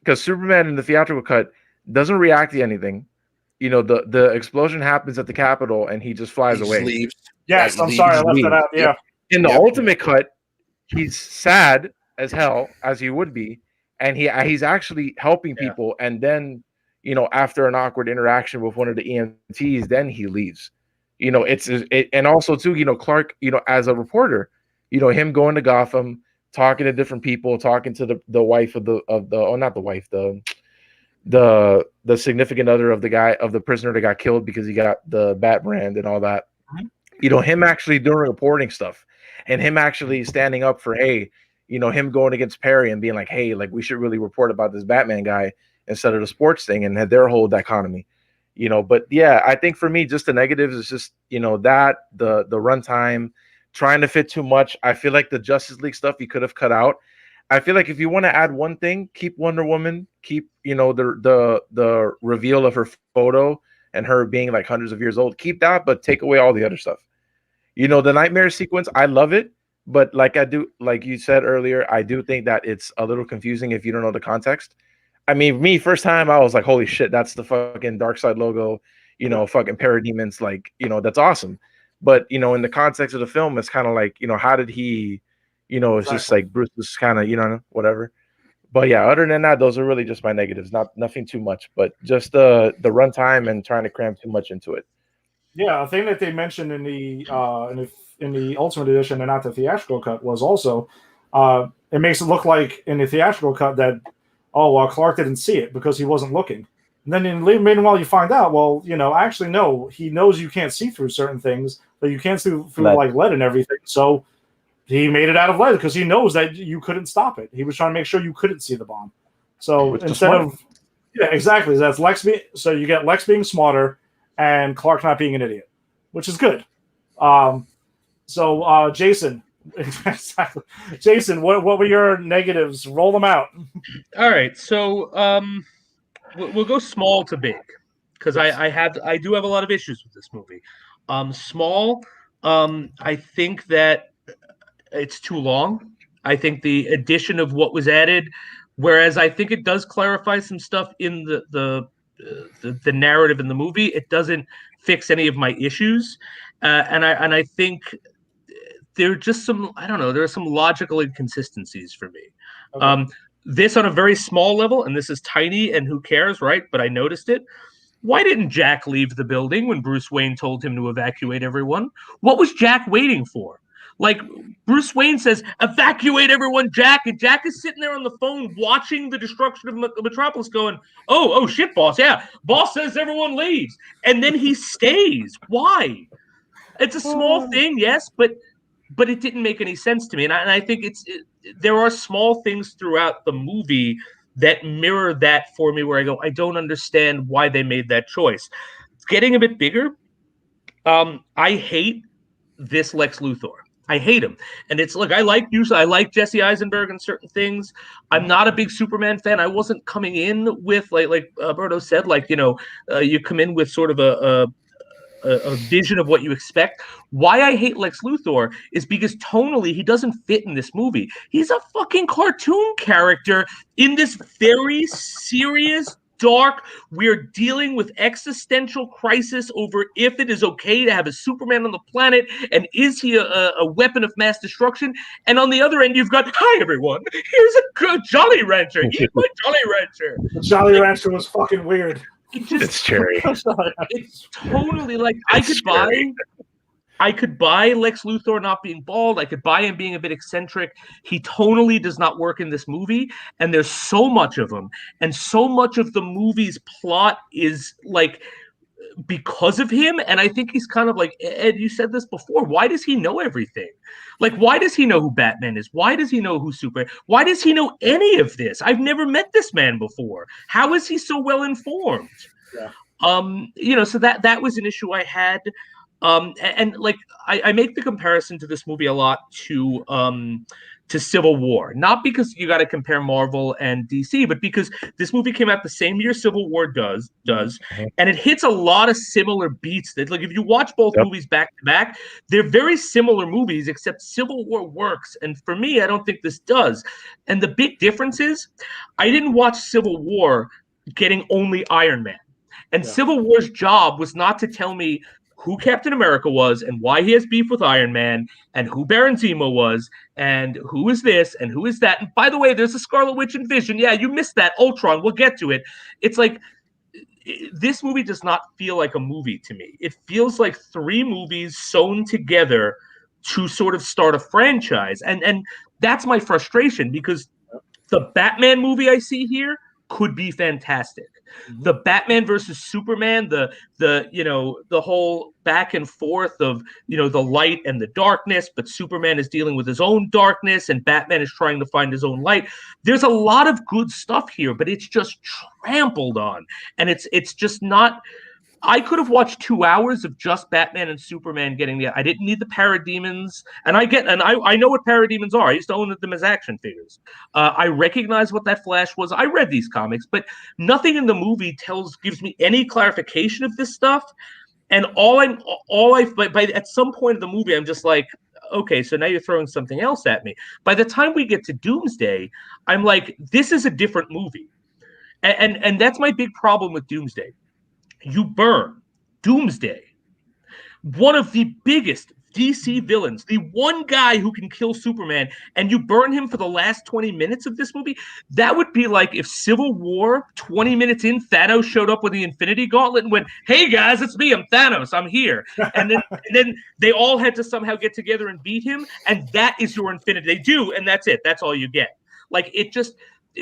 because Superman in the theatrical cut doesn't react to anything. The explosion happens at the Capitol and he just flies away. Leaves. Yes, I'm sorry I left that out. Yeah. In the ultimate cut, he's sad as hell, as he would be, and he's actually helping people. And then, after an awkward interaction with one of the EMTs, then he leaves. And also too, Clark, as a reporter, him going to Gotham, talking to different people, talking to the wife of not the wife, the significant other of the prisoner that got killed because he got the bat brand and all that. Him actually doing reporting stuff and him actually standing up for, hey, him going against Perry and being like, hey, like we should really report about this Batman guy instead of the sports thing, and had their whole dichotomy. But yeah, I think for me, just the negatives is just, that the runtime, trying to fit too much. I feel like the Justice League stuff you could have cut out. I feel like if you want to add one thing, keep Wonder Woman, keep, the reveal of her photo and her being like hundreds of years old, keep that, but take away all the other stuff. The nightmare sequence, I love it, but like you said earlier, I do think that it's a little confusing if you don't know the context. I mean, me, first time, I was like, holy shit, that's the fucking Darkseid logo, fucking parademons, like, that's awesome. But, in the context of the film, it's kind of like, how did he, it's just like Bruce was kind of, whatever. But yeah, other than that, those are really just my negatives. Nothing too much, but just the runtime and trying to cram too much into it. Yeah, a thing that they mentioned in the Ultimate Edition and not the theatrical cut was also it makes it look like in the theatrical cut that Clark didn't see it because he wasn't looking. And then meanwhile you find out, actually no, he knows you can't see through certain things, but you can't see through like lead and everything. So he made it out of lead because he knows that you couldn't stop it. He was trying to make sure you couldn't see the bomb. So instead of exactly, that's Lex. So you get Lex being smarter and Clark not being an idiot, which is good. Jason, exactly. Jason, what were your negatives? Roll them out. All right, so we'll go small to big because I do have a lot of issues with this movie. Small, I think that it's too long. I think the addition of what was added, whereas I think it does clarify some stuff in the narrative in the movie, it doesn't fix any of my issues, and I think there are just some, I don't know, there are some logical inconsistencies for me. Okay. This on a very small level, and this is tiny, and who cares, right? But I noticed it. Why didn't Jack leave the building when Bruce Wayne told him to evacuate everyone? What was Jack waiting for? Like, Bruce Wayne says, evacuate everyone, Jack, and Jack is sitting there on the phone watching the destruction of Metropolis going, oh, shit, boss, yeah. Boss says everyone leaves. And then he stays. Why? It's a small thing, yes, but it didn't make any sense to me. And I think there are small things throughout the movie that mirror that for me where I go, I don't understand why they made that choice. It's getting a bit bigger. I hate this Lex Luthor. I hate him. And it's like, I like Jesse Eisenberg and certain things. I'm not a big Superman fan. I wasn't coming in with, like Berto said, you come in with sort of a vision of what you expect. Why I hate Lex Luthor is because tonally he doesn't fit in this movie. He's a fucking cartoon character in this very serious, dark, we're dealing with existential crisis over if it is okay to have a Superman on the planet, and is he a weapon of mass destruction? And on the other end, you've got, hi everyone, here's a good Jolly Rancher. Eat my Jolly Rancher. The Jolly Rancher was fucking weird. It's cherry. It's totally like I could buy Lex Luthor not being bald. I could buy him being a bit eccentric. He tonally does not work in this movie, and there's so much of him, and so much of the movie's plot is like because of him. And I think he's kind of like, Ed, you said this before. Why does he know everything? Like, why does he know who Batman is? Why does he know who Superman? Why does he know any of this? I've never met this man before. How is he so well informed? Yeah. So that was an issue I had. And like I make the comparison to this movie a lot to Civil War, not because you got to compare Marvel and DC, but because this movie came out the same year Civil War does, and it hits a lot of similar beats. That like if you watch both movies back to back, they're very similar movies, except Civil War works, and for me, I don't think this does. And the big difference is, I didn't watch Civil War getting only Iron Man. And Civil War's job was not to tell me who Captain America was and why he has beef with Iron Man and who Baron Zemo was and who is this and who is that. And by the way, there's a Scarlet Witch and Vision. Yeah, you missed that. Ultron. We'll get to it. It's like this movie does not feel like a movie to me. It feels like three movies sewn together to sort of start a franchise. And that's my frustration because the Batman movie I see here could be fantastic. The Batman versus Superman, the whole back and forth of the light and the darkness, but Superman is dealing with his own darkness and Batman is trying to find his own light. There's a lot of good stuff here, but it's just trampled on, and it's just not. I could have watched 2 hours of just Batman and Superman getting the. I didn't need the parademons, and I know what parademons are. I used to own them as action figures. I recognize what that Flash was. I read these comics, but nothing in the movie gives me any clarification of this stuff. And at some point in the movie, I'm just like, okay, so now you're throwing something else at me. By the time we get to Doomsday, I'm like, this is a different movie, and that's my big problem with Doomsday. You burn Doomsday, one of the biggest DC villains, the one guy who can kill Superman, and you burn him for the last 20 minutes of this movie. That would be like if Civil War, 20 minutes in, Thanos showed up with the Infinity Gauntlet and went, "Hey guys, it's me, I'm Thanos, I'm here." And then they all had to somehow get together and beat him, and that is your Infinity. They do, and that's it. That's all you get. Like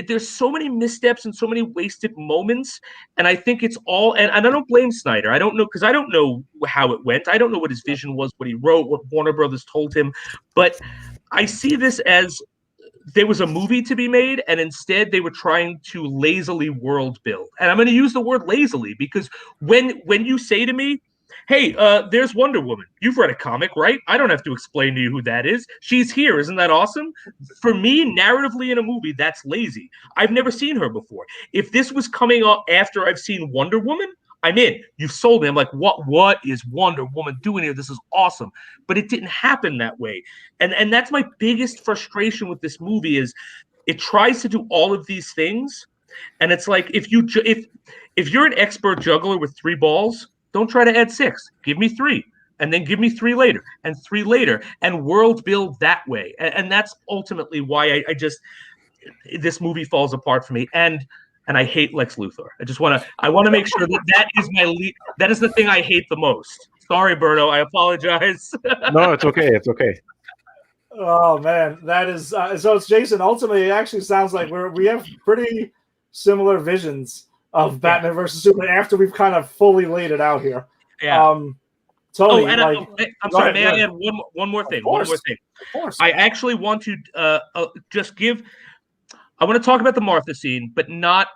there's so many missteps and so many wasted moments, and I think it's all. And I don't blame Snyder. I don't know because I don't know how it went. I don't know what his vision was, what he wrote, what Warner Brothers told him. But I see this as there was a movie to be made, and instead they were trying to lazily world build. And I'm going to use the word lazily because when you say to me, "Hey, there's Wonder Woman. You've read a comic, right? I don't have to explain to you who that is. She's here. Isn't that awesome?" For me, narratively in a movie, that's lazy. I've never seen her before. If this was coming up after I've seen Wonder Woman, I'm in. You've sold me. I'm like, what is Wonder Woman doing here? This is awesome. But it didn't happen that way. And that's my biggest frustration with this movie is it tries to do all of these things. And it's like if you're an expert juggler with 3 balls, don't try to add 6. Give me 3, and then give me 3 later, and 3 later, and world build that way. And that's ultimately why this movie falls apart for me. And I hate Lex Luthor. I want to make sure that is that is the thing I hate the most. Sorry, Berto. I apologize. No, it's okay. It's okay. Oh man, that is so. It's Jason. Ultimately, it actually sounds like we have pretty similar visions of Batman versus Superman after we've kind of fully laid it out here. Yeah. Tony, I'm sorry. May I add one more thing? One more thing. Of course. I actually want to just give. I want to talk about the Martha scene, but not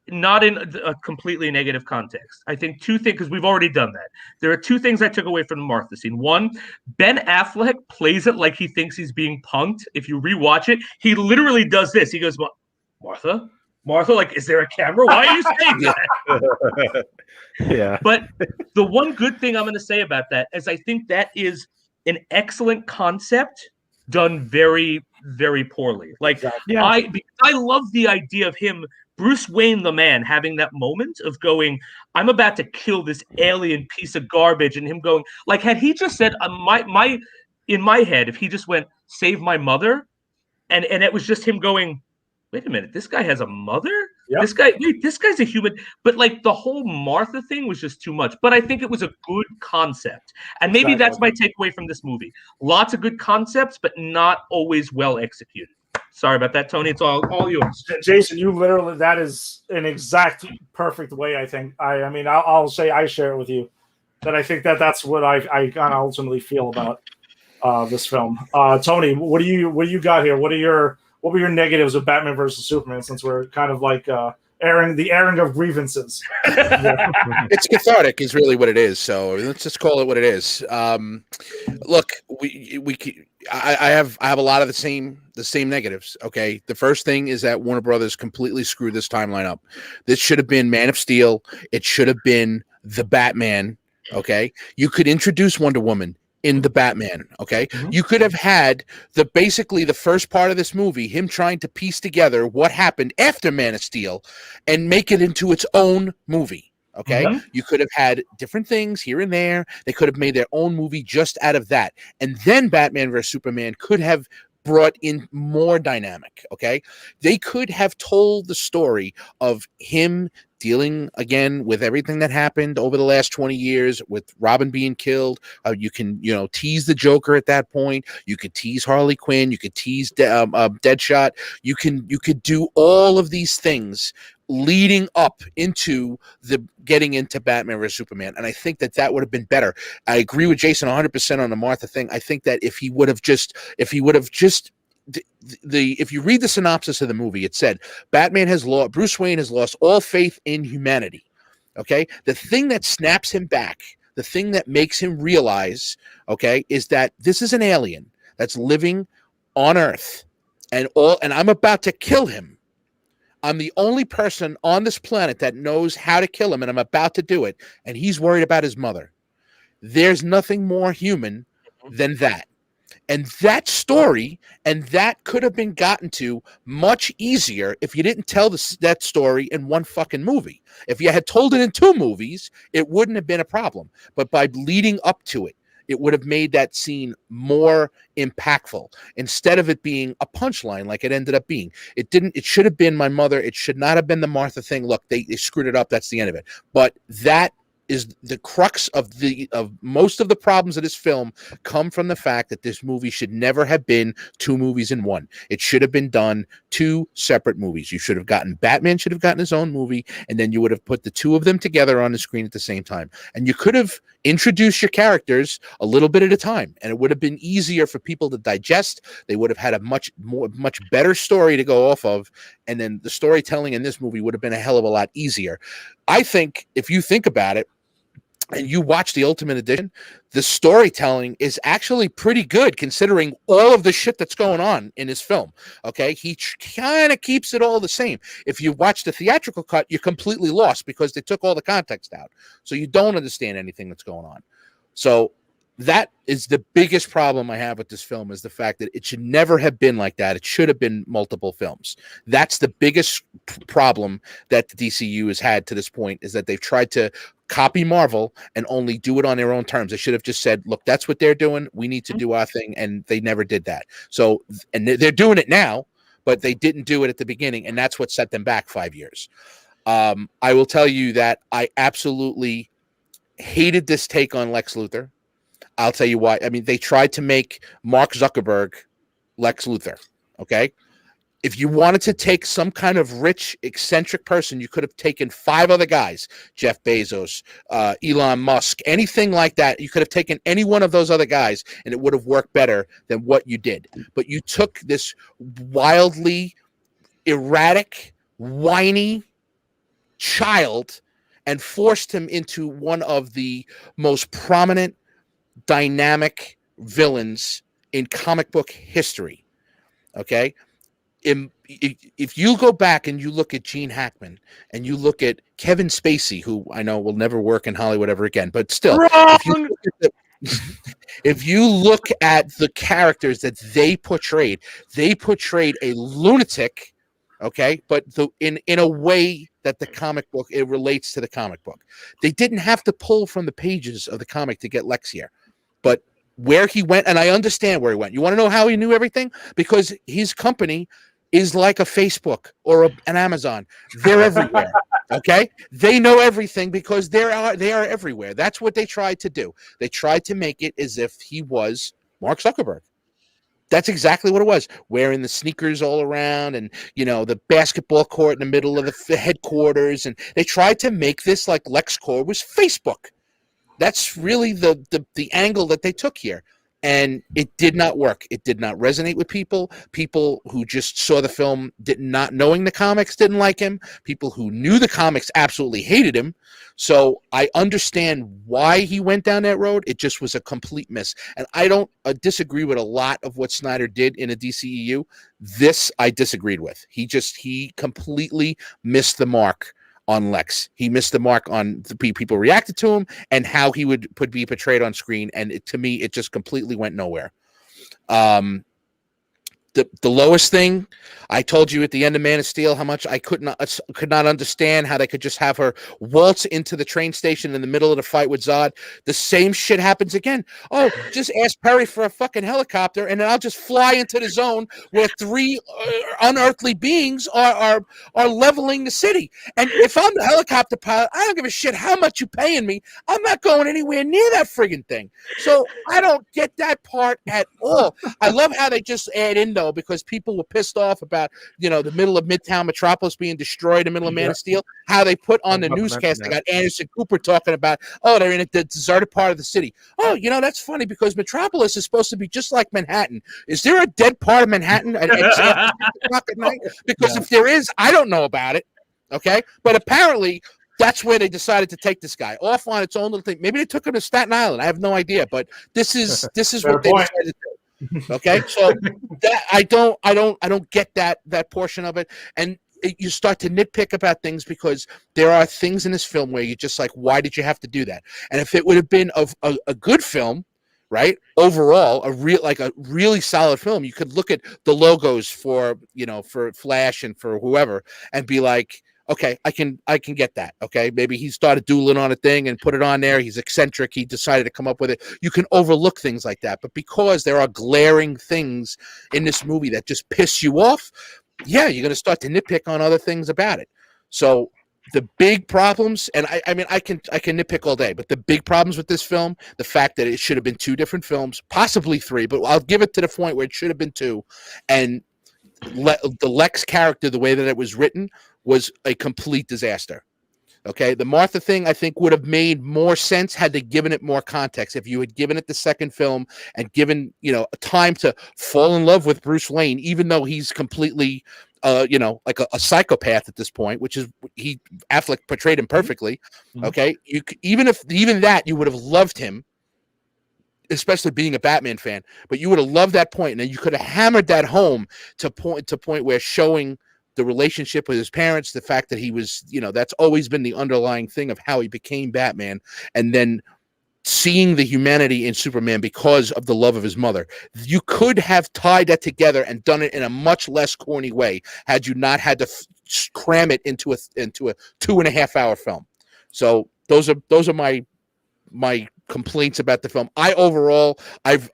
in a completely negative context. I think 2 things, because we've already done that. There are 2 things I took away from the Martha scene. One, Ben Affleck plays it like he thinks he's being punked. If you rewatch it, he literally does this. He goes, Martha, like, is there a camera? Why are you saying that? Yeah. But the one good thing I'm going to say about that is I think that is an excellent concept done very, very poorly. Like, yeah. I love the idea of him, Bruce Wayne the man, having that moment of going, I'm about to kill this alien piece of garbage, and him going, like, had he just said, in my head, if he just went, save my mother, and it was just him going, wait a minute, this guy has a mother? Yep. This guy's a human. But like the whole Martha thing was just too much. But I think it was a good concept. And maybe that's my takeaway from this movie. Lots of good concepts, but not always well executed. Sorry about that, Tony. It's all yours. Jason, you literally, that is an exact perfect way, I think. I mean, I'll say I share it with you. That I think that's what I kind of ultimately feel about this film. Tony, what do you got here? What were your negatives of Batman versus Superman, since we're kind of like airing of grievances. It's cathartic, is really what it is. So let's just call it what it is. Look, I have a lot of the same negatives. Okay, the first thing is that Warner Brothers completely screwed this timeline up. This should have been Man of Steel. It should have been the Batman. Okay, you could introduce Wonder Woman in the Batman. Okay, you could have had basically the first part of this movie, him trying to piece together what happened after Man of Steel, and make it into its own movie. Okay, you could have had different things here and there. They could have made their own movie just out of that, and then Batman vs Superman could have brought in more dynamic. Okay, they could have told the story of him dealing again with everything that happened over the last 20 years with Robin being killed. You can, tease the Joker at that point. You could tease Harley Quinn. You could tease Deadshot. You could do all of these things leading up into the getting into Batman vs Superman, and I think that would have been better. I agree with Jason 100% on the Martha thing. I think that if you read the synopsis of the movie, it said Bruce Wayne has lost all faith in humanity. Okay, the thing that snaps him back, the thing that makes him realize, okay, is that this is an alien that's living on Earth, and I'm about to kill him. I'm the only person on this planet that knows how to kill him, and I'm about to do it, and he's worried about his mother. There's nothing more human than that. And that story, and that could have been gotten to much easier if you didn't tell that story in one fucking movie. If you had told it in 2 movies, it wouldn't have been a problem. But by leading up to it, it would have made that scene more impactful instead of it being a punchline like it ended up being. It should have been my mother. It should not have been the Martha thing. Look, they screwed it up. That's the end of it. But that is the crux of most of the problems of this film come from the fact that this movie should never have been 2 movies in one. It should have been done 2 separate movies. Batman should have gotten his own movie, and then you would have put the 2 of them together on the screen at the same time. And you could have introduced your characters a little bit at a time, and it would have been easier for people to digest. They would have had a much better story to go off of, and then the storytelling in this movie would have been a hell of a lot easier. I think if you think about it, and you watch the Ultimate Edition, the storytelling is actually pretty good considering all of the shit that's going on in his film. Okay, he kind of keeps it all the same. If you watch the theatrical cut, you're completely lost because they took all the context out, so you don't understand anything that's going on. So that is the biggest problem I have with this film, is the fact that it should never have been like that. It should have been multiple films. That's the biggest problem that the DCU has had to this point, is that they've tried to copy Marvel and only do it on their own terms. They should have just said, look, that's what they're doing. We need to do our thing. And they never did that. So, and they're doing it now, but they didn't do it at the beginning. And that's what set them back 5 years. I will tell you that I absolutely hated this take on Lex Luthor. I'll tell you why. I mean, they tried to make Mark Zuckerberg Lex Luthor. Okay. If you wanted to take some kind of rich, eccentric person, you could have taken 5 other guys, Jeff Bezos, Elon Musk, anything like that. You could have taken any one of those other guys, and it would have worked better than what you did. But you took this wildly erratic, whiny child and forced him into one of the most prominent, dynamic villains in comic book history. Okay? If you go back and you look at Gene Hackman and you look at Kevin Spacey, who I know will never work in Hollywood ever again, but still, if you look at the characters that they portrayed a lunatic, okay, but in a way that the comic book, it relates to the comic book. They didn't have to pull from the pages of the comic to get Lex here, but where he went, and I understand where he went. You want to know how he knew everything? Because his company is like a Facebook or an Amazon. They're everywhere. Okay, they know everything because they are everywhere. That's what they tried to do. They tried to make it as if he was Mark Zuckerberg. That's exactly what it was. Wearing the sneakers all around, and the basketball court in the middle of the headquarters, and they tried to make this like LexCorp was Facebook. That's really the angle that they took here. And it did not work. It did not resonate with people. People who just saw the film did not knowing the comics didn't like him. People who knew the comics absolutely hated him. So I understand why he went down that road. It just was a complete miss. And I don't disagree with a lot of what Snyder did in a DCEU. This I disagreed with. He completely missed the mark on Lex. He missed the mark on the people reacted to him and how he would be portrayed on screen. And to me, it just completely went nowhere. The lowest thing, I told you at the end of Man of Steel how much I could not understand how they could just have her waltz into the train station in the middle of the fight with Zod. The same shit happens again. Oh, just ask Perry for a fucking helicopter, and then I'll just fly into the zone where three unearthly beings are leveling the city. And if I'm the helicopter pilot, I don't give a shit how much you paying me. I'm not going anywhere near that friggin' thing. So I don't get that part at all. I love how they just add in though, because people were pissed off about, the middle of Midtown Metropolis being destroyed in the middle of Man of Steel, how they put on the newscast, they got Anderson Cooper talking about, they're in a deserted part of the city. Oh, that's funny because Metropolis is supposed to be just like Manhattan. Is there a dead part of Manhattan at 6 o'clock at night? Because if there is, I don't know about it. Okay. But apparently that's where they decided to take this guy off on its own little thing. Maybe they took him to Staten Island. I have no idea, but this is what they decided to do. Okay, so that I don't get that portion of it, and you start to nitpick about things because there are things in this film where you're just like, why did you have to do that? And if it would have been a good film, right, overall, a really solid film, you could look at the logos for Flash and for whoever and be like, okay, I can get that. Okay, maybe he started doodling on a thing and put it on there. He's eccentric. He decided to come up with it. You can overlook things like that. But because there are glaring things in this movie that just piss you off, yeah, you're going to start to nitpick on other things about it. So the big problems, and I mean, I can nitpick all day, but the big problems with this film, the fact that it should have been 2 different films, possibly 3, but I'll give it to the point where it should have been 2, and the Lex character, the way that it was written, was a complete disaster. Okay, the Martha thing I think would have made more sense had they given it more context. If you had given it the second film and given time to fall in love with Bruce Wayne, even though he's completely like a psychopath at this point, which is Affleck portrayed him perfectly. Okay, even that you would have loved him, especially being a Batman fan, but you would have loved that point, and then you could have hammered that home to point where showing the relationship with his parents, the fact that he was, that's always been the underlying thing of how he became Batman, and then seeing the humanity in Superman because of the love of his mother. You could have tied that together and done it in a much less corny way had you not had to cram it into a 2.5-hour film. So those are my complaints about the film. I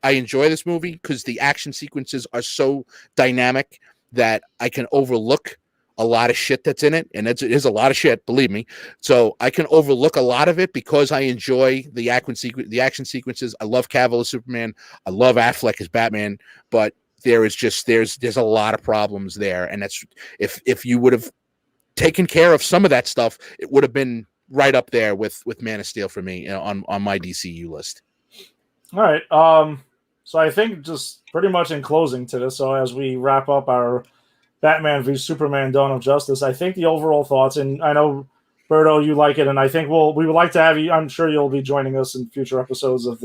enjoy this movie because the action sequences are so dynamic that I can overlook a lot of shit that's in it, and it is a lot of shit, believe me. So I can overlook a lot of it because I enjoy the action sequences. I love Cavill as Superman. I love Affleck as Batman, but there's a lot of problems there, and that's if you would have taken care of some of that stuff, it would have been right up there with Man of Steel for me on my DCU list. All right. So I think just pretty much in closing to this, so as we wrap up our Batman v Superman Dawn of Justice, I think the overall thoughts, and I know, Berto, you like it, and I think we would like to have you, I'm sure you'll be joining us in future episodes of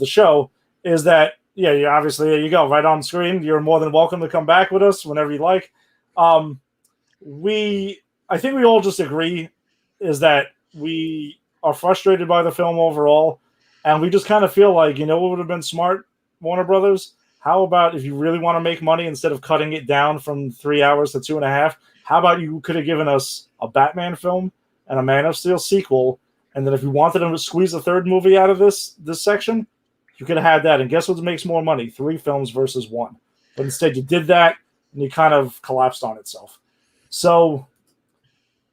the show, is that, yeah, you obviously, there you go, right on screen. You're more than welcome to come back with us whenever you like. I think we all just agree is that we are frustrated by the film overall, and we just kind of feel like, what would have been smart, Warner Brothers? How about if you really want to make money, instead of cutting it down from 3 hours to 2.5, how about you could have given us a Batman film and a Man of Steel sequel, and then if you wanted to squeeze a third movie out of this section, you could have had that. And guess what makes more money? 3 films versus 1. But instead you did that, and you kind of collapsed on itself. So,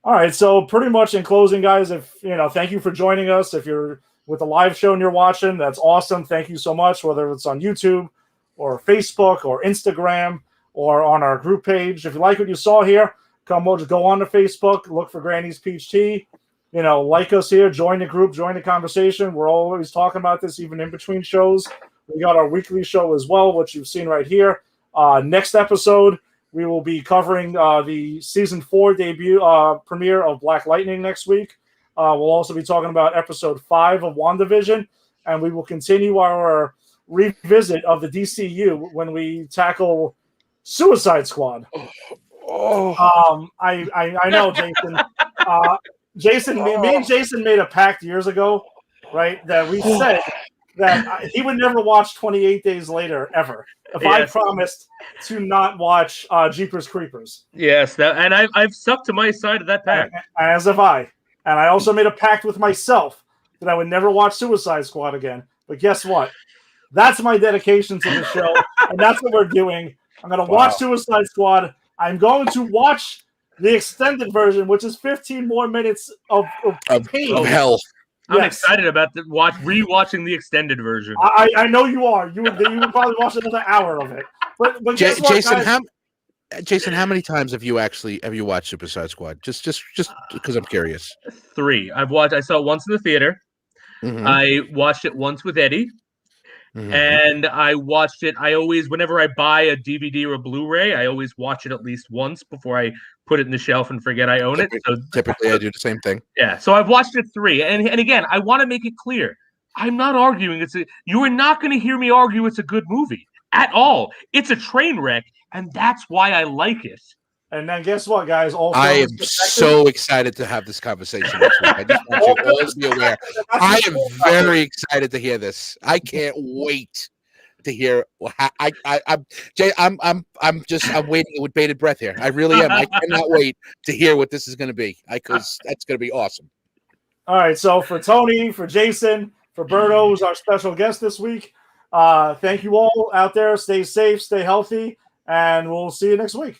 all right. So pretty much in closing, guys, thank you for joining us. If you're with the live show and you're watching, that's awesome. Thank you so much, whether it's on YouTube or Facebook or Instagram or on our group page. If you like what you saw here, just go on to Facebook, look for Granny's Peach Tea, like us here, join the group, join the conversation. We're always talking about this, even in between shows. We got our weekly show as well, which you've seen right here. Next episode, we will be covering the season 4 debut premiere of Black Lightning next week. We'll also be talking about episode 5 of WandaVision, and we will continue our revisit of the DCU when we tackle Suicide Squad. I know, Jason. Jason, me and Jason made a pact years ago, right? That we said that he would never watch 28 Days Later ever if I promised to not watch Jeepers Creepers. Yes, and I've stuck to my side of that pact. As have I. And I also made a pact with myself that I would never watch Suicide Squad again. But guess what? That's my dedication to the show, and that's what we're doing. I'm going to watch Suicide Squad. I'm going to watch the extended version, which is 15 more minutes of pain. Of hell. I'm excited about rewatching the extended version. I know you are. You would probably watch another hour of it. But guess what, Jason, guys? Jason, how many times have you watched Suicide Squad? Just because I'm curious. 3. I saw it once in the theater. Mm-hmm. I watched it once with Eddie. Mm-hmm. And I watched it. Whenever I buy a DVD or a Blu-ray, I always watch it at least once before I put it in the shelf and forget I own it. So typically, I do the same thing. Yeah. So I've watched it 3, and again, I want to make it clear: I'm not arguing. You are not going to hear me argue it's a good movie at all. It's a train wreck, and that's why I like it. And then guess what, guys? I am so excited to have this conversation next week. I just want you all to be aware. I am very excited to hear this. I can't wait to hear. I'm waiting with bated breath here. I really am. I cannot wait to hear what this is going to be. Because that's going to be awesome. All right. So for Tony, for Jason, for Berto, who's our special guest this week. Thank you all out there. Stay safe, stay healthy, and we'll see you next week.